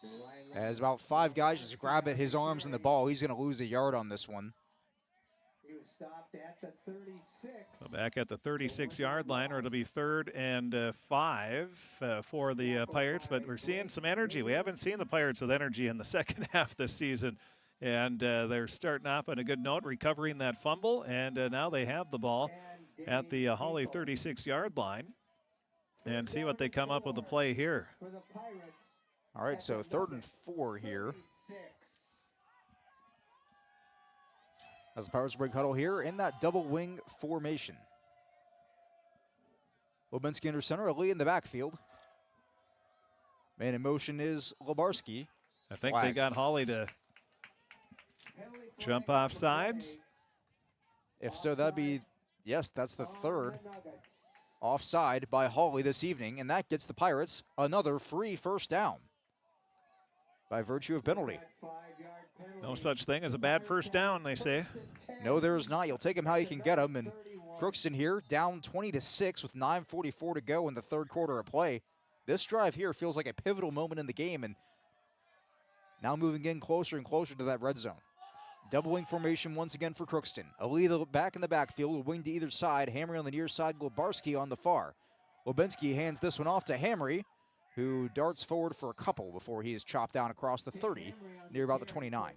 as about 5 guys just grab at his arms and the ball. He's going to lose a yard on this one.
He was stopped at the 36.
So back at the 36-yard line, or it'll be 3rd and 5 for the Pirates, but we're seeing some energy. We haven't seen the Pirates with energy in the second half this season, and they're starting off on a good note, recovering that fumble, and now they have the ball at the Hawley 36-yard line, and see what they come up with the play here.
All right, so 3rd and 4 here. As the Pirates break huddle here in that double wing formation. Lubinski under center, Ali in the backfield. Man in motion is Lebarski.
I think they got Hawley to jump off sides.
If so, that'd be, yes, that's the 3rd offside by Hawley this evening, and that gets the Pirates another free first down by virtue of penalty.
No such thing as a bad first down, they say.
No, there is not. You'll take them how you can get them. And Crookston here down 20-6 with 9:44 to go in the 3rd quarter of play. This drive here feels like a pivotal moment in the game, and now moving in closer and closer to that red zone. Double wing formation once again for Crookston. Ali back in the backfield, a wing to either side. Hamry on the near side, Globarski on the far. Lubinski hands this one off to Hamry, who darts forward for a couple before he is chopped down across the 30, near about the 29.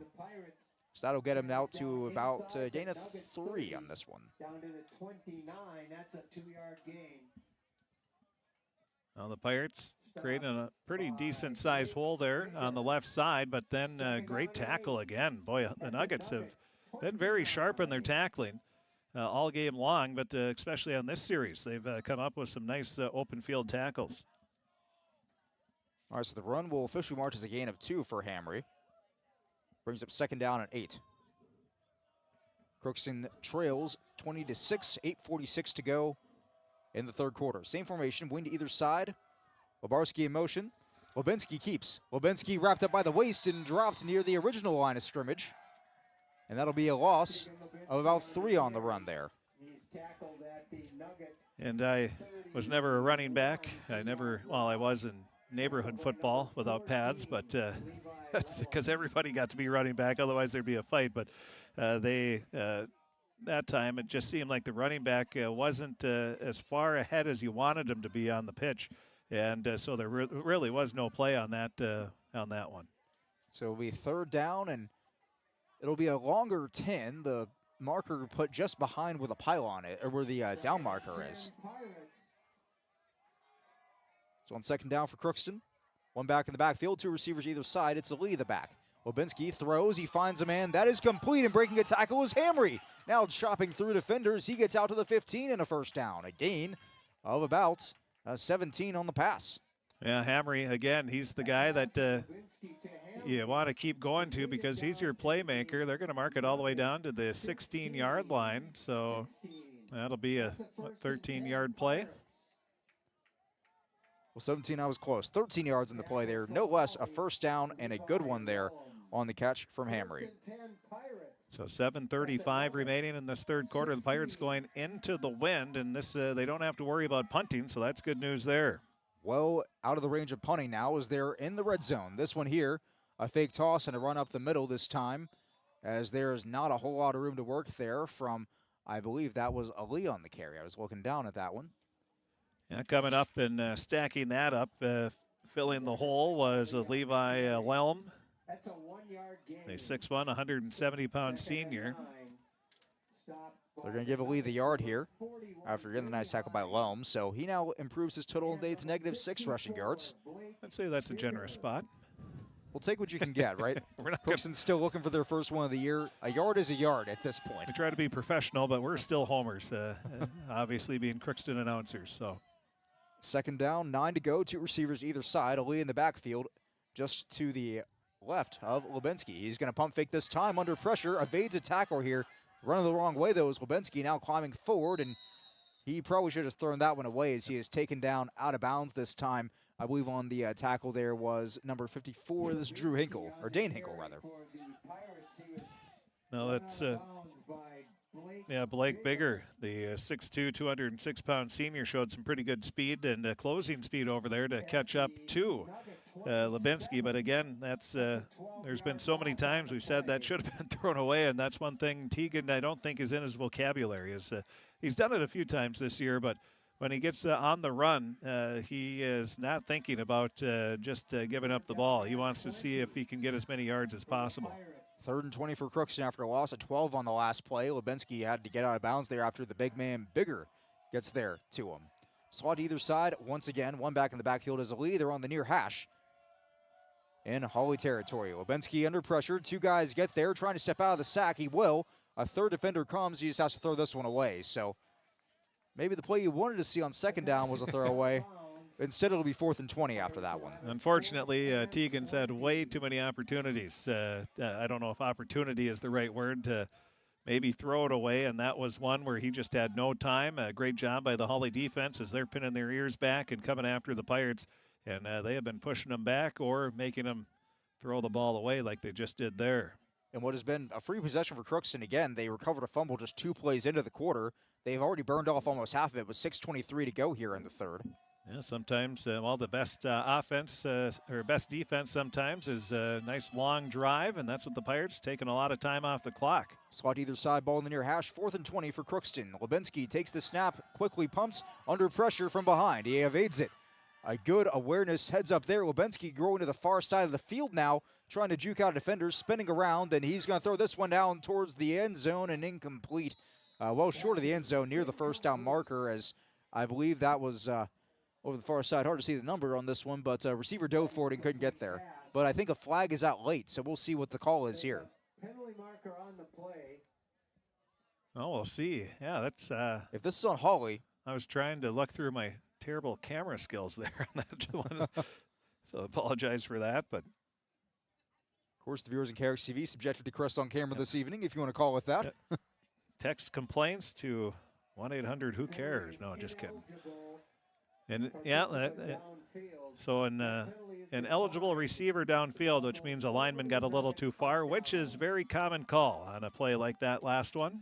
So that'll get him out to about gain of 3 on this one.
Down to the 29, that's a 2-yard gain.
Well, the Pirates creating a pretty decent-sized hole there on the left side, but then great tackle again. Boy, the Nuggets have been very sharp in their tackling all game long, but especially on this series, they've come up with some nice open field tackles.
All right, so the run will officially march as a gain of 2 for Hamry. Brings up second down and 8. Crookston trails 20-6, 8:46 to go in the third quarter. Same formation, wing to either side. Lebarski in motion. Lubinski keeps. Lubinski wrapped up by the waist and dropped near the original line of scrimmage. And that'll be a loss of about 3 on the run there.
And I was never a running back. I was in neighborhood football without pads, but that's because everybody got to be running back, otherwise there'd be a fight. But that time it just seemed like the running back wasn't as far ahead as you wanted him to be on the pitch. And so there really was no play on that one.
So it'll be third down, and it'll be a longer 10. The marker put just behind where the pylon is, or where the down marker is. So on second down for Crookston. One back in the backfield, 2 receivers either side. It's Lee the back. Lubinski throws, he finds a man. That is complete, and breaking a tackle is Hamry. Now chopping through defenders. He gets out to the 15 and a first down. A gain of about 17 on the pass.
Yeah, Hamry, again, he's the guy that you want to keep going to because he's your playmaker. They're going to mark it all the way down to the 16-yard line, so that'll be a 13-yard play.
Well, 17, I was close. 13 yards in the play there. No less, a first down and a good one there on the catch from Hamry.
So 7:35 remaining in this third quarter. The Pirates going into the wind, and this they don't have to worry about punting, so that's good news there.
Well, out of the range of punting now as they're in the red zone. This one here, a fake toss and a run up the middle this time, as there's not a whole lot of room to work there from, I believe that was Ali on the carry. I was looking down at that one.
Yeah, coming up and stacking that up, filling the hole was Levi Lelm.
That's a 1-yard gain.
A 6'1", 170-pound senior.
They're going to give Ali the yard here after getting the nice tackle by Lelm. So he now improves his total day to -6 rushing yards.
I'd say that's a generous spot.
We'll take what you can get, right? Crookston's still looking for their first one of the year. A yard is a yard at this point.
We try to be professional, but we're still homers, obviously being Crookston announcers. So,
second down, 9 to go, 2 receivers either side. Ali in the backfield, just to the left of Lubinski. He's going to pump fake this time under pressure, evades a tackle here. Running the wrong way, though, is Lubinski now climbing forward, and he probably should have thrown that one away as he is taken down out of bounds this time. I believe on the tackle there was number 54, this is Drew Hinkle, or Dane Hinkle, rather.
No, that's, Blake Bigger, the 6'2", 206-pound senior, showed some pretty good speed and closing speed over there to catch up to Lubinski. But again, that's there's been so many times we've said that should have been thrown away, and that's one thing Teagan I don't think is in his vocabulary. He's done it a few times this year, but when he gets on the run, he is not thinking about just giving up the ball. He wants to see if he can get as many yards as possible.
3rd and 20 for Crookston after a loss of 12 on the last play. Lubinski had to get out of bounds there after the big man Bigger gets there to him. Slot either side once again. One back in the backfield is Ali. They're on the near hash in Hawley territory. Lubinski under pressure. 2 guys get there trying to step out of the sack. He will. A 3rd defender comes. He just has to throw this one away. So maybe the play you wanted to see on second down was a throwaway. Instead, it'll be 4th and 20 after that one.
Unfortunately, Teagan's had way too many opportunities. I don't know if opportunity is the right word to maybe throw it away, and that was one where he just had no time. A great job by the Hawley defense as they're pinning their ears back and coming after the Pirates, and they have been pushing them back or making them throw the ball away like they just did there.
And what has been a free possession for Crookston, again, they recovered a fumble just 2 plays into the quarter. They've already burned off almost half of it with 6:23 to go here in the third.
Yeah, sometimes the best offense or best defense sometimes is a nice long drive, and that's what the Pirates taking a lot of time off the clock.
Slot either side, ball in the near hash, 4th and 20 for Crookston. Lubinski takes the snap, quickly pumps under pressure from behind. He evades it. A good awareness heads up there. Lubinski going to the far side of the field now, trying to juke out defenders, spinning around, and he's going to throw this one down towards the end zone and incomplete. Well short of the end zone, near the first down marker, as I believe that was over the far side. Hard to see the number on this one, but receiver dove for it and couldn't get there. But I think a flag is out late, so we'll see what the call is here.
Penalty marker on the play.
Oh, we'll see. Yeah, that's...
if this is on Hawley...
I was trying to look through my terrible camera skills there on that one, so I apologize for that, but...
Of course, the viewers in KRX TV subjected to Crest on camera this evening, if you want to call it that.
text complaints to 1-800-WHO-CARES. No, just kidding. And yeah, so an eligible receiver downfield, which means a lineman got a little too far, which is very common call on a play like that last one.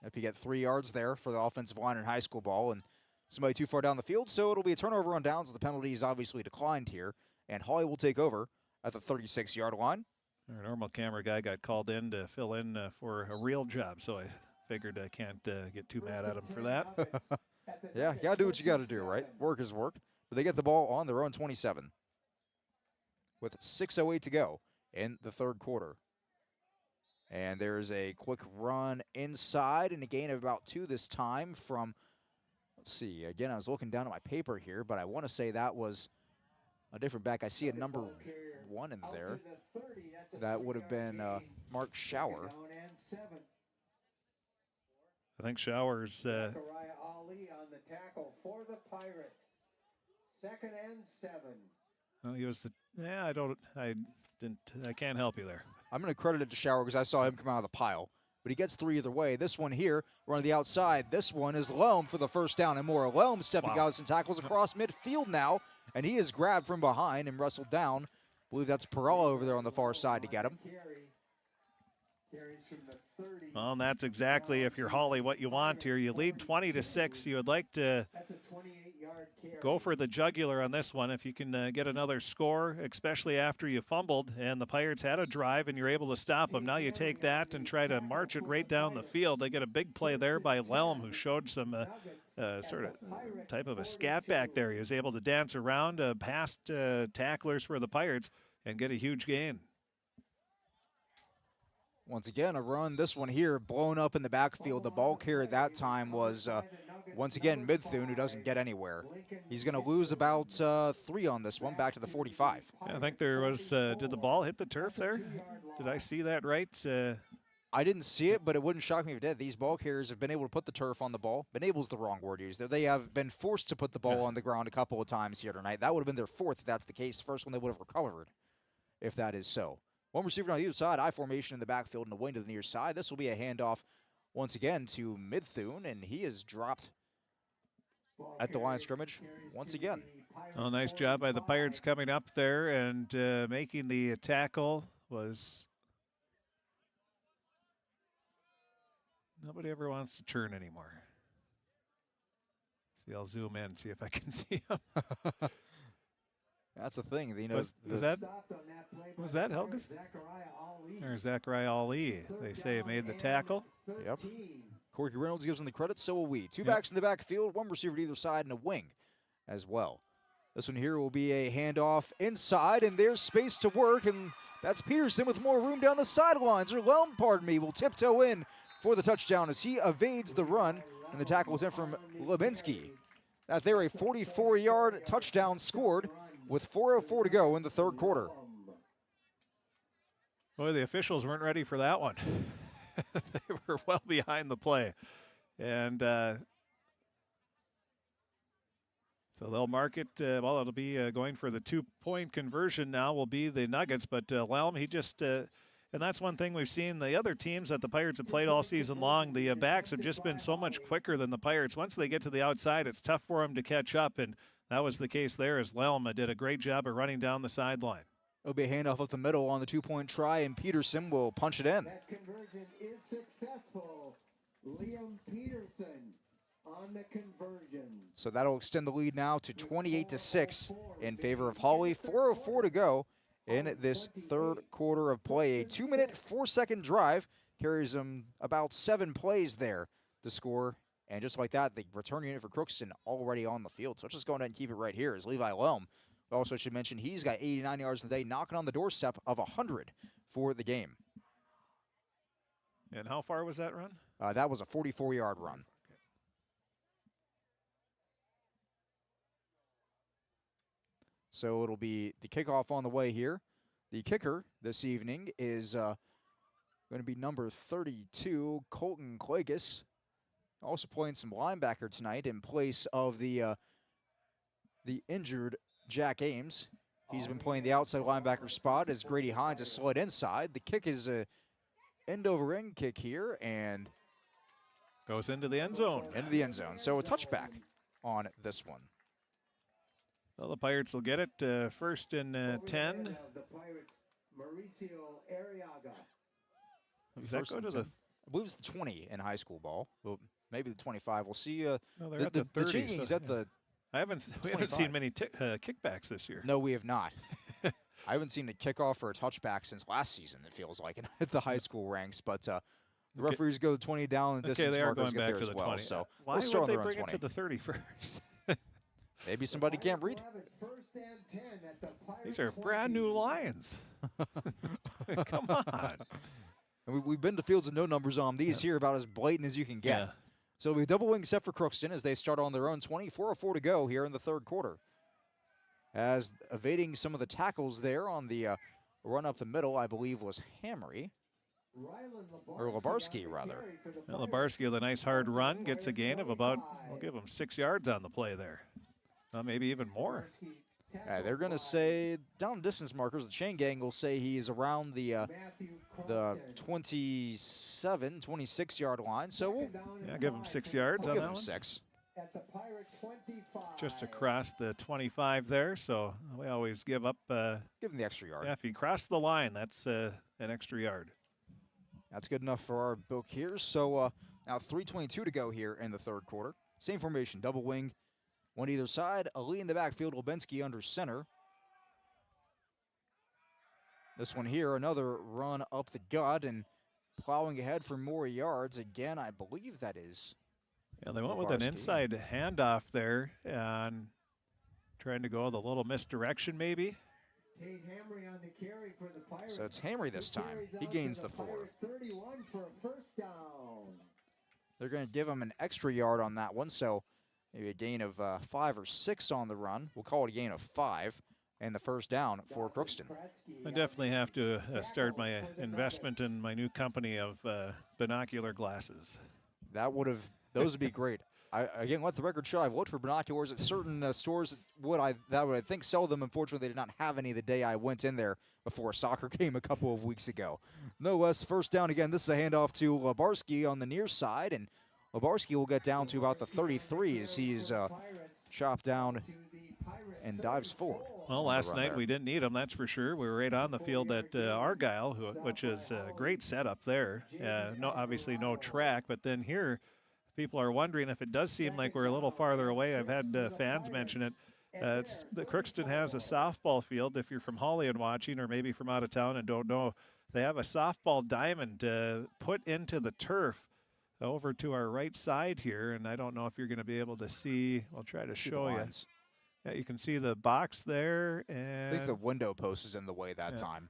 If you get 3 yards there for the offensive line in high school ball and somebody too far down the field, so it'll be a turnover on downs. The penalty is obviously declined here, and Hawley will take over at the 36-yard line.
Our normal camera guy got called in to fill in for a real job, so I figured I can't get too mad at him for that.
Yeah, you got to do what you got to do, right? Work is work. But they get the ball on their own 27 with 6:08 to go in the third quarter. And there's a quick run inside and a gain of about 2 this time from, let's see, again, I was looking down at my paper here, but I want to say that was a different back. I see a number 1 in there. That would have been Mark Schauer.
I think Schauer's.
Zachariah Ali on the tackle for the Pirates. 2nd and 7.
Well, he was the. Yeah, I can't help you there.
I'm going to credit it to Schauer because I saw him come out of the pile. But he gets 3 either way. This one here, run to the outside. This one is Lelm for the first down and more. Lelm stepping out and tackles across midfield now. And he is grabbed from behind and wrestled down. I believe that's Perella over there on the far side to get him.
Well, and that's exactly, if you're Hawley, what you want here. You lead 20-6. You would like to go for the jugular on this one if you can get another score, especially after you fumbled and the Pirates had a drive and you're able to stop them. Now you take that and try to march it right down the field. They get a big play there by Lelm, who showed some sort of type of a scat back there. He was able to dance around past tacklers for the Pirates and get a huge gain.
Once again, a run. This one here blown up in the backfield. The ball carrier that time was, once again, Midthune, who doesn't get anywhere. He's going to lose about 3 on this one, back to the 45.
Yeah, I think there was, did the ball hit the turf there? Did I see that right?
I didn't see it, but it wouldn't shock me if it did. These ball carriers have been able to put the turf on the ball. Been able is the wrong word used. They have been forced to put the ball on the ground a couple of times here tonight. That would have been their 4th if that's the case. First one they would have recovered, if that is so. One receiver on either side, I formation in the backfield and the wing to the near side. This will be a handoff once again to Midthune, and he is dropped at the line of scrimmage once again.
Oh, nice job by the Pirates coming up there and making the tackle. Was nobody ever wants to turn anymore. See, I'll zoom in, see if I can see him.
That's the thing. You know,
was that Helgas? Or Zachariah Ali? They say made the tackle.
Yep. Corky Reynolds gives him the credit, so will we. 2 backs in the backfield, 1 receiver to either side, and a wing as well. This one here will be a handoff inside, and there's space to work, and that's Peterson with more room down the sidelines. Or Lelm, pardon me, will tiptoe in for the touchdown as he evades the run, and the tackle was in from Lebinsky. That there, a 44-yard touchdown scored with 4:04 to go in the third quarter.
Boy, the officials weren't ready for that one. They were well behind the play. And so they'll mark it. Well, it'll be going for the 2-point conversion now will be the Nuggets. But Lelm, he just, and that's one thing we've seen. The other teams that the Pirates have played all season long, the backs have just been so much quicker than the Pirates. Once they get to the outside, it's tough for them to catch up. And that was the case there as Lelm did a great job of running down the sideline.
It'll be a handoff up the middle on the 2-point try, and Peterson will punch it in.
That conversion is successful. Liam Peterson on the conversion.
So that'll extend the lead now to 28-6 in favor of Hawley. 4:04 to go in this third quarter of play. A 2-minute, 4-second drive carries them about 7 plays there to score. And just like that, the return unit for Crookston already on the field. So let's just go ahead and keep it right here is Levi Lelm. We also should mention he's got 89 yards today, knocking on the doorstep of 100 for the game.
And how far was that run?
That was a 44-yard run.
Okay.
So it'll be the kickoff on the way here. The kicker this evening is going to be number 32, Colton Clagus. Also playing some linebacker tonight in place of the injured Jack Ames. He's been playing the outside linebacker spot as Grady Hines has slid inside. The kick is a end-over-end kick here, and
Goes into the end zone.
Into the end zone. So a touchback on this one.
Well, the Pirates will get it first and 10.
The Pirates, Mauricio Arriaga.
Does that go to the?
I believe it's the 20 in high school ball. Well, maybe the 25. We'll see.
No, they're at the 30.
Cheeking's at the.
We haven't seen many kickbacks this year.
No, we have not. I haven't seen a kickoff or a touchback since last season, it feels like, at the high school ranks. But the referees go 20 down, and distance
they are
markers
going
get
back
there
to
as
the
well.
20.
So
Why
we'll start
would they
on their
bring
own
it to the 30 first?
Maybe somebody can't read.
These are brand new Lions. Come on.
And we've been to fields with no numbers on them. These here about as blatant as you can get.
Yeah.
So we double wing set for Crookston as they start on their own 20. 4:04 to go here in the third quarter. As evading some of the tackles there on the run up the middle, I believe was Hamry. Or Labarski, rather.
Well, Labarski with a nice hard run gets a gain of about, we'll give him 6 yards on the play there. Maybe even more.
They're going to say, down distance markers, the chain gang will say he's around the 27, 26-yard line. So we'll
give him 6 yards on
give
that
him
one.
6.
Just across the 25 there, so we always give up.
Give him the extra yard.
Yeah, if you cross the line, that's an extra yard.
That's good enough for our book here. So now 3:22 to go here in the third quarter. Same formation, double wing, one either side. Ali in the backfield, Lubensky under center. This one here, another run up the gut and plowing ahead for more yards. Again, I believe that is.
Yeah, they went with an inside handoff there and trying to go the little misdirection maybe.
So it's Hamry this time. He gains the 4.
31 for a first down.
They're going to give him an extra yard on that one, so maybe a gain of 5 or 6 on the run. We'll call it a gain of 5 and the first down for Crookston.
I definitely have to start my investment in my new company of binocular glasses.
Those would be great. Again, let the record show, I've looked for binoculars at certain stores that would I think sell them. Unfortunately, they did not have any the day I went in there before a soccer game a couple of weeks ago. No less, first down again. This is a handoff to Labarski on the near side, and Labarski will get down to about the 33 as he's chopped down and dives forward.
Well, last night we didn't need him, that's for sure. We were right on the field at Argyle, which is a great setup there. Obviously no track, but then here, people are wondering if it does seem like we're a little farther away. I've had fans mention it. The Crookston has a softball field. If you're from Hawley and watching, or maybe from out of town and don't know, they have a softball diamond put into the turf over to our right side here. And I don't know if you're going to be able to see. I'll try to show you. Yeah, you can see the box there. And
I think the window post is in the way that time.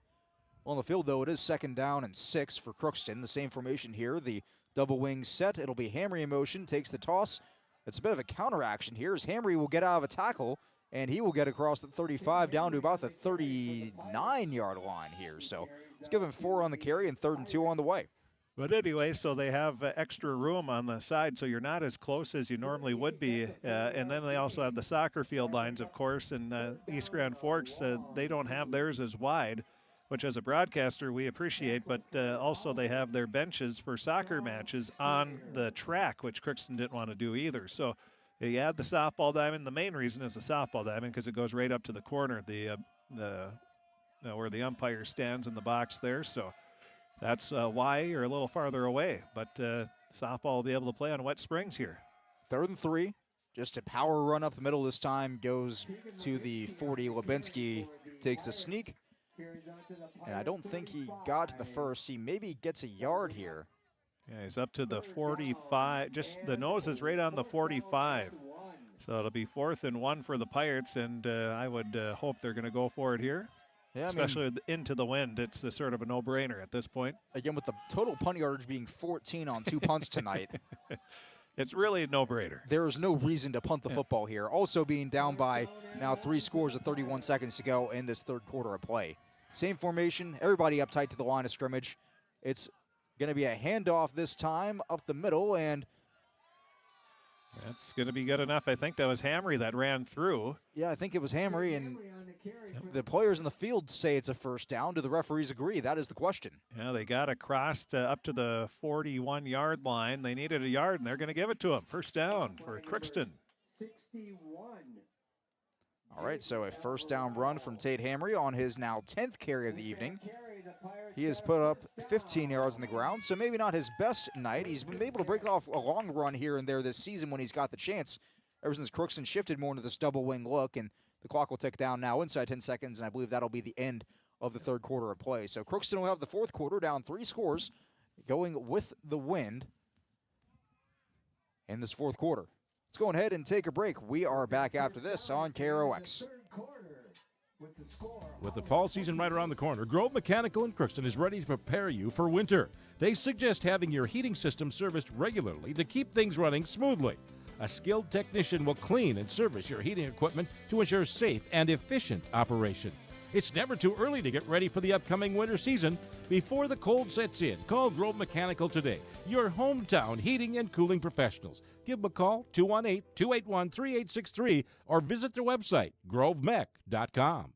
On the field, though, it is second down and 6 for Crookston. The same formation here. The double wing set. It'll be Hamry in motion. Takes the toss. It's a bit of a counteraction here as Hamry will get out of a tackle, and he will get across the 35 down to about the 39-yard line here. So let's give him 4 on the carry and 3rd and 2 on the way.
But anyway, so they have extra room on the side, so you're not as close as you normally would be. And then they also have the soccer field lines, of course, and East Grand Forks, they don't have theirs as wide, which as a broadcaster we appreciate, but also they have their benches for soccer matches on the track, which Crookston didn't want to do either. So you add the softball diamond. The main reason is the softball diamond because it goes right up to the corner, where the umpire stands in the box there. So that's why you're a little farther away. But softball will be able to play on wet springs here.
3rd and 3. Just a power run up the middle this time. Goes to the 40. Lubensky takes a sneak. And I don't think he got to the first. He maybe gets a yard here.
Yeah, he's up to the 45. Just the nose is right on the 45. So it'll be 4th and 1 for the Pirates, and I would hope they're going to go for it here. Yeah, especially into the wind. It's a sort of a no-brainer at this point.
Again, with the total punt yardage being 14 on 2 punts tonight.
It's really a no-brainer.
There is no reason to punt the football here. Also being down by now 3 scores with 31 seconds to go in this third quarter of play. Same formation, everybody up tight to the line of scrimmage. It's going to be a handoff this time up the middle, and
That's going to be good enough. I think that was Hamry that ran through.
Yeah, I think it was Hamry, and the players in the field say it's a first down. Do the referees agree? That is the question.
Yeah, they got across up to the 41-yard line. They needed a yard, and they're going to give it to them. First down for Crookston.
61.
All right, so a first down run from Tate Hamry on his now 10th carry of the evening. He has put up 15 yards on the ground, so maybe not his best night. He's been able to break off a long run here and there this season when he's got the chance, ever since Crookston shifted more into this double wing look, and the clock will tick down now inside 10 seconds, and I believe that'll be the end of the third quarter of play. So Crookston will have the fourth quarter down 3 scores, going with the wind in this fourth quarter. Let's go ahead and take a break. We are back after this on KROX.
With the fall season right around the corner, Grove Mechanical in Crookston is ready to prepare you for winter. They suggest having your heating system serviced regularly to keep things running smoothly. A skilled technician will clean and service your heating equipment to ensure safe and efficient operation. It's never too early to get ready for the upcoming winter season. Before the cold sets in, call Grove Mechanical today, your hometown heating and cooling professionals. Give them a call, 218-281-3863, or visit their website, grovemech.com.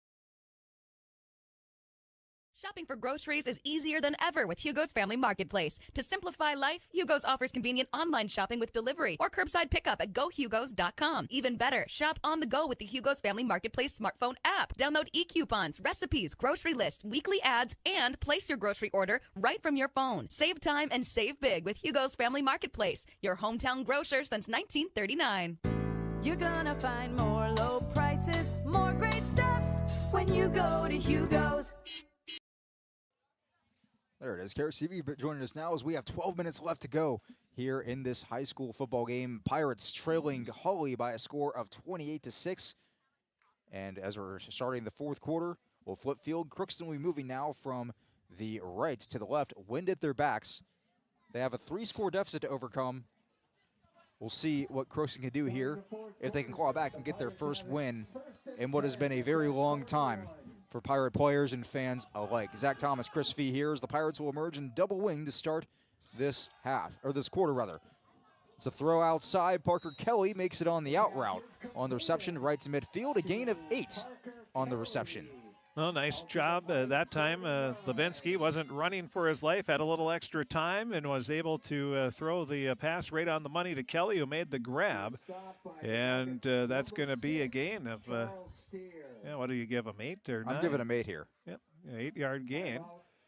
Shopping for groceries is easier than ever with Hugo's Family Marketplace. To simplify life, Hugo's offers convenient online shopping with delivery or curbside pickup at gohugos.com. Even better, shop on the go with the Hugo's Family Marketplace smartphone app. Download e-coupons, recipes, grocery lists, weekly ads, and place your grocery order right from your phone. Save time and save big with Hugo's Family Marketplace, your hometown grocer since 1939.
You're gonna find more low prices, more great stuff when you go to Hugo's.
There it is. KROX TV joining us now as we have 12 minutes left to go here in this high school football game. Pirates trailing Hawley by a score of 28-6. And as we're starting the fourth quarter, we'll flip field. Crookston will be moving now from the right to the left. Wind at their backs. They have a 3-score deficit to overcome. We'll see what Crookston can do here, if they can claw back and get their first win in what has been a very long time for Pirate players and fans alike. Zach Thomas, Chris Fee here as the Pirates will emerge in double wing to start this quarter rather. It's a throw outside. Parker Kelly makes it on the out route. On the reception, right to midfield, a gain of 8 on the reception.
Well, nice job that time. Levinsky wasn't running for his life, had a little extra time, and was able to throw the pass right on the money to Kelly, who made the grab. And that's going to be a gain of, what do you give him, 8 or 9?
I'm giving him 8 here.
Yep, 8-yard gain.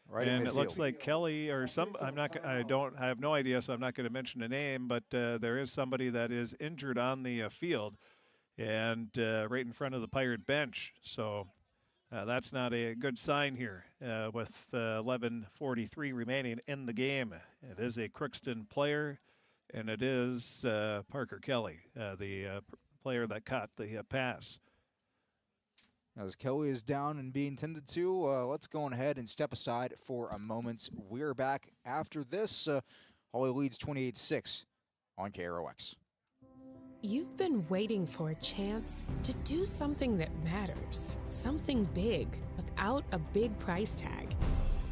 Right
and it looks like Kelly or I have no idea, so I'm not going to mention a name, but there is somebody that is injured on the field and right in front of the Pirate bench. So that's not a good sign here with 11:43 remaining in the game. It is a Crookston player, and it is Parker Kelly, the player that caught the pass.
As Kelly is down and being tended to, let's go ahead and step aside for a moment. We're back after this. Hawley leads 28-6 on KROX.
You've been waiting for a chance to do something that matters, something big without a big price tag.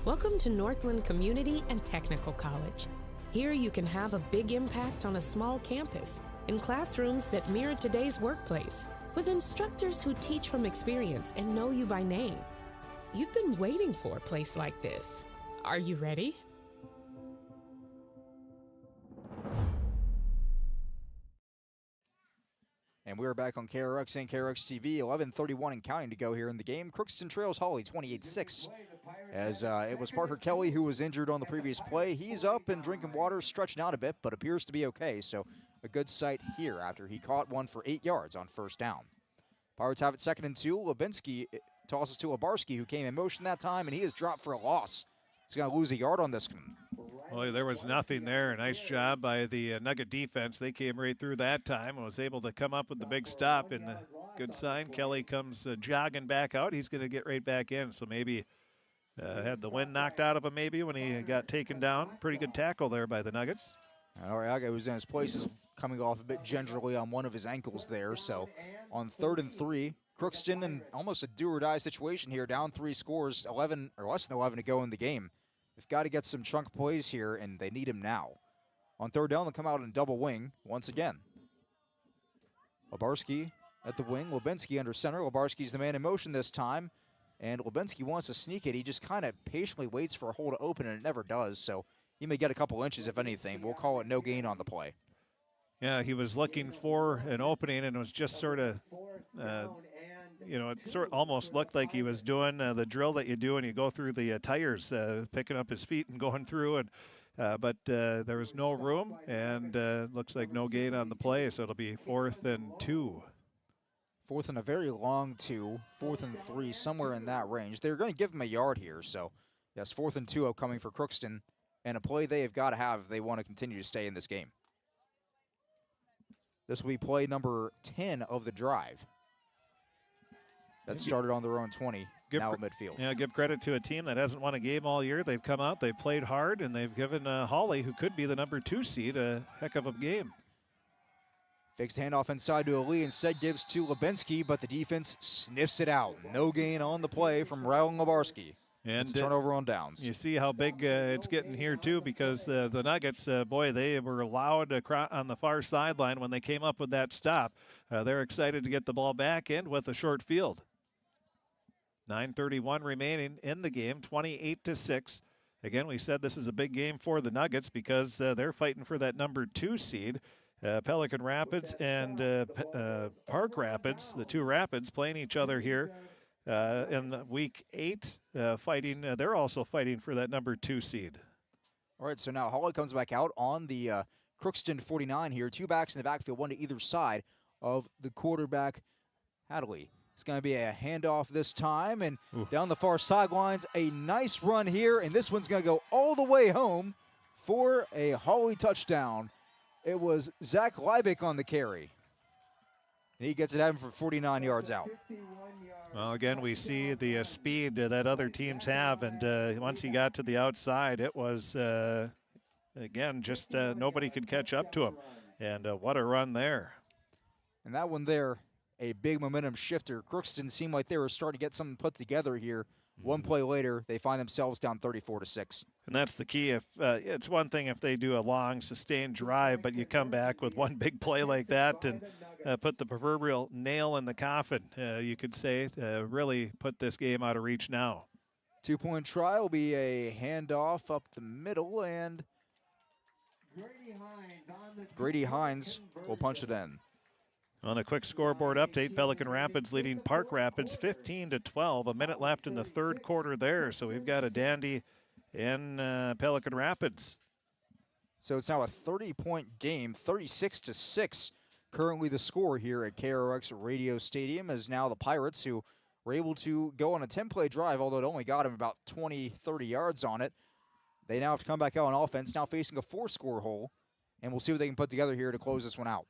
Welcome to Northland Community and Technical College. Here you can have a big impact on a small campus, in classrooms that mirror today's workplace, with instructors who teach from experience and know you by name. You've been waiting for a place like this. Are you ready?
And we're back on KROX and KROX TV, 11:31 and counting to go here in the game. Crookston trails Hawley 28-6. As it was Parker Kelly who was injured on the previous play. He's up and drinking water, stretching out a bit, but appears to be okay. So a good sight here after he caught one for 8 yards on first down. Pirates have it 2nd and 2. Levinsky tosses to Labarski, who came in motion that time, and he is dropped for a loss. He's going to lose a yard on this one.
Well, there was nothing there. Nice job by the Nugget defense. They came right through that time and was able to come up with the big stop. And the good sign, Kelly comes jogging back out. He's going to get right back in. So maybe had the wind knocked out of him maybe when he got taken down. Pretty good tackle there by the Nuggets.
Ariaga was in his place, is coming off a bit gingerly on one of his ankles there. So on 3rd and 3, Crookston in almost a do-or-die situation here, down 3 scores, 11 or less than 11 to go in the game. They've got to get some chunk plays here, and they need him now. On 3rd down, they'll come out in double wing once again. Lebarski at the wing, Lubinsky under center. Lebarski's the man in motion this time, and Lubinsky wants to sneak it. He just kind of patiently waits for a hole to open, and it never does, so he may get a couple inches if anything. We'll call it no gain on the play.
Yeah, he was looking for an opening and was just sort of, it sort of almost looked like he was doing the drill that you do when you go through the tires, picking up his feet and going through. But there was no room, and looks like no gain on the play, so it'll be 4th and 2.
4th and a very long 2, 4th and 3, somewhere in that range. They're going to give him a yard here, so yes, 4th and 2 upcoming for Crookston, and a play they have got to have if they want to continue to stay in this game. This will be play number 10 of the drive. That started on their own 20, now at midfield.
Yeah, give credit to a team that hasn't won a game all year. They've come out, they've played hard, and they've given Hawley, who could be the number 2 seed, a heck of a game.
Fakes the handoff inside to Ali, instead gives to Lubinsky, but the defense sniffs it out. No gain on the play from Raul Lebarski.
And
it's a turnover on downs.
You see how big it's getting here, too, because the Nuggets, boy, they were loud on the far sideline when they came up with that stop. They're excited to get the ball back in with a short field. 9:31 remaining in the game, 28-6. Again, we said this is a big game for the Nuggets because they're fighting for that number 2 seed. Pelican Rapids and Park Rapids, the two Rapids, playing each other here in week 8, fighting. They're also fighting for that number 2 seed.
All right, so now Hawley comes back out on the Crookston 49 here. 2 backs in the backfield, 1 to either side of the quarterback, Hadley. It's going to be a handoff this time, and down the far sidelines, a nice run here, and this one's going to go all the way home for a Hawley touchdown. It was Zach Leibich on the carry, and he gets it having for 49 yards out.
Well, again, we see the speed that other teams have, and once he got to the outside, it was, again, just nobody could catch up to him, and what a run there.
And that one there, a big momentum shifter. Crookston seemed like they were starting to get something put together here. One play later, they find themselves down 34-6.
And that's the key. If it's one thing if they do a long, sustained drive, but you come back with one big play like that and put the proverbial nail in the coffin, you could say, really put this game out of reach now.
2-point try will be a handoff up the middle, and Grady Hines will punch it in.
On a quick scoreboard update, Pelican Rapids leading Park Rapids 15-12. A minute left in the third quarter there, so we've got a dandy in Pelican Rapids.
So it's now a 30-point game, 36-6. Currently the score here at KRX Radio Stadium is now the Pirates, who were able to go on a 10-play drive, although it only got them about 20, 30 yards on it. They now have to come back out on offense, now facing a 4-score hole, and we'll see what they can put together here to close this one out.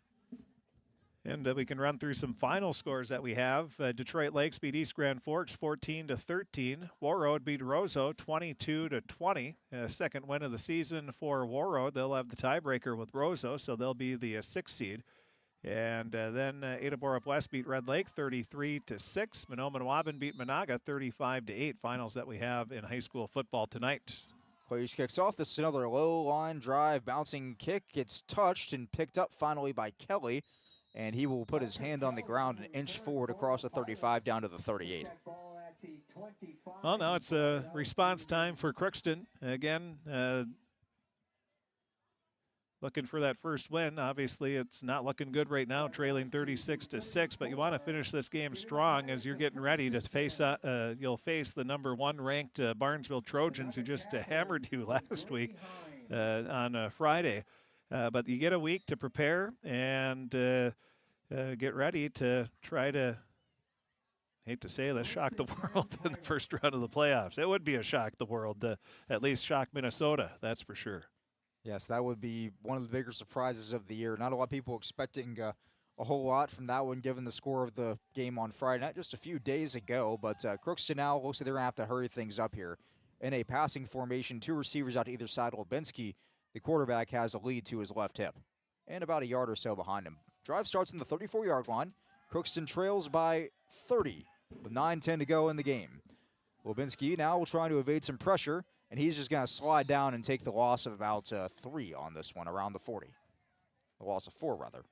And we can run through some final scores that we have. Detroit Lakes beat East Grand Forks 14-13. Warroad beat Roseau 22-20. Second win of the season for Warroad. They'll have the tiebreaker with Roseau, so they'll be the 6th seed. And then Ada Borup West beat Red Lake 33-6. Menominee-Waban beat Monaga 35-8. Finals that we have in high school football tonight.
Clays kicks off. This is another low line drive, bouncing kick. It's touched and picked up finally by Kelly. And he will put his hand on the ground and inch forward across the 35 down to the 38.
Well, now it's a response time for Crookston. Again, looking for that first win. Obviously, it's not looking good right now, trailing 36-6, but you want to finish this game strong as you're getting ready to face, you'll face the number 1 ranked Barnesville Trojans, who just hammered you last week on Friday. But you get a week to prepare and get ready to try to, hate to say this, shock the world in the first round of the playoffs. It would be a shock the world, at least shock Minnesota, that's for sure.
Yes, that would be one of the bigger surprises of the year. Not a lot of people expecting a whole lot from that one, given the score of the game on Friday night just a few days ago. But Crookston now looks like they're going to have to hurry things up here. In a passing formation, 2 receivers out to either side. Lubinsky, the quarterback, has a lead to his left hip and about a yard or so behind him. Drive starts on the 34-yard line. Crookston trails by 30 with 9:10 to go in the game. Lubinsky now will try to evade some pressure, and he's just going to slide down and take the loss of about 3 on this one, around the 40. The loss of 4, rather.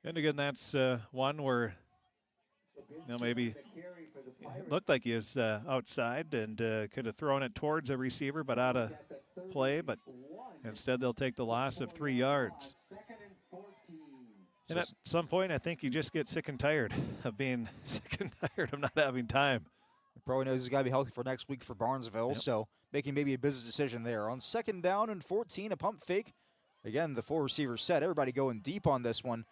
And again, that's one where maybe it looked like he was outside and could have thrown it towards a receiver, but out of play. But instead, they'll take the loss of 3 yards. And at some point, I think you just get sick and tired of being sick and tired of not having time.
He probably knows he's got to be healthy for next week for Barnesville, so making maybe a business decision there. On 2nd down and 14, a pump fake. Again, the 4 receivers set. Everybody going deep on this one,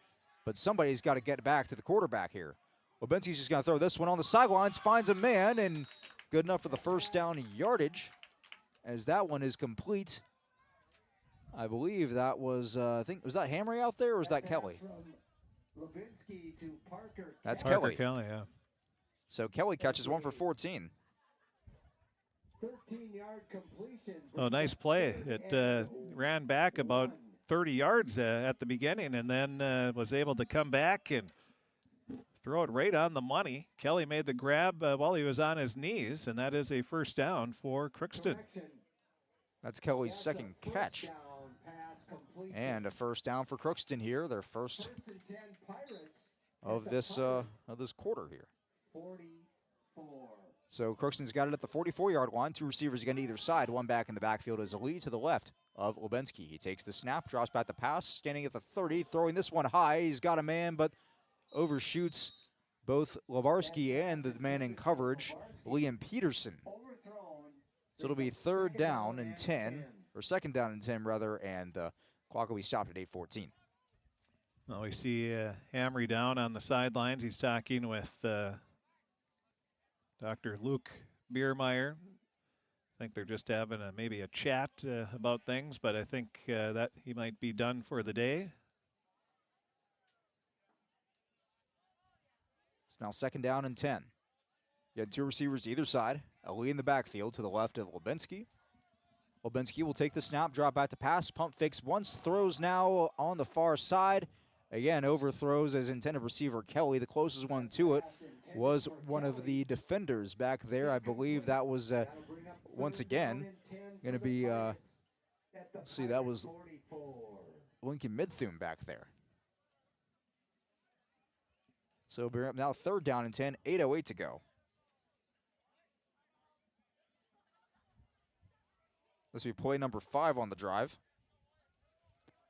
but somebody's got to get back to the quarterback here. Lubensky's just going to throw this one on the sidelines, finds a man, and good enough for the first down yardage as that one is complete. I believe that was, was that Hamry out there or was that Kelly? That's Kelly.
Kelly, yeah.
So Kelly catches one for 14.
13-yard completion.
Oh, nice play. It ran back about 30 yards at the beginning and then was able to come back and throw it right on the money. Kelly made the grab while he was on his knees, and that is a first down for Crookston.
That's Kelly's second catch. And a first down for Crookston here, their first of this quarter here.
44.
So Crookston's got it at the 44-yard line. 2 receivers again to either side. One back in the backfield is Ali to the left of Lubensky. He takes the snap, drops back the pass, standing at the 30, throwing this one high. He's got a man, but overshoots both Labarski and the man in coverage, Liam Peterson. So it'll be 3rd down and 10, or 2nd down and 10 rather, and clock will be stopped at 8:14.
Well, we see Hamry down on the sidelines. He's talking with Dr. Luke Biermeyer. I think they're just having maybe a chat about things, but I think that he might be done for the day.
It's now 2nd down and 10. You had 2 receivers either side. Ali in the backfield to the left of Lubensky. Lubensky will take the snap, drop back to pass, pump fakes once, throws now on the far side. Again, overthrows as intended receiver Kelly. The closest one to it was one of the defenders back there. I believe that was, once again, going to be, let's see, that was Lincoln Midthune back there. So we're up now 3rd down and 10, 8:08 to go. This will be play number 5 on the drive.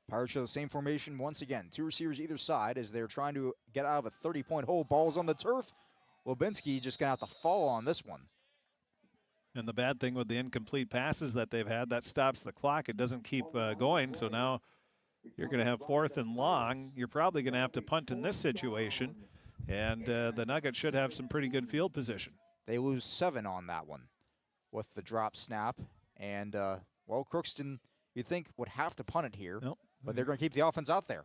Pirates show the same formation once again. 2 receivers either side as they're trying to get out of a 30-point hole. Ball's on the turf. Lubensky just going to have to fall on this one.
And the bad thing with the incomplete passes that they've had, that stops the clock. It doesn't keep going. So now you're going to have 4th and long. You're probably going to have to punt in this situation. And the Nuggets should have some pretty good field position.
They lose 7 on that one with the drop snap. And, well, Crookston, you'd think, would have to punt it here.
Nope.
But they're going to keep the offense out there.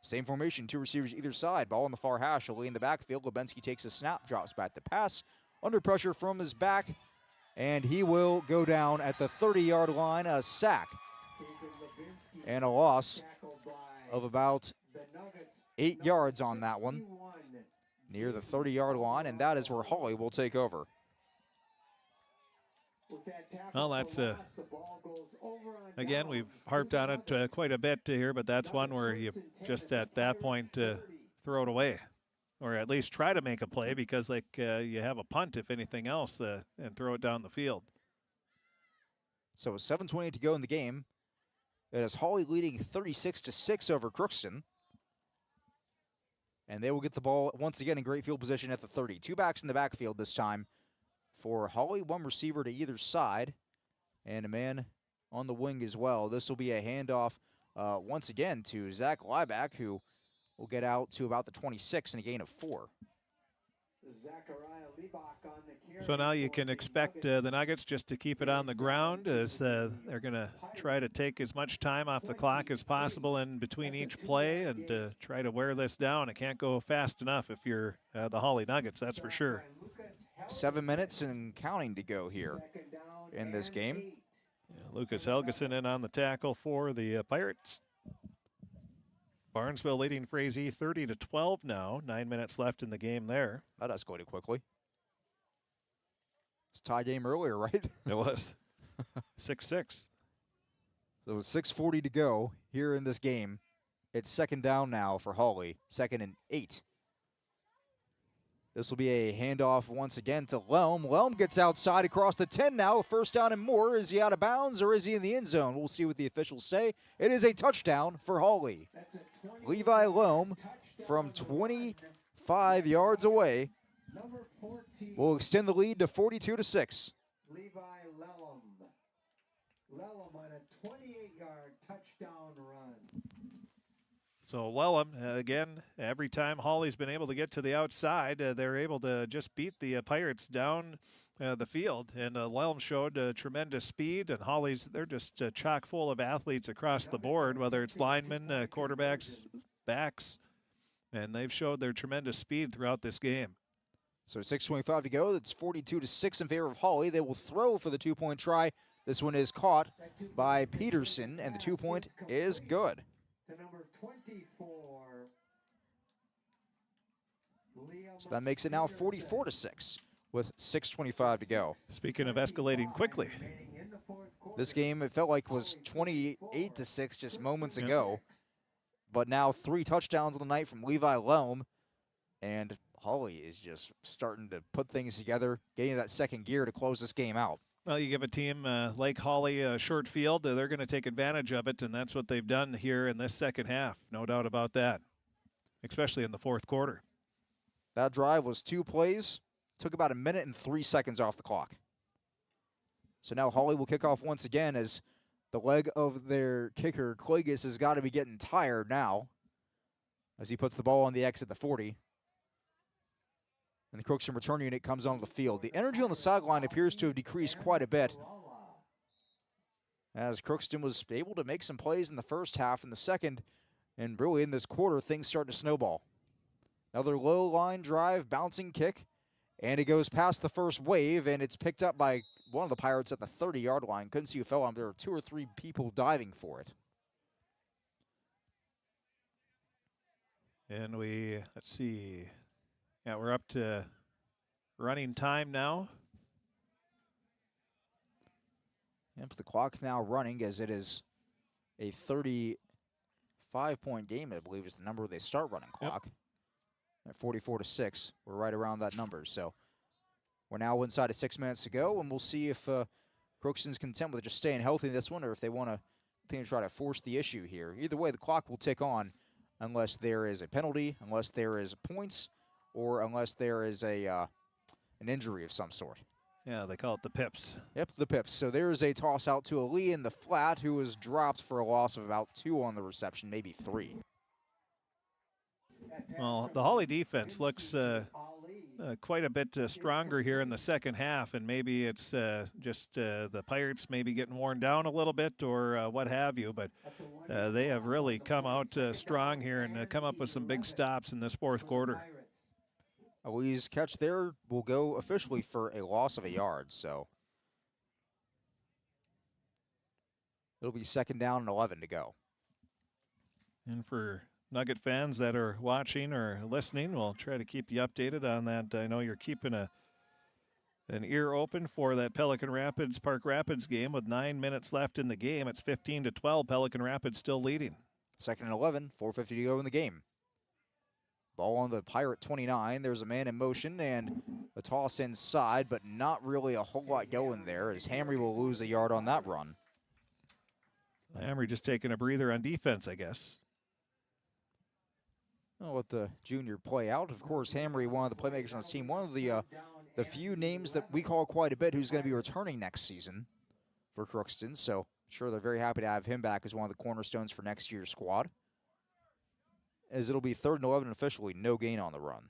Same formation, 2 receivers either side. Ball in the far hash, Ali in the backfield. Lubensky takes a snap, drops back the pass. Under pressure from his back, and he will go down at the 30-yard line. A sack and a loss of about 8 yards on that one, near the 30-yard line, and that is where Hawley will take over.
Well, that's again, we've harped on it quite a bit here, but that's one where you just at that point throw it away, or at least try to make a play, because like you have a punt if anything else, and throw it down the field.
So 7:28 to go in the game. It is Hawley leading 36-6 over Crookston. And they will get the ball once again in great field position at the 30. 2 backs in the backfield this time for Hawley, 1 receiver to either side, and a man on the wing as well. This will be a handoff once again to Zach Lieback, who will get out to about the 26 and a gain of 4.
So now you can expect the Nuggets just to keep it on the ground, as they're going to try to take as much time off the clock as possible in between each play and try to wear this down. It can't go fast enough if you're the Hawley Nuggets, that's for sure.
7 minutes and counting to go here in this game.
Yeah, Lucas Helgeson in on the tackle for the Pirates. Barnesville leading Frazee 30-12 now. 9 minutes left in the game there.
That escalated quickly. It's a tie game earlier, right?
It was. 6-6.
So it was 6:40 to go here in this game. It's second down now for Hawley, 2nd and 8. This will be a handoff once again to Lelm. Lelm gets outside across the 10 now. First down and more. Is he out of bounds or is he in the end zone? We'll see what the officials say. It is a touchdown for Hawley. Levi Lelm from 25 yards away will extend the lead to 42-6.
Levi Lelm. Lelm on a 28-yard touchdown run.
So Lelm, again, every time Hawley's been able to get to the outside, they're able to just beat the Pirates down the field. And Lelm showed tremendous speed, and Hawley's, they're just chock full of athletes across the board, whether it's linemen, quarterbacks, backs, and they've showed their tremendous speed throughout this game.
So 6:25 to go. It's 42-6 in favor of Hawley. They will throw for the 2-point try. This one is caught by Peterson, and the 2-point is good.
To number 24.
So that makes it now 44-6 with 6:25 to go.
Speaking of escalating quickly,
this game, it felt like was 28-6 just moments ago, but now 3 touchdowns on the night from Levi Lelm, and Hawley is just starting to put things together, getting that second gear to close this game out.
Well, you give a team like Hawley a short field, they're going to take advantage of it, and that's what they've done here in this second half. No doubt about that, especially in the fourth quarter.
That drive was 2 plays, took about 1 minute and 3 seconds off the clock. So now Hawley will kick off once again as the leg of their kicker, Klages, has got to be getting tired now as he puts the ball on the X at the 40. And the Crookston return unit comes onto the field. The energy on the sideline appears to have decreased quite a bit, as Crookston was able to make some plays in the first half. In the second, and really in this quarter, things start to snowball. Another low line drive, bouncing kick, and it goes past the first wave, and it's picked up by one of the Pirates at the 30-yard line. Couldn't see who fell on. There were 2 or 3 people diving for it.
And let's see. Yeah, we're up to running time now.
Yep, the clock now running as it is a 35-point game, I believe is the number they start running clock. At 44-6, we're right around that number. So we're now inside of 6 minutes to go, and we'll see if Crookston's content with just staying healthy in this one, or if they want to continue to try to force the issue here. Either way, the clock will tick on unless there is a penalty, unless there is points, or unless there is an injury of some sort.
Yeah, they call it the pips.
Yep, the pips. So there is a toss out to Ali in the flat, who was dropped for a loss of about 2 on the reception, maybe 3.
Well, the Hawley defense looks quite a bit stronger here in the second half, and maybe it's just the Pirates maybe getting worn down a little bit or what have you, but they have really come out strong here and come up with some big stops in this fourth quarter.
Ali's catch there will go officially for a loss of a yard, so it'll be second down and 11 to go.
And for Nugget fans that are watching or listening, we'll try to keep you updated on that. I know you're keeping an ear open for that Pelican Rapids Park Rapids game with 9 minutes left in the game. It's 15-12. Pelican Rapids still leading.
Second and 11, 4:50 to go in the game. Ball on the Pirate 29. There's a man in motion and a toss inside, but not really a whole lot going there, as Hamry will lose a yard on that run.
Hamry just taking a breather on defense, I guess.
I'll let the junior play out. Of course, Hamry, one of the playmakers on the team, one of the few names that we call quite a bit, who's going to be returning next season for Crookston. So I'm sure they're very happy to have him back as one of the cornerstones for next year's squad. As it'll be 3rd and 11 officially, no gain on the run.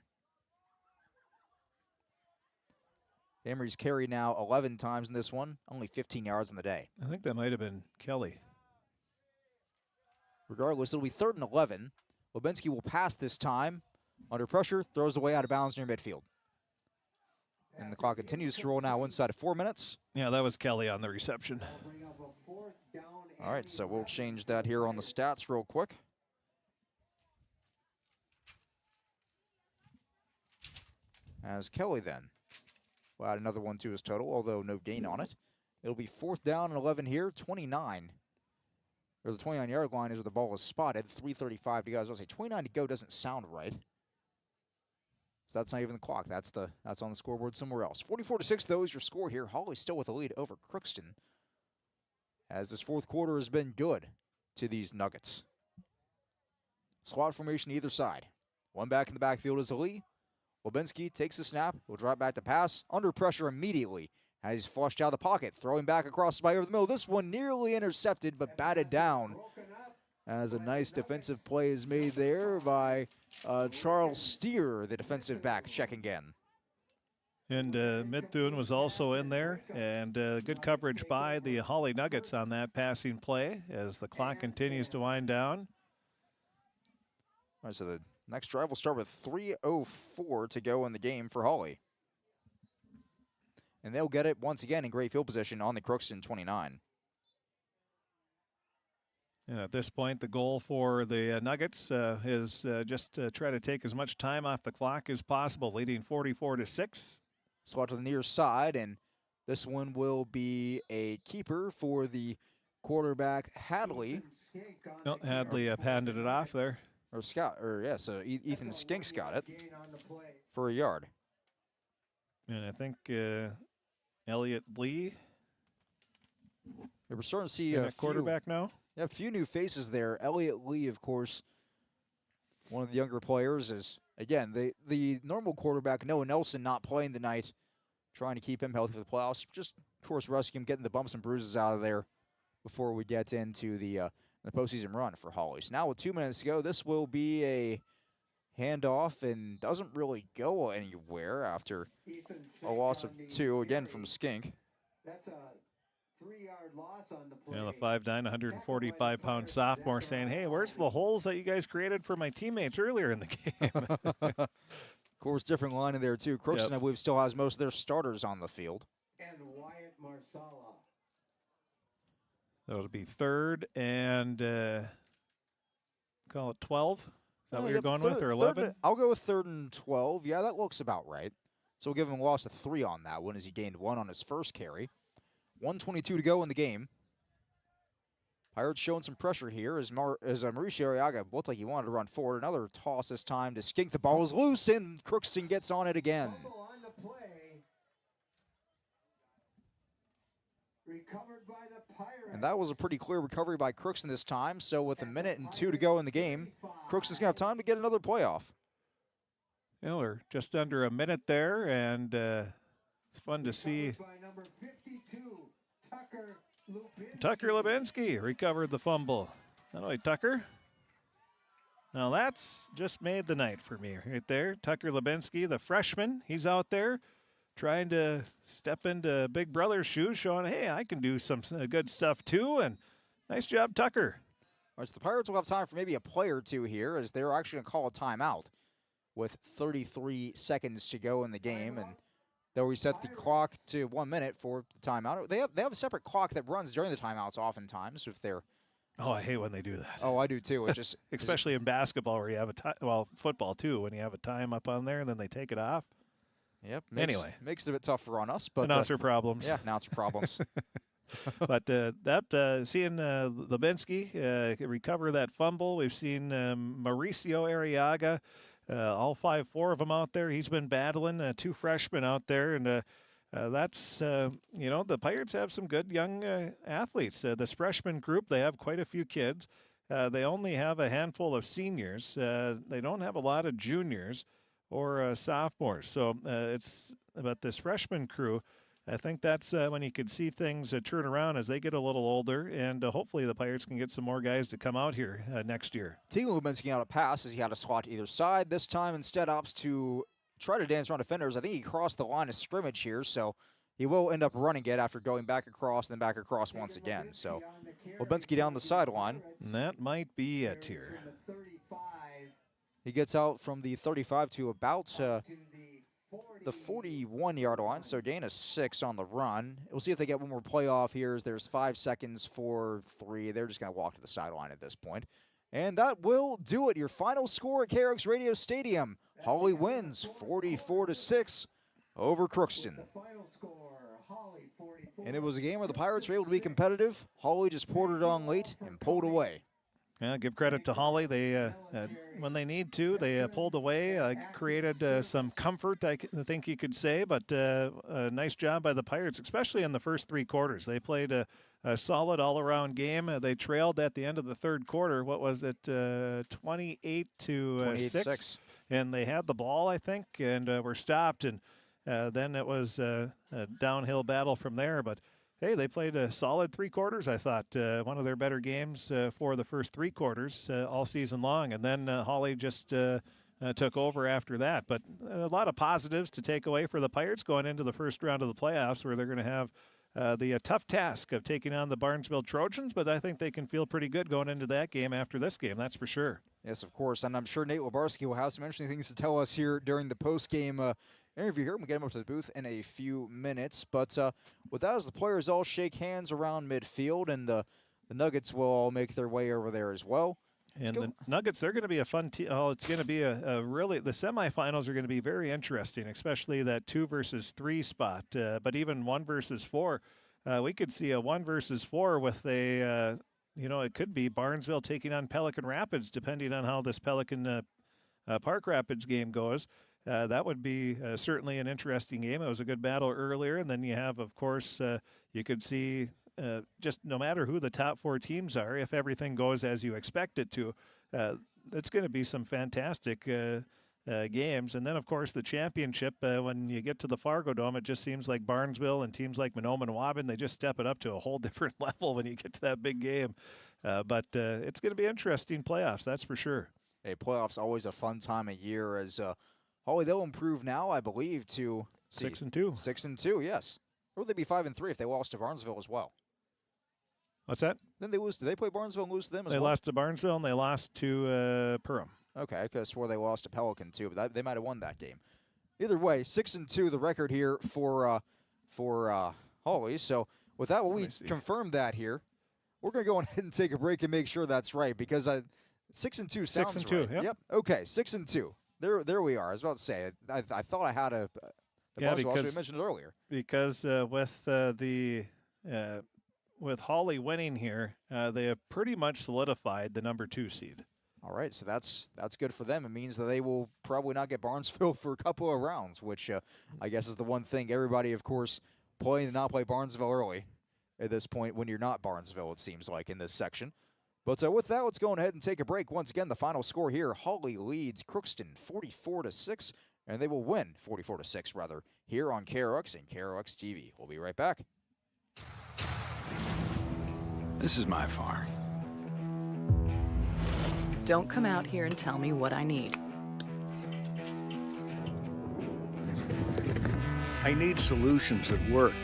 Hamry's carried now 11 times in this one, only 15 yards on the day.
I think that might have been Kelly.
Regardless, it'll be 3rd and 11. Lubinsky will pass this time. Under pressure, throws away out of bounds near midfield. And the clock continues to roll now inside of 4 minutes.
Yeah, that was Kelly on the reception.
All right, so we'll change that here on the stats real quick. As Kelly then will add another one to his total, although no gain on it. It'll be 4th down and 11 here, 29 or the 29-yard line is where the ball is spotted. 3:35 to go. I was going to say 29 to go doesn't sound right. So that's not even the clock. That's on the scoreboard somewhere else. 44-6, though, is your score here. Hawley still with the lead over Crookston, as this fourth quarter has been good to these Nuggets. Slot formation either side. One back in the backfield is Lee. Lubinski takes the snap. Will drop back to pass. Under pressure immediately. Has flushed out of the pocket. Throwing back across the body over the middle. This one nearly intercepted, but batted down. As a nice defensive play is made there by Charles Steer, the defensive back, checking again.
And Midthun was also in there, and good coverage by the Hawley Nuggets on that passing play as the clock continues to wind down.
All right, so the next drive will start with 3:04 to go in the game for Hawley. And they'll get it once again in great field position on the Crookston 29.
And at this point, the goal for the Nuggets is just to try to take as much time off the clock as possible, leading 44-6.
Slot to the near side, and this one will be a keeper for the quarterback, Hadley.
No, Hadley handed it off there.
Or Scott, or yeah, so Ethan Skinks got it for a yard.
And I think Elliot Lee.
Yeah, we're starting to see
a quarterback now.
Yeah, a few new faces there. Elliot Lee, of course, one of the younger players, is, again, the normal quarterback, Noah Nelson, not playing tonight, trying to keep him healthy for the playoffs. Just, of course, rescue him, getting the bumps and bruises out of there before we get into the postseason run for Hawley. So now with 2 minutes to go, this will be a handoff and doesn't really go anywhere after a loss of 2, again, from Skink.
That's a 3-yard loss on the play.
Yeah, the 5'9", 145-pound sophomore saying, hey, where's the holes that you guys created for my teammates earlier in the game?
Of course, different line in there, too. Crookston, I believe, still has most of their starters on the field.
And Wyatt Marsala.
That'll be 3rd and call it 12. Is that what you're going with, or 11?
I'll go with 3rd and 12. Yeah, that looks about right. So we'll give him a loss of 3 on that one as he gained 1 on his first carry. 1:22 to go in the game. Pirates showing some pressure here as Mauricio Arriaga looked like he wanted to run forward. Another toss this time to Skink. The ball is loose, and Crookston gets on it again.
On the play. Recovered by the Pirates.
And that was a pretty clear recovery by Crookston this time. So with 1:02 to go in the game, Crookston's going to have time to get another playoff.
Yeah, we're just under a minute there, and it's fun to see. Tucker Lubinski recovered the fumble. Not only Tucker. Now that's just made the night for me right there. Tucker Lubinski, the freshman, he's out there trying to step into Big Brother's shoes, showing, hey, I can do some good stuff too, and nice job, Tucker.
All right, so the Pirates will have time for maybe a play or two here, as they're actually going to call a timeout with 33 seconds to go in the game, and they'll reset the clock to 1 minute for the timeout. They have a separate clock that runs during the timeouts oftentimes if they're.
Oh, I hate when they do that.
Oh, I do too. It just
especially in basketball where you have a time. Well, football too, when you have a time up on there and then they take it off.
Yep. Makes it a bit tougher on us, but
announcer problems.
Yeah, announcer problems.
But seeing Lubinski recover that fumble, we've seen Mauricio Arriaga. All 4 of them out there. He's been battling 2 freshmen out there, and that's the Pirates have some good young athletes. This freshman group, they have quite a few kids. They only have a handful of seniors. They don't have a lot of juniors or sophomores. So it's about this freshman crew. I think that's when you could see things turn around as they get a little older, and hopefully the Pirates can get some more guys to come out here next year.
Tegan Lubinski out a pass as he had a slot to either side. This time instead opts to try to dance around defenders. I think he crossed the line of scrimmage here, so he will end up running it after going back across and then back across once again. So Lubinski down the sideline.
And that might be it here.
He gets out from the 35 to about the 41-yard line, so gain of 6 on the run. We'll see if they get one more playoff here as there's 5 seconds for 3. They're just going to walk to the sideline at this point. And that will do it. Your final score at KRX Radio Stadium. Hawley wins 44-6 over Crookston.
The final score, Hawley 44,
And it was a game where the Pirates were able to be competitive. Hawley just poured it on late and pulled away.
Yeah, give credit to Hawley. They, when they need to, they pulled away, created some comfort, I think you could say, but a nice job by the Pirates, especially in the first 3 quarters. They played a solid all-around game. They trailed at the end of the third quarter. What was it, 28-6? And they had the ball, I think, and were stopped. And then it was a downhill battle from there. But hey, they played a solid 3 quarters, I thought. One of their better games for the first 3 quarters all season long. And then Hawley just took over after that. But a lot of positives to take away for the Pirates going into the first round of the playoffs, where they're going to have the tough task of taking on the Barnesville Trojans. But I think they can feel pretty good going into that game after this game, that's for sure.
Yes, of course. And I'm sure Nate Lebarski will have some interesting things to tell us here during the post-game interview here. We'll get him up to the booth in a few minutes. But with that, as the players all shake hands around midfield, and the Nuggets will all make their way over there as well.
And the Nuggets, they're going to be a fun team. Oh, it's going to be a really, the semifinals are going to be very interesting, especially that 2 versus 3 spot. But even 1 versus 4, we could see a 1 versus 4 with a, it could be Barnesville taking on Pelican Rapids, depending on how this Pelican Park Rapids game goes. That would be certainly an interesting game. It was a good battle earlier. And then you have, of course, you could see just no matter who the top 4 teams are, if everything goes as you expect it to, it's going to be some fantastic games. And then, of course, the championship, when you get to the Fargo Dome, it just seems like Barnesville and teams like Monoma and Waubun, they just step it up to a whole different level when you get to that big game. But it's going to be interesting playoffs, that's for sure.
Hey, playoffs always a fun time of year, as Hawley, they'll improve now, I believe, to
6-2.
6-2, yes. Or would they be 5-3 if they lost to Barnesville as well?
What's that?
Then they lose. Did they play Barnesville and lose to them as well?
They lost to Barnesville and they lost to Perham.
Okay, I could have swore they lost to Pelican too, but they might have won that game. Either way, 6-2, the record here for Hawley. So with that, we confirm that here. We're going to go ahead and take a break and make sure that's right, because 6-2 sounds
6-2,
right. Yep. Okay, 6-2. There we are. I was about to say, I thought I had the Barnesville, we mentioned it earlier.
Because with Hawley winning here, they have pretty much solidified the number 2 seed.
All right, so that's good for them. It means that they will probably not get Barnesville for a couple of rounds, which I guess is the one thing. Everybody, of course, playing to not play Barnesville early at this point when you're not Barnesville, it seems like, in this section. But with that, let's go ahead and take a break. Once again, the final score here, Hawley leads Crookston 44-6, and they will win 44-6, rather, here on KRX and KRX TV. We'll be right back.
This is my farm.
Don't come out here and tell me what I need.
I need solutions that work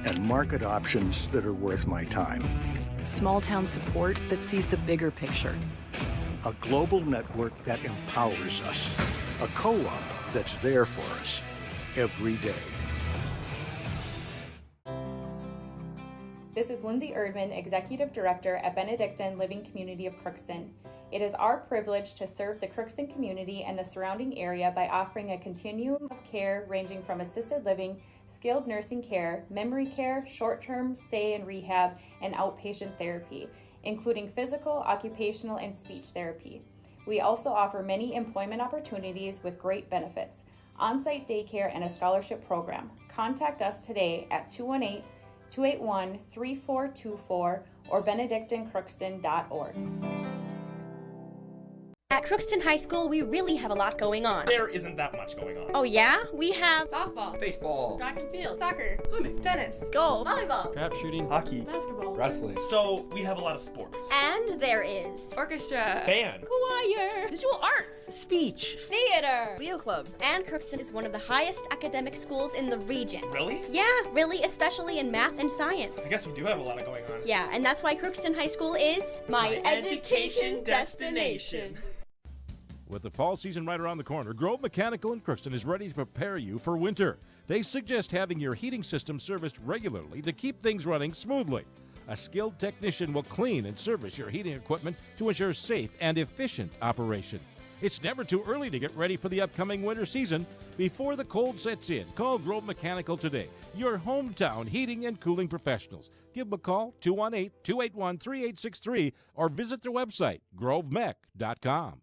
and market options that are worth my time.
Small town support that sees the bigger picture.
A global network that empowers us. A co-op that's there for us every day.
This is Lindsay Erdman, Executive Director at Benedictine Living Community of Crookston. It is our privilege to serve the Crookston community and the surrounding area by offering a continuum of care ranging from assisted living, skilled nursing care, memory care, short-term stay and rehab, and outpatient therapy, including physical, occupational, and speech therapy. We also offer many employment opportunities with great benefits, on-site daycare, and a scholarship program. Contact us today at 218-281-3424 or benedictinecrookston.org.
At Crookston High School, we really have a lot going on.
There isn't that much going on.
Oh yeah? We have
softball,
baseball,
track and field, soccer, swimming, tennis, golf, volleyball,
trap shooting, hockey,
basketball,
wrestling. So we have a lot of sports.
And there is
orchestra,
band,
choir, visual arts,
speech,
theater, Leo Club.
And Crookston is one of the highest academic schools in the region.
Really?
Yeah, really, especially in math and science.
I guess we do have a lot going on.
Yeah, and that's why Crookston High School is
my education destination.
With the fall season right around the corner, Grove Mechanical in Crookston is ready to prepare you for winter. They suggest having your heating system serviced regularly to keep things running smoothly. A skilled technician will clean and service your heating equipment to ensure safe and efficient operation. It's never too early to get ready for the upcoming winter season. Before the cold sets in, call Grove Mechanical today, your hometown heating and cooling professionals. Give them a call, 218-281-3863, or visit their website, grovemech.com.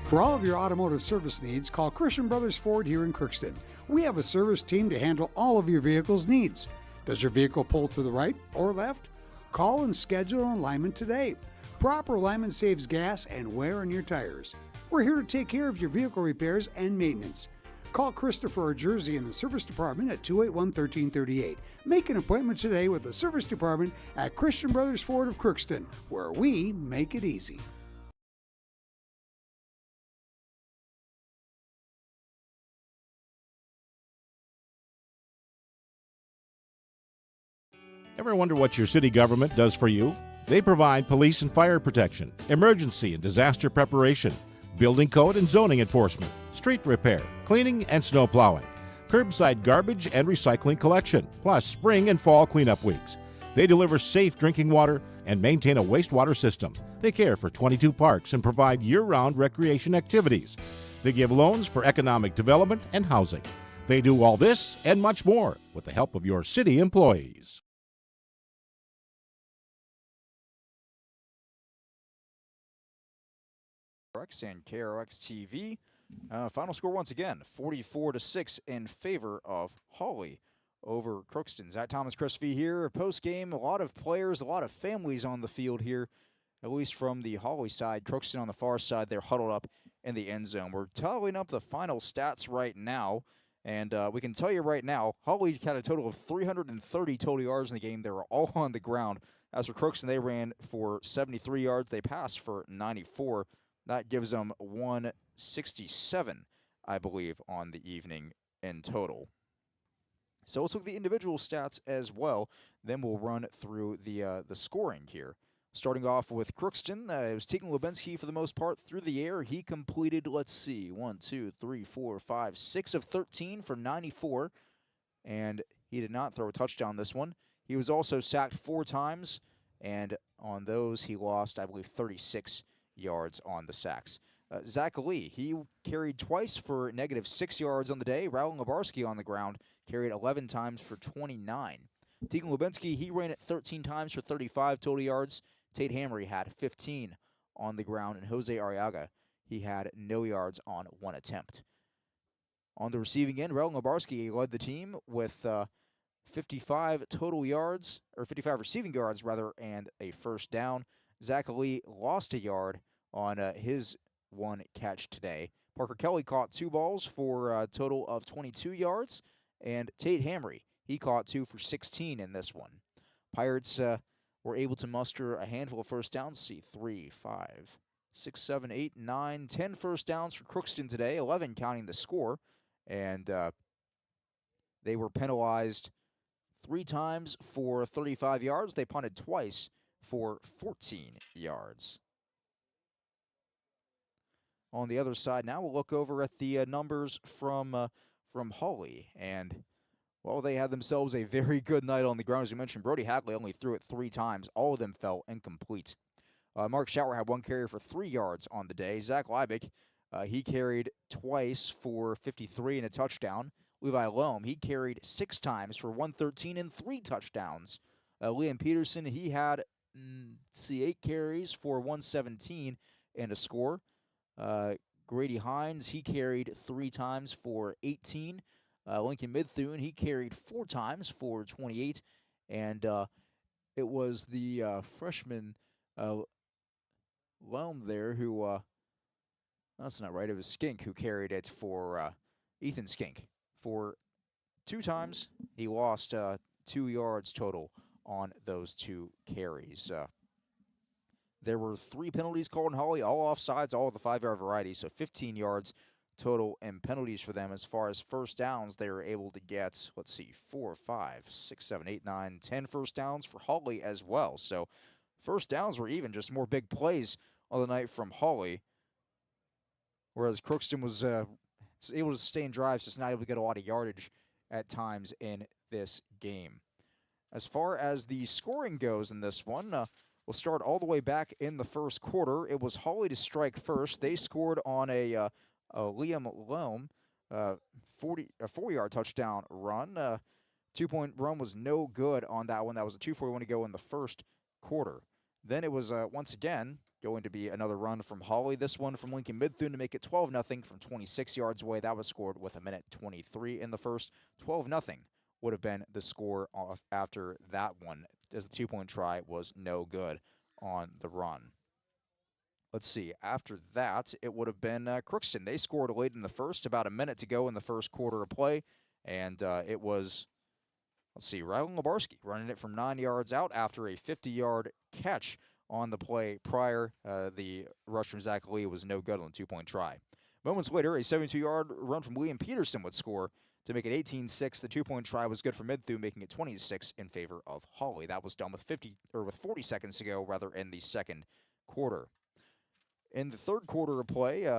For all of your automotive service needs, call Christian Brothers Ford here in Crookston. We have a service team to handle all of your vehicle's needs. Does your vehicle pull to the right or left? Call and schedule an alignment today. Proper alignment saves gas and wear on your tires. We're here to take care of your vehicle repairs and maintenance. Call Christopher or Jersey in the service department at 281-1338. Make an appointment today with the service department at Christian Brothers Ford of Crookston, where we make it easy.
Ever wonder what your city government does for you? They provide police and fire protection, emergency and disaster preparation, building code and zoning enforcement, street repair, cleaning and snow plowing, curbside garbage and recycling collection, plus spring and fall cleanup weeks. They deliver safe drinking water and maintain a wastewater system. They care for 22 parks and provide year-round recreation activities. They give loans for economic development and housing. They do all this and much more with the help of your city employees.
And KRX TV. Final score once again, 44-6 in favor of Hawley over Crookston. Zach Thomas, Chris V here. Post-game, a lot of players, a lot of families on the field here, at least from the Hawley side. Crookston on the far side, they're huddled up in the end zone. We're tallying up the final stats right now, and we can tell you right now, Hawley had a total of 330 total yards in the game. They were all on the ground. As for Crookston, they ran for 73 yards. They passed for 94. That gives them 167, I believe, on the evening in total. So let's look at the individual stats as well. Then we'll run through the scoring here. Starting off with Crookston, it was Tegan Lubensky for the most part through the air. He completed, let's see, 6 of 13 for 94, and he did not throw a touchdown this one. He was also sacked 4 times, and on those he lost, I believe, 36 yards on the sacks. Zach Lee, he carried twice for -6 yards on the day. Raul Labarski on the ground carried 11 times for 29. Tegan Lubensky, he ran it 13 times for 35 total yards. Tate Hamry had 15 on the ground, and Jose Arriaga, he had no yards on 1 attempt. On the receiving end, Raul Labarski led the team with 55 total yards, or 55 receiving yards rather, and a first down. Zach Lee lost a yard on his 1 catch today. Parker Kelly caught 2 balls for a total of 22 yards, and Tate Hamry, he caught 2 for 16 in this one. Pirates were able to muster a handful of first downs. See, 3, 5, 6, 7, 8, 9, 10 first downs for Crookston today, 11 counting the score, and they were penalized 3 times for 35 yards. They punted twice for 14 yards. On the other side now, we'll look over at the numbers from Hawley. And, well, they had themselves a very good night on the ground. As you mentioned, Brody Hadley only threw it 3 times. All of them fell incomplete. Mark Schauer had 1 carry for 3 yards on the day. Zach Leibig, he carried twice for 53 and a touchdown. Levi Loam, he carried 6 times for 113 and 3 touchdowns. Liam Peterson, he had 8 carries for 117 and a score. Grady Hines, he carried 3 times for 18. Lincoln Midthune, he carried 4 times for 28. And it was the freshman Loam there who, that's not right, it was Skink who carried it for Ethan Skink. For 2 times, he lost 2 yards total on those 2 carries. There were 3 penalties called in Hawley, all offsides, all of the 5-yard variety, so 15 yards total in penalties for them. As far as first downs, they were able to get, 4, 5, 6, 7, 8, 9, 10 first downs for Hawley as well. So first downs were even, just more big plays on the night from Hawley, whereas Crookston was able to stay in drives, just not able to get a lot of yardage at times in this game. As far as the scoring goes in this one, We'll start all the way back in the first quarter. It was Hawley to strike first. They scored on a Liam Loam 4-yard touchdown run. 2-point run was no good on that one. That was a 2:41 to go in the first quarter. Then it was once again going to be another run from Hawley. This one from Lincoln Midthune to make it 12-0 from 26 yards away. That was scored with 1:23 in the first. 12-0 would have been the score off after that one, as the 2-point try was no good on the run. Let's see. After that, it would have been Crookston. They scored late in the first, about a minute to go in the first quarter of play, and it was, let's see, Rylan Lebarski running it from 9 yards out after a 50-yard catch on the play prior. The rush from Zach Lee was no good on the 2-point try. Moments later, a 72-yard run from Liam Peterson would score to make it 18-6. The 2-point try was good for Midthune, making it 20-6 in favor of Hawley. That was done with 40 seconds to go, rather, in the second quarter. In the third quarter of play,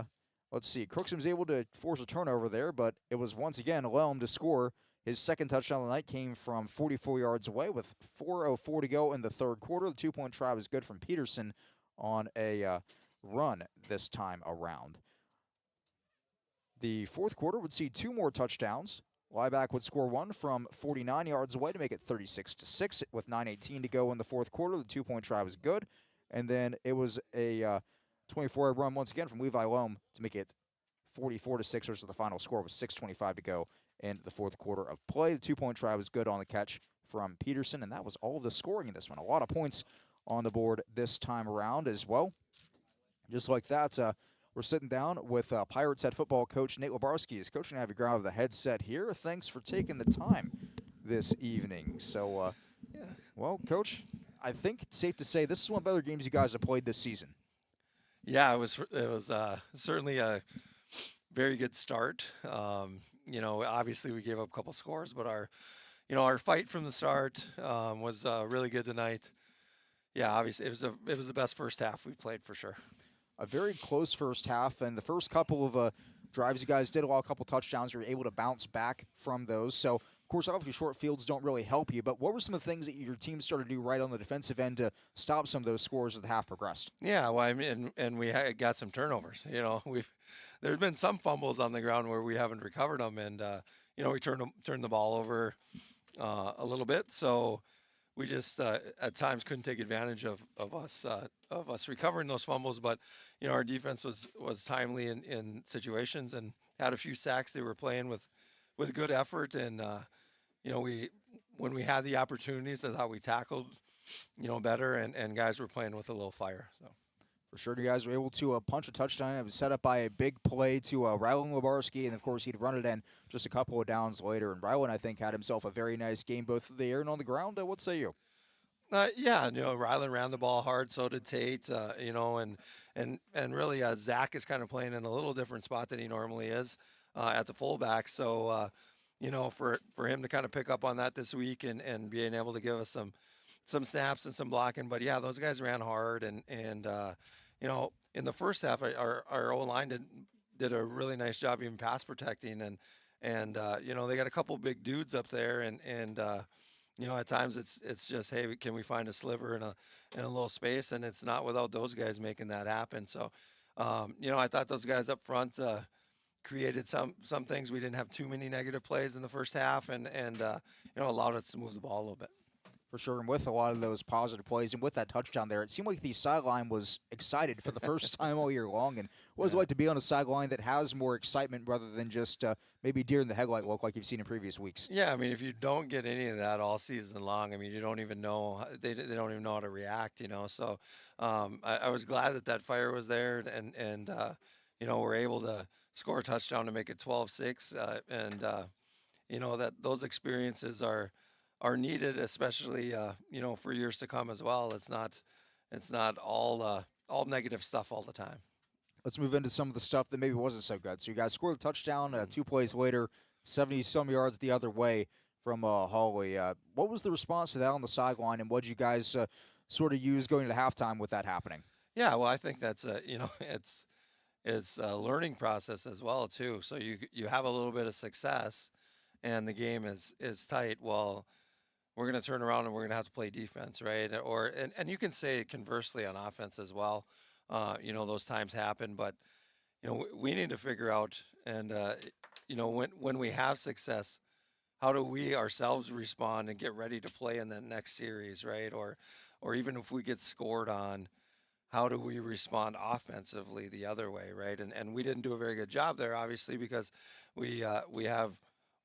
let's see, Crookston was able to force a turnover there, but it was once again Lelm to score. His second touchdown of the night came from 44 yards away with 4:04 to go in the third quarter. The 2-point try was good from Peterson on a run this time around. The fourth quarter would see 2 more touchdowns. Lieback would score one from 49 yards away to make it 36-6 with 9:18 to go in the fourth quarter. The 2-point try was good. And then it was a 24-yard run once again from Levi Loam to make it 44-6, versus the final score was 6:25 to go in the fourth quarter of play. The 2-point try was good on the catch from Peterson, and that was all of the scoring in this one. A lot of points on the board this time around as well. Just like that, we're sitting down with Pirates head football coach Nate Lebarski. Is coach going to have you grab the headset here? Thanks for taking the time this evening. So, well, Coach, I think it's safe to say this is one of the better games you guys have played this season.
Yeah, it was certainly a very good start. Obviously we gave up a couple scores, but our fight from the start was really good tonight. Yeah, obviously it was the best first half we played for sure.
A very close first half, and the first couple of drives you guys did allow a couple touchdowns. You were able to bounce back from those. So, of course, obviously short fields don't really help you, but what were some of the things that your team started to do right on the defensive end to stop some of those scores as the half progressed?
Yeah, well, I mean, and we got some turnovers. There's been some fumbles on the ground where we haven't recovered them, and we turned the ball over a little bit. So we just at times couldn't take advantage of us recovering those fumbles. But our defense was timely in situations and had a few sacks. They were playing with good effort, and when we had the opportunities, I thought we tackled better, and guys were playing with a little fire. So.
For sure, you guys were able to punch a touchdown. It was set up by a big play to Rylan Lebarski, and of course he'd run it in just a couple of downs later. And Rylan, I think, had himself a very nice game, both in the air and on the ground. What say you?
Rylan ran the ball hard. So did Tate. And really Zach is kind of playing in a little different spot than he normally is at the fullback. So for him to kind of pick up on that this week and being able to give us some snaps and some blocking. But yeah, those guys ran hard, and in the first half, our O-line did a really nice job even pass protecting, and they got a couple big dudes up there, and at times it's just, hey, can we find a sliver in a little space, and it's not without those guys making that happen. So I thought those guys up front created some things. We didn't have too many negative plays in the first half, and allowed us to move the ball a little bit.
For sure, and with a lot of those positive plays and with that touchdown there, it seemed like the sideline was excited for the first time all year long. And what does it like to be on a sideline that has more excitement rather than just maybe deer in the headlight look like you've seen in previous weeks?
Yeah, I mean, if you don't get any of that all season long, I mean, you don't even know, they don't even know how to react, So I was glad that fire was there, and we're able to score a touchdown to make it 12-6, and that those experiences are needed, especially for years to come as well. It's not all negative stuff all the time.
Let's move into some of the stuff that maybe wasn't so good. So you guys scored a touchdown 2 plays later, 70-some yards the other way from Hawley. What was the response to that on the sideline, and what did you guys sort of use going to halftime with that happening?
Yeah, well, I think that's it's a learning process as well too. So you have a little bit of success, and the game is tight. Well, we're going to turn around and we're going to have to play defense, right? And you can say conversely on offense as well. Those times happen, but we need to figure out, and when we have success, how do we ourselves respond and get ready to play in the next series, right? Or even if we get scored on, how do we respond offensively the other way, right? And we didn't do a very good job there, obviously, because we have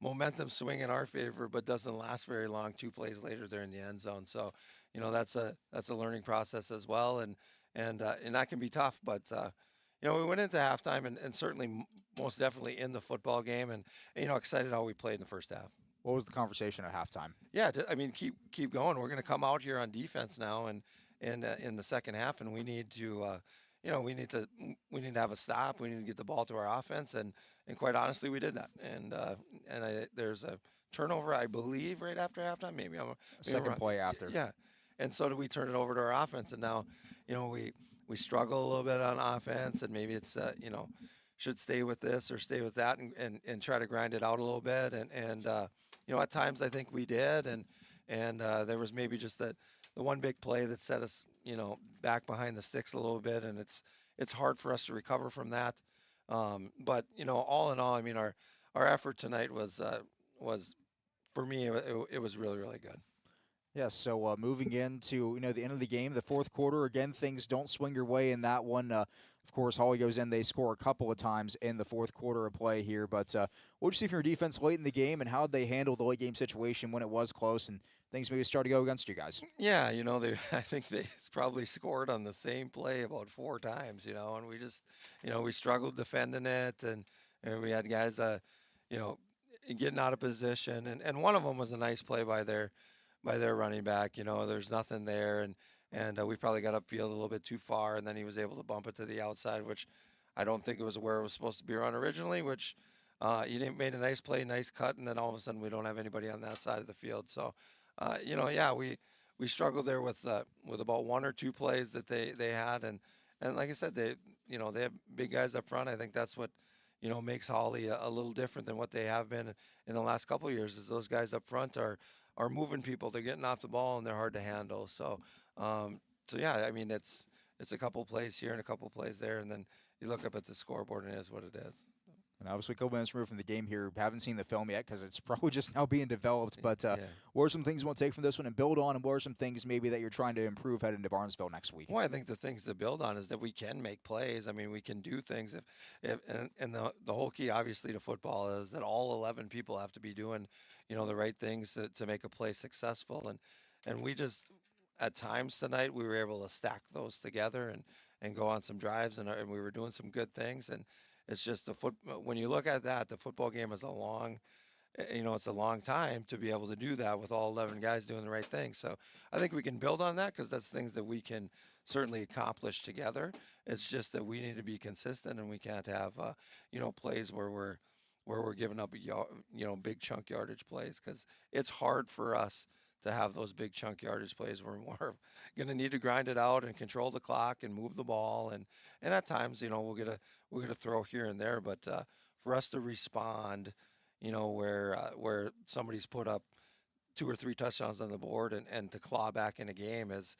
momentum swing in our favor, but doesn't last very long. 2 plays later, they're in the end zone. So, that's a learning process as well, and that can be tough. But we went into halftime and certainly most definitely in the football game, and excited how we played in the first half.
What was the conversation at halftime?
Yeah, keep going. We're going to come out here on defense now, and in the second half, and we need to, we need to have a stop. We need to get the ball to our offense, and quite honestly, we did that. And there's a turnover, I believe, right after halftime. Maybe I'm
second play after.
Yeah, and so do we turn it over to our offense, and now, we struggle a little bit on offense, and maybe it's should stay with this or stay with that, and try to grind it out a little bit, and at times I think we did, and there was maybe just the one big play that set us, back behind the sticks a little bit, and it's hard for us to recover from that. But all in all, I mean, our effort tonight was for me, it was really, really good.
Yeah, so moving into the end of the game, the fourth quarter, again, things don't swing your way in that one. Of course, Hawley goes in, they score a couple of times in the fourth quarter of play here. But what did you see from your defense late in the game, and how did they handle the late game situation when it was close and things maybe started to go against you guys?
Yeah, I think they probably scored on the same play about 4 times, and we just, we struggled defending it, and we had guys, getting out of position, and one of them was a nice play by their running back. There's nothing there, and we probably got upfield a little bit too far, and then he was able to bump it to the outside, which I don't think it was where it was supposed to be run originally, which he made a nice play, nice cut, and then all of a sudden we don't have anybody on that side of the field. So, we struggled there with about 1 or 2 plays that they had, and like I said, they have big guys up front. I think that's what makes Hawley a little different than what they have been in the last couple of years. Is those guys up front are moving people, they're getting off the ball, and they're hard to handle. So yeah, I mean, it's a couple plays here and a couple plays there, and then you look up at the scoreboard and it is what it is.
And obviously, a couple minutes removed from the game here. Haven't seen the film yet because it's probably just now being developed. But what are some things you want to take from this one and build on, and what are some things maybe that you're trying to improve heading into Barnesville next week?
Well, I think the things to build on is that we can make plays. I mean, we can do things. And the whole key, obviously, to football is that all 11 people have to be doing, the right things to make a play successful. And we just, at times tonight, we were able to stack those together and go on some drives, and we were doing some good things. And it's just when you look at that, the football game is it's a long time to be able to do that with all 11 guys doing the right thing. So I think we can build on that because that's things that we can certainly accomplish together. It's just that we need to be consistent, and we can't have, plays where we're giving up, big chunk yardage plays, because it's hard for us to have those big chunk yardage plays. We're more going to need to grind it out and control the clock and move the ball. And at times, we'll get a throw here and there. But for us to respond, where somebody's put up 2 or 3 touchdowns on the board and to claw back in a game is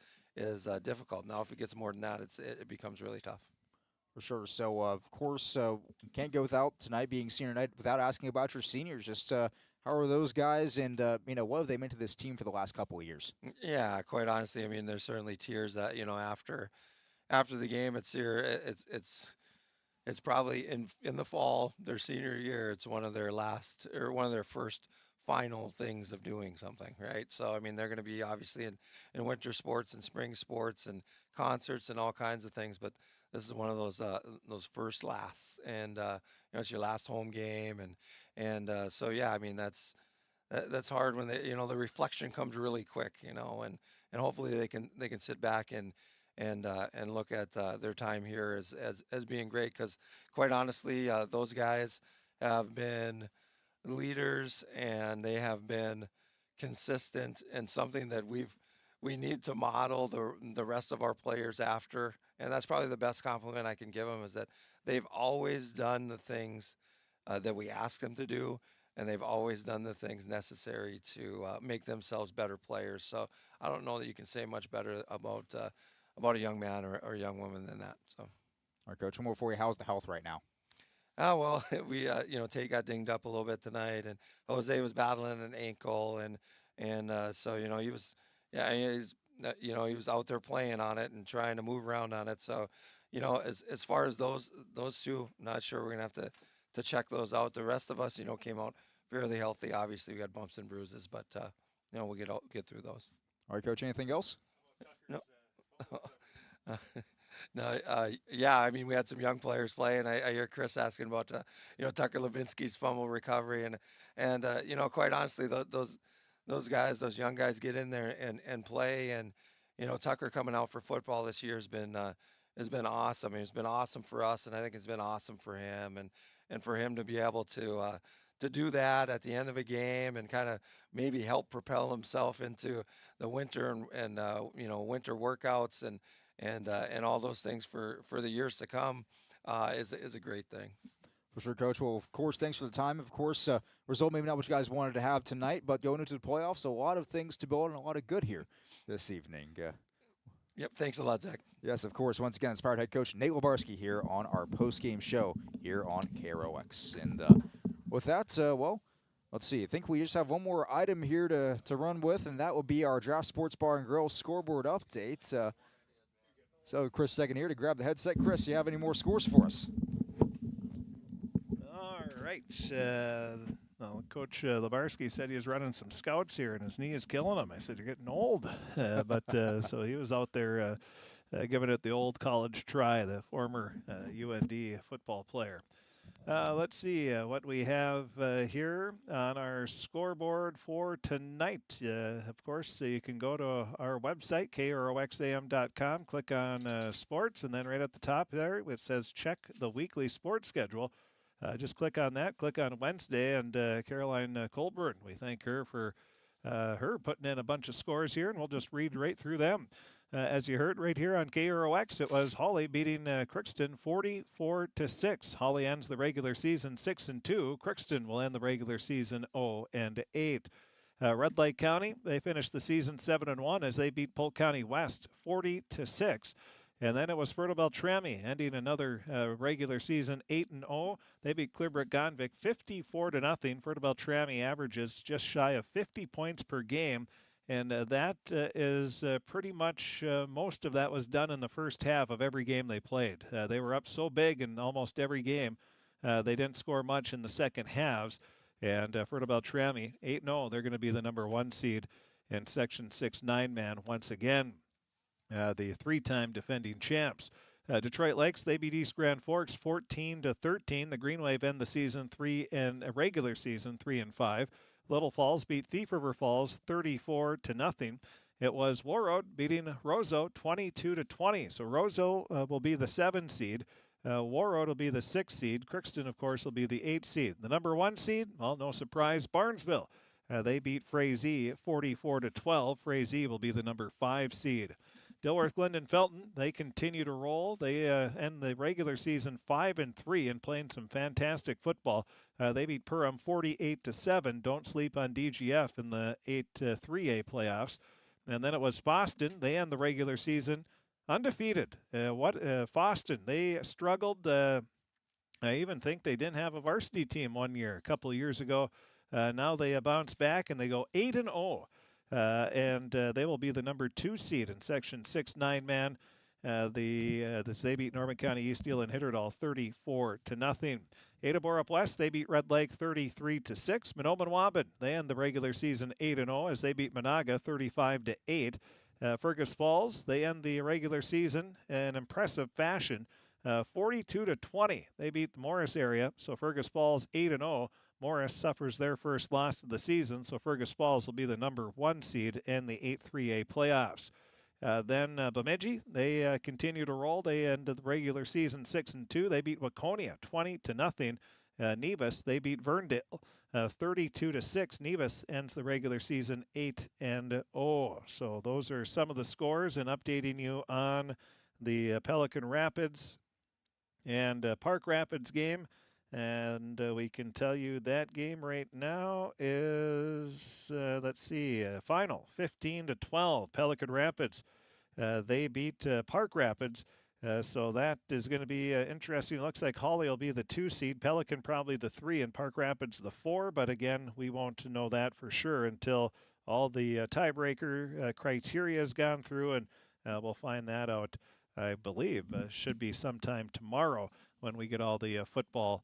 difficult. Now, if it gets more than that, it becomes really tough.
For sure. So, of course, can't go without tonight being senior night without asking about your seniors. Just how are those guys, and what have they meant to this team for the last couple of years?
Yeah, quite honestly, I mean, there's certainly tears that after the game. It's here. It's probably in the fall, their senior year. It's one of their first final things of doing something, right? So I mean, they're going to be obviously in winter sports and spring sports and concerts and all kinds of things, but this is one of those first lasts, and it's your last home game, and so yeah, I mean that's hard when the reflection comes really quick, and hopefully they can sit back and look at their time here as being great, because quite honestly, those guys have been leaders, and they have been consistent, and something that we need to model the rest of our players after. And that's probably the best compliment I can give them, is that they've always done the things that we ask them to do, and they've always done the things necessary to make themselves better players. So I don't know that you can say much better about a young man or a young woman than that. So.
All right, Coach, one more for you. How's the health right now?
Oh, well, we, Tate got dinged up a little bit tonight, and Jose was battling an ankle, and so, he was, he was out there playing on it and trying to move around on it. So, as far as those two, not sure we're going to have to check those out. The rest of us, came out fairly healthy. Obviously, we got bumps and bruises, but, we'll get through those.
All right, Coach, anything else?
No. No, yeah, I mean, we had some young players playing. I hear Chris asking about, Tucker Levinsky's fumble recovery, and quite honestly, those guys, those young guys, get in there and play, and Tucker coming out for football this year has been awesome. I mean, it's been awesome for us, and I think it's been awesome for him, and for him to be able to do that at the end of a game and kind of maybe help propel himself into the winter and winter workouts and all those things for the years to come is a great thing.
For sure, Coach. Well, of course, thanks for the time. Of course, result maybe not what you guys wanted to have tonight, but going into the playoffs, a lot of things to build and a lot of good here this evening.
Yep, thanks a lot, Zach.
Yes, of course. Once again, it's Pirate head coach Nate Lebarski here on our post-game show here on KROX. And with that, well, let's see. I think we just have one more item here to run with, and that will be our Draft Sports Bar and Grill scoreboard update. So Chris second here to grab the headset. Chris, you have any more scores for us?
All right. Coach Lebarski said he was running some scouts here, and his knee is killing him. I said, you're getting old. So he was out there giving it the old college try, the former UND football player. Let's see what we have here on our scoreboard for tonight. Of course, you can go to our website, kroxam.com, click on sports, and then right at the top there, it says check the weekly sports schedule. Just click on that, click on Wednesday, and Caroline Colburn, we thank her for her putting in a bunch of scores here, and we'll just read right through them. As you heard right here on KROX, it was Hawley beating Crookston 44-6. Hawley ends the regular season 6-2. Crookston will end the regular season 0-8. Red Lake County, they finished the season 7-1 as they beat Polk County West 40-6. And then it was Fertile Beltrami ending another regular season 8-0. They beat Clearbrook Gonvick 54-0. Fertile Beltrami averages just shy of 50 points per game. And that is pretty much most of that was done in the first half of every game they played. They were up so big in almost every game, they didn't score much in the second halves. And Fertile Beltrami, 8-0, they're going to be the number 1 seed in Section 6 9-man once again. The 3-time defending champs. Detroit Lakes, they beat East Grand Forks 14-13. The Green Wave end the season regular season 3-5. Little Falls beat Thief River Falls 34-0. It was Warroad beating Roseau 22-20. So Roseau will be the 7 seed. Warroad will be the 6 seed. Crookston, of course, will be the 8 seed. The number 1 seed, well, no surprise, Barnesville. They beat Frazee 44-12. Frazee will be the number 5 seed. Dilworth, Glendon, Felton, they continue to roll. They end the regular season 5-3 and playing some fantastic football. They beat Perham 48-7. Don't sleep on DGF in the 3A playoffs. And then it was Boston. They end the regular season undefeated. Boston, they struggled. I even think they didn't have a varsity team one year, a couple of years ago. Now they bounce back and they go 8-0. And they will be the number 2 seed in Section 6 9-man. They beat Norman County Eastfield and Hitterdall 34-0. Ada Borup West, they beat Red Lake 33-6. Mahnomen Waban, they end the regular season 8-0 as they beat Monaga 35-8. Fergus Falls, they end the regular season in impressive fashion 42-20. They beat the Morris area, so Fergus Falls 8-0. Morris suffers their first loss of the season, so Fergus Falls will be the number 1 seed in the 8-3A playoffs. Then Bemidji, they continue to roll. They end the regular season 6-2. They beat Waconia 20-0. Nevis, they beat Verndale 32-6. Nevis ends the regular season 8-0. So those are some of the scores, and updating you on the Pelican Rapids and Park Rapids game. And we can tell you that game right now is, let's see, final 15-12. Pelican Rapids, they beat Park Rapids. So that is going to be interesting. Looks like Hawley will be the 2 seed, Pelican probably the 3, and Park Rapids the 4. But again, we won't know that for sure until all the tiebreaker criteria has gone through, and we'll find that out, I believe, should be sometime tomorrow when we get all the football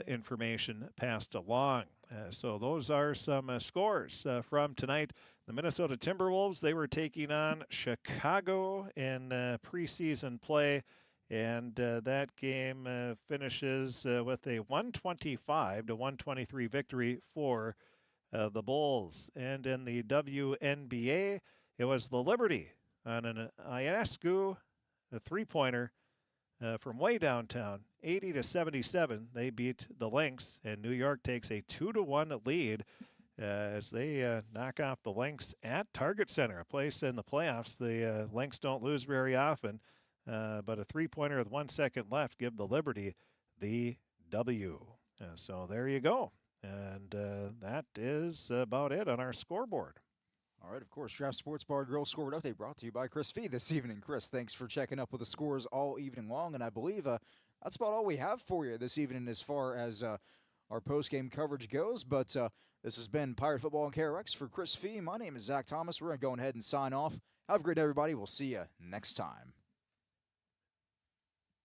information passed along. So those are some scores from tonight. The Minnesota Timberwolves, they were taking on Chicago in preseason play, and that game finishes with a 125-123 victory for the Bulls. And in the WNBA, it was the Liberty on an Iascu, a three-pointer from way downtown, 80-77. They beat the Lynx, and New York takes a 2-1 lead as they knock off the Lynx at Target Center, a place in the playoffs. The Lynx don't lose very often, but a three-pointer with 1 second left give the Liberty the W. So there you go. And that is about it on our scoreboard.
All right, of course, Draft Sports Bar Grill Scoreboard Update brought to you by Chris Fee this evening. Chris, thanks for checking up with the scores all evening long, and I believe that's about all we have for you this evening as far as our post-game coverage goes. But this has been Pirate Football and KRX. For Chris Fee, my name is Zach Thomas. We're going to go ahead and sign off. Have a great day, everybody. We'll see you next time.